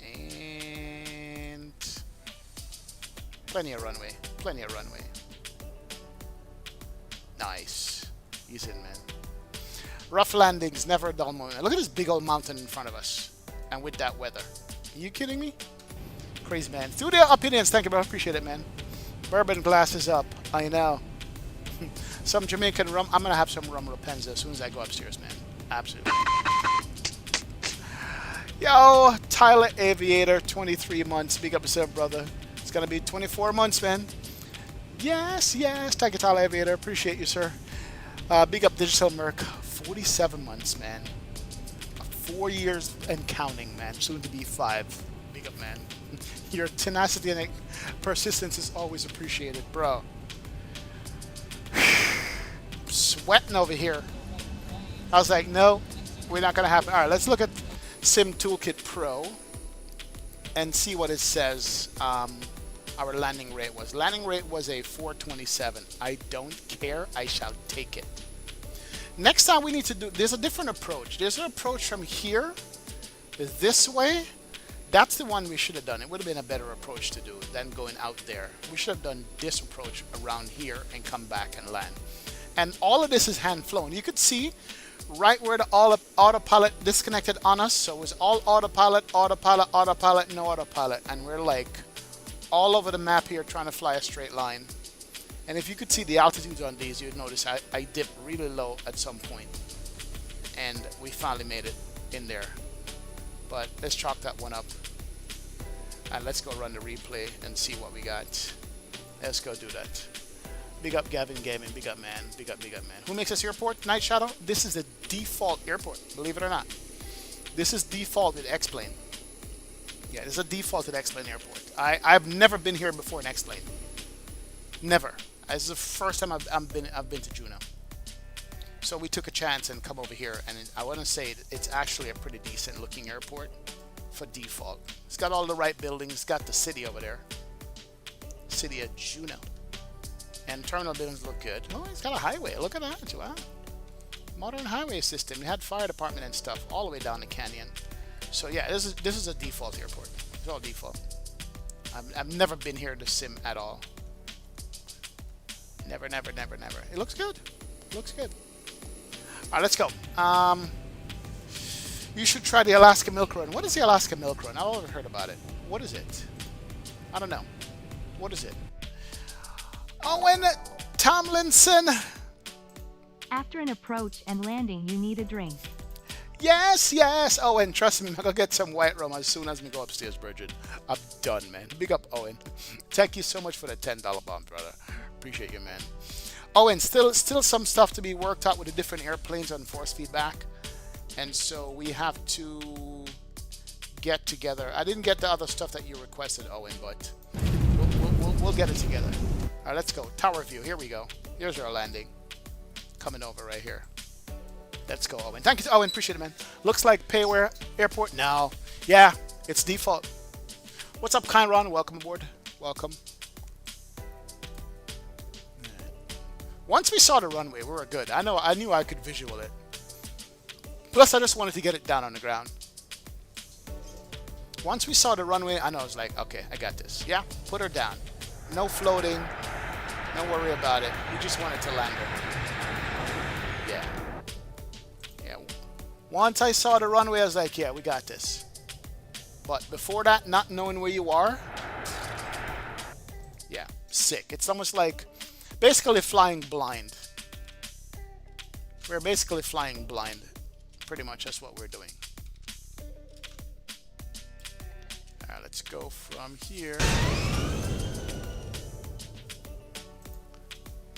And plenty of runway. Plenty of runway. Nice. Ease in, man. Rough landings, never a dull moment. Look at this big old mountain in front of us. And with that weather. Are you kidding me? Crazy, man. Studio opinions. Thank you, bro. Appreciate it, man. Bourbon glasses up. I know. Some Jamaican rum. I'm going to have some rum Rapenza as soon as I go upstairs, man. Absolutely. Yo, Tyler Aviator, 23 months. Big up yourself, brother. It's going to be 24 months, man. Yes, yes. Thank you, Tyler Aviator. Appreciate you, sir. Big up Digital Merc. 47 months, man. 4 years and counting, man. Soon to be 5. Big up, man. Your tenacity and persistence is always appreciated, bro. Sweating over here. I was like, no, we're not going to have... All right, let's look at Sim Toolkit Pro and see what it says our landing rate was. Landing rate was a 427. I don't care. I shall take it. Next time we need to do... There's a different approach. There's an approach from here this way. That's the one we should have done. It would have been a better approach to do than going out there. We should have done this approach around here and come back and land. And all of this is hand flown. You could see right where the autopilot disconnected on us. So it was all autopilot, autopilot, autopilot, no autopilot. And we're like all over the map here trying to fly a straight line. And if you could see the altitudes on these, you'd notice I dipped really low at some point. And we finally made it in there. But let's chalk that one up. And let's go run the replay and see what we got. Let's go do that. Big up Gavin Gaming, big up man, big up man. Who makes this airport? Night Shadow? This is the default airport, believe it or not. This is default with X-Plane. Yeah, this is a default at X-Plane Airport. I've never been here before in X-Plane. Never. This is the first time I've been to Juno. So we took a chance and come over here, and I want to say it's actually a pretty decent looking airport for default. It's got all the right buildings. It's got the city over there. City of Juno. And terminal buildings look good. Oh, it's got a highway. Look at that. Wow. Modern highway system. It had fire department and stuff all the way down the canyon. So yeah, this is a default airport. It's all default. I've never been here to sim at all. Never. It looks good. It looks good. All right, let's go. You should try the Alaska Milk Run. What is the Alaska Milk Run? I've never heard about it. What is it? I don't know. What is it? Owen Tomlinson. After an approach and landing, you need a drink. Yes. Owen, trust me, I'm going to get some white rum as soon as we go upstairs, Bridget. I'm done, man. Big up, Owen. Thank you so much for the $10 bomb, brother. Appreciate you, man. Owen, still some stuff to be worked out with the different airplanes on force feedback. And so we have to get together. I didn't get the other stuff that you requested, Owen, but we'll get it together. All right, let's go. Tower view. Here we go. Here's our landing. Coming over right here. Let's go, Owen. Thank you, Owen. Appreciate it, man. Looks like Payware Airport. No. Yeah, it's default. What's up, Kyron? Welcome aboard. Welcome. Once we saw the runway, we were good. I knew I could visual it. Plus, I just wanted to get it down on the ground. Once we saw the runway, I know I was like, okay, I got this. Yeah, put her down. No floating. Don't worry about it. We just wanted to land her. Yeah. Once I saw the runway, I was like, yeah, we got this. But before that, not knowing where you are, yeah, sick. It's almost like basically flying blind. We're basically flying blind. Pretty much that's what we're doing. All right, let's go from here.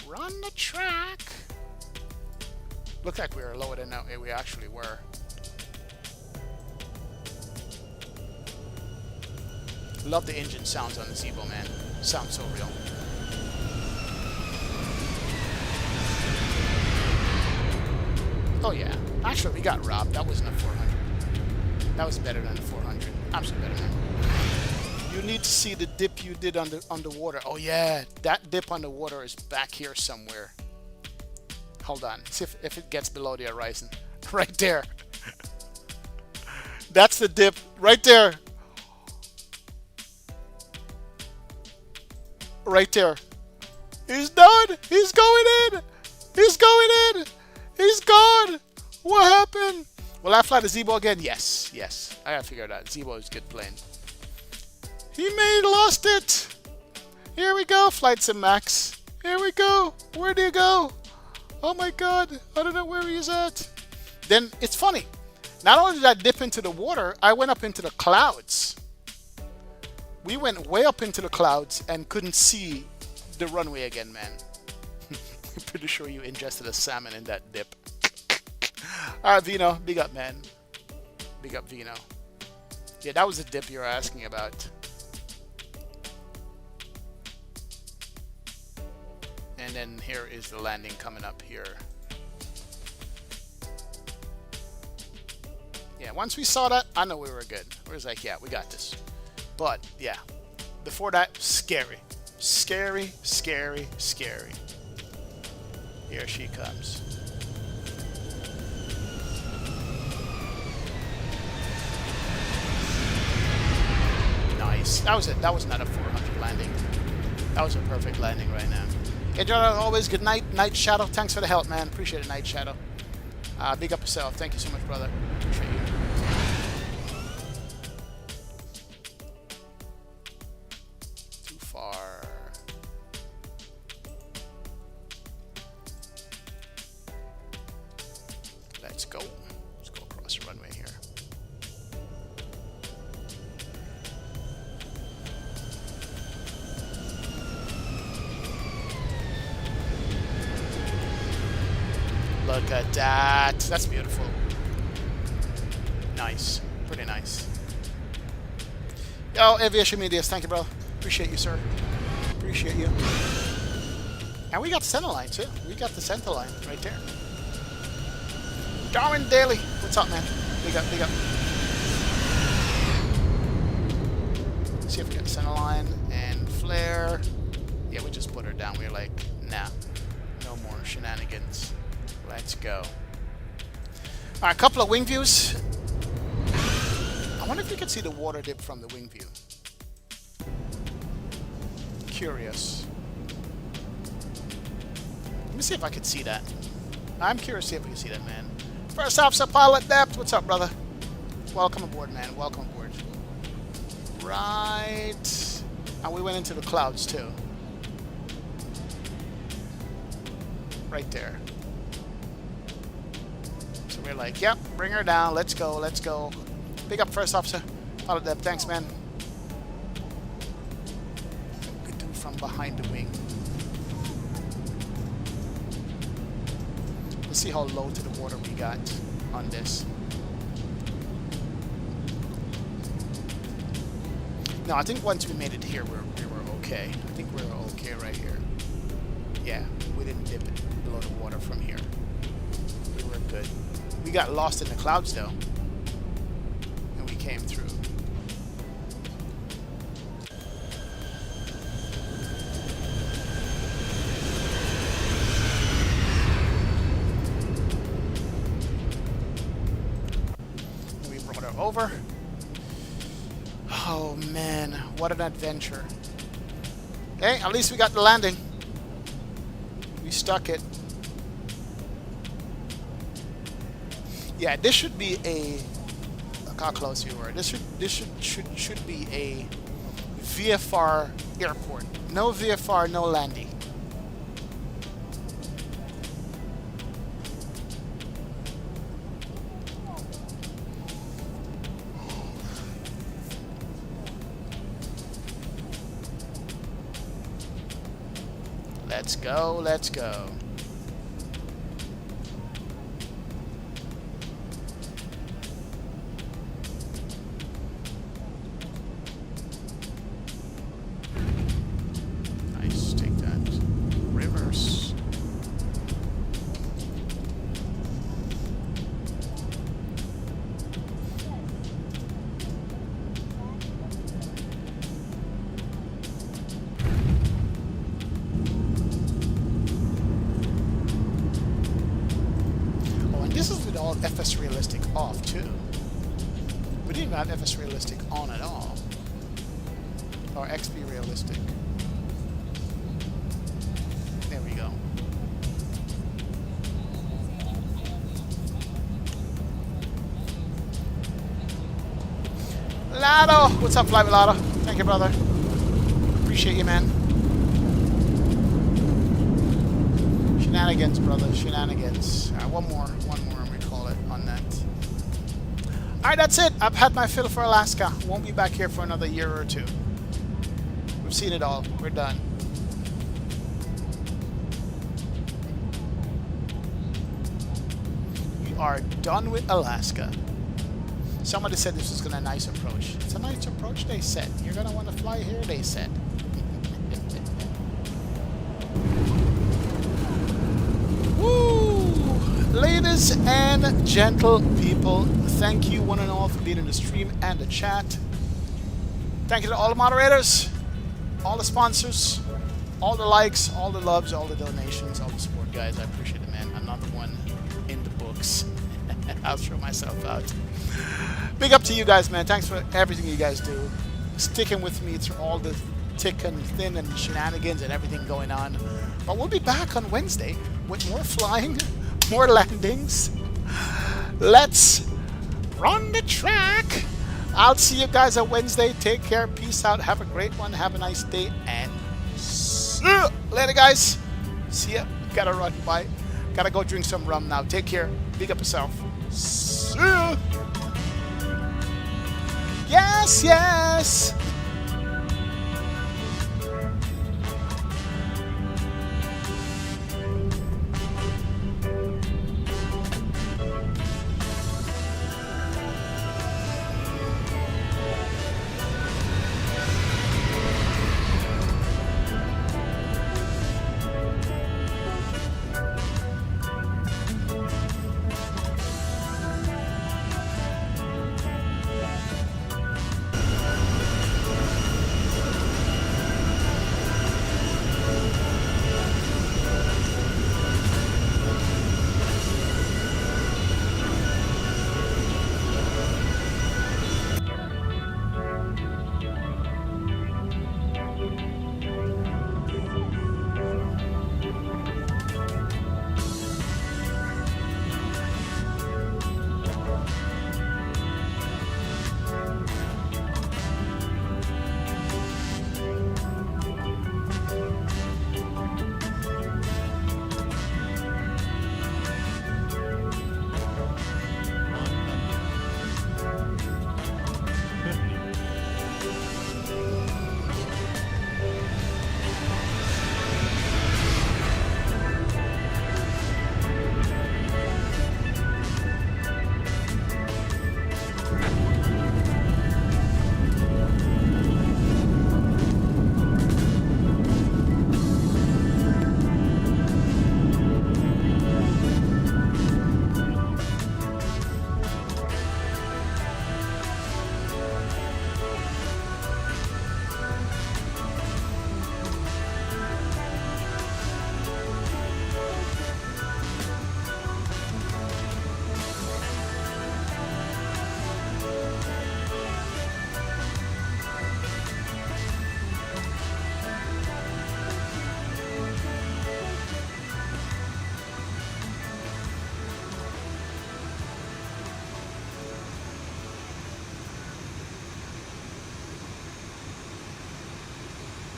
Run the track. Looked like we were lower than we actually were. Love the engine sounds on the Zibo, man. Sounds so real. Oh yeah. Actually, we got robbed. That wasn't a 400. That was better than a 400. Absolutely better than. need to see the dip you did underwater. Oh yeah, that dip underwater is back here somewhere. Hold on, see if it gets below the horizon. Right there. That's the dip right there. Right there. He's done. He's going in. He's going in. He's gone. What happened? Will I fly the Zibo again? Yes. Yes. I gotta figure it out. Zibo is a good plane. He lost it. Here we go, Flightsim Max. Here we go. Where do you go? Oh my God. I don't know where he is at. Then it's funny. Not only did I dip into the water, I went up into the clouds. We went way up into the clouds and couldn't see the runway again, man. I'm pretty sure you ingested a salmon in that dip. All right, Vino, big up, man. Big up, Vino. Yeah, that was the dip you were asking about. And then here is the landing coming up here. Yeah, once we saw that, I know we were good. We was like, yeah, we got this. But, yeah, before that, scary. Scary, scary, scary. Here she comes. Nice. That was it. That was not a 400 landing. That was a perfect landing right now. Hey, John, always good night. Night Shadow, thanks for the help, man. Appreciate it, Night Shadow. Big up yourself. Thank you so much, brother. Appreciate you. Too far. Let's go. Let's go across the runway here. Look at that. That's beautiful. Nice. Pretty nice. Yo, Aviation Medias. Thank you, bro. Appreciate you, sir. Appreciate you. And we got the center line, too. We got the center line right there. Darwin Daly. What's up, man? Big up, big up. Let's see if we got center line and flare. Yeah, we just put her down. We were like, nah. No more shenanigans. Let's go. Alright, a couple of wing views. I wonder if you can see the water dip from the wing view. Curious. Let me see if I can see that. I'm curious to see if we can see that, man. First Officer Pilot Depth. What's up, brother? Welcome aboard, man. Welcome aboard. Right. And we went into the clouds, too. Right there. So we're like, yep, bring her down. Let's go, let's go. Big up, First Officer. Pilot Depth. Thanks, man. We could do from behind the wing. Let's see how low to the water we got on this. No, I think once we made it here, we were okay. I think we were okay right here. Yeah, we didn't dip it below the water from here. We were good. We got lost in the clouds, though. And we came through. And we brought her over. Oh, man. What an adventure. Okay, at least we got the landing. We stuck it. Yeah, this should be a. Look how close you were. This should be a VFR airport. No VFR, no landing. Let's go, let's go. Nice, take that. Reverse. FS Realistic off too. We didn't even have FS Realistic on at all. Or XP Realistic. There we go. Lado! What's up, Flight Lado? Thank you, brother. Appreciate you, man. Shenanigans, brother. Shenanigans. One more, we call it on that. Alright, that's it. I've had my fill for Alaska. Won't be back here for another year or two. We've seen it all. We're done. We are done with Alaska. Somebody said this was gonna be a nice approach. It's a nice approach, they said. You're gonna want to fly here, they said. Woo! Ladies and gentle people, thank you one and all for being in the stream and the chat. Thank you to all the moderators, all the sponsors, all the likes, all the loves, all the donations, all the support, guys. I appreciate it, man. Another one in the books. I'll throw myself out. Big up to you guys, man. Thanks for everything you guys do. Sticking with me through all the thick and thin and shenanigans and everything going on. But we'll be back on Wednesday with more flying, more landings. Let's run the track. I'll see you guys on Wednesday. Take care. Peace out. Have a great one. Have a nice day. And see ya. Later, guys. See ya. Gotta run. Bye. Gotta go drink some rum now. Take care. Big up yourself. See ya. Yes, yes.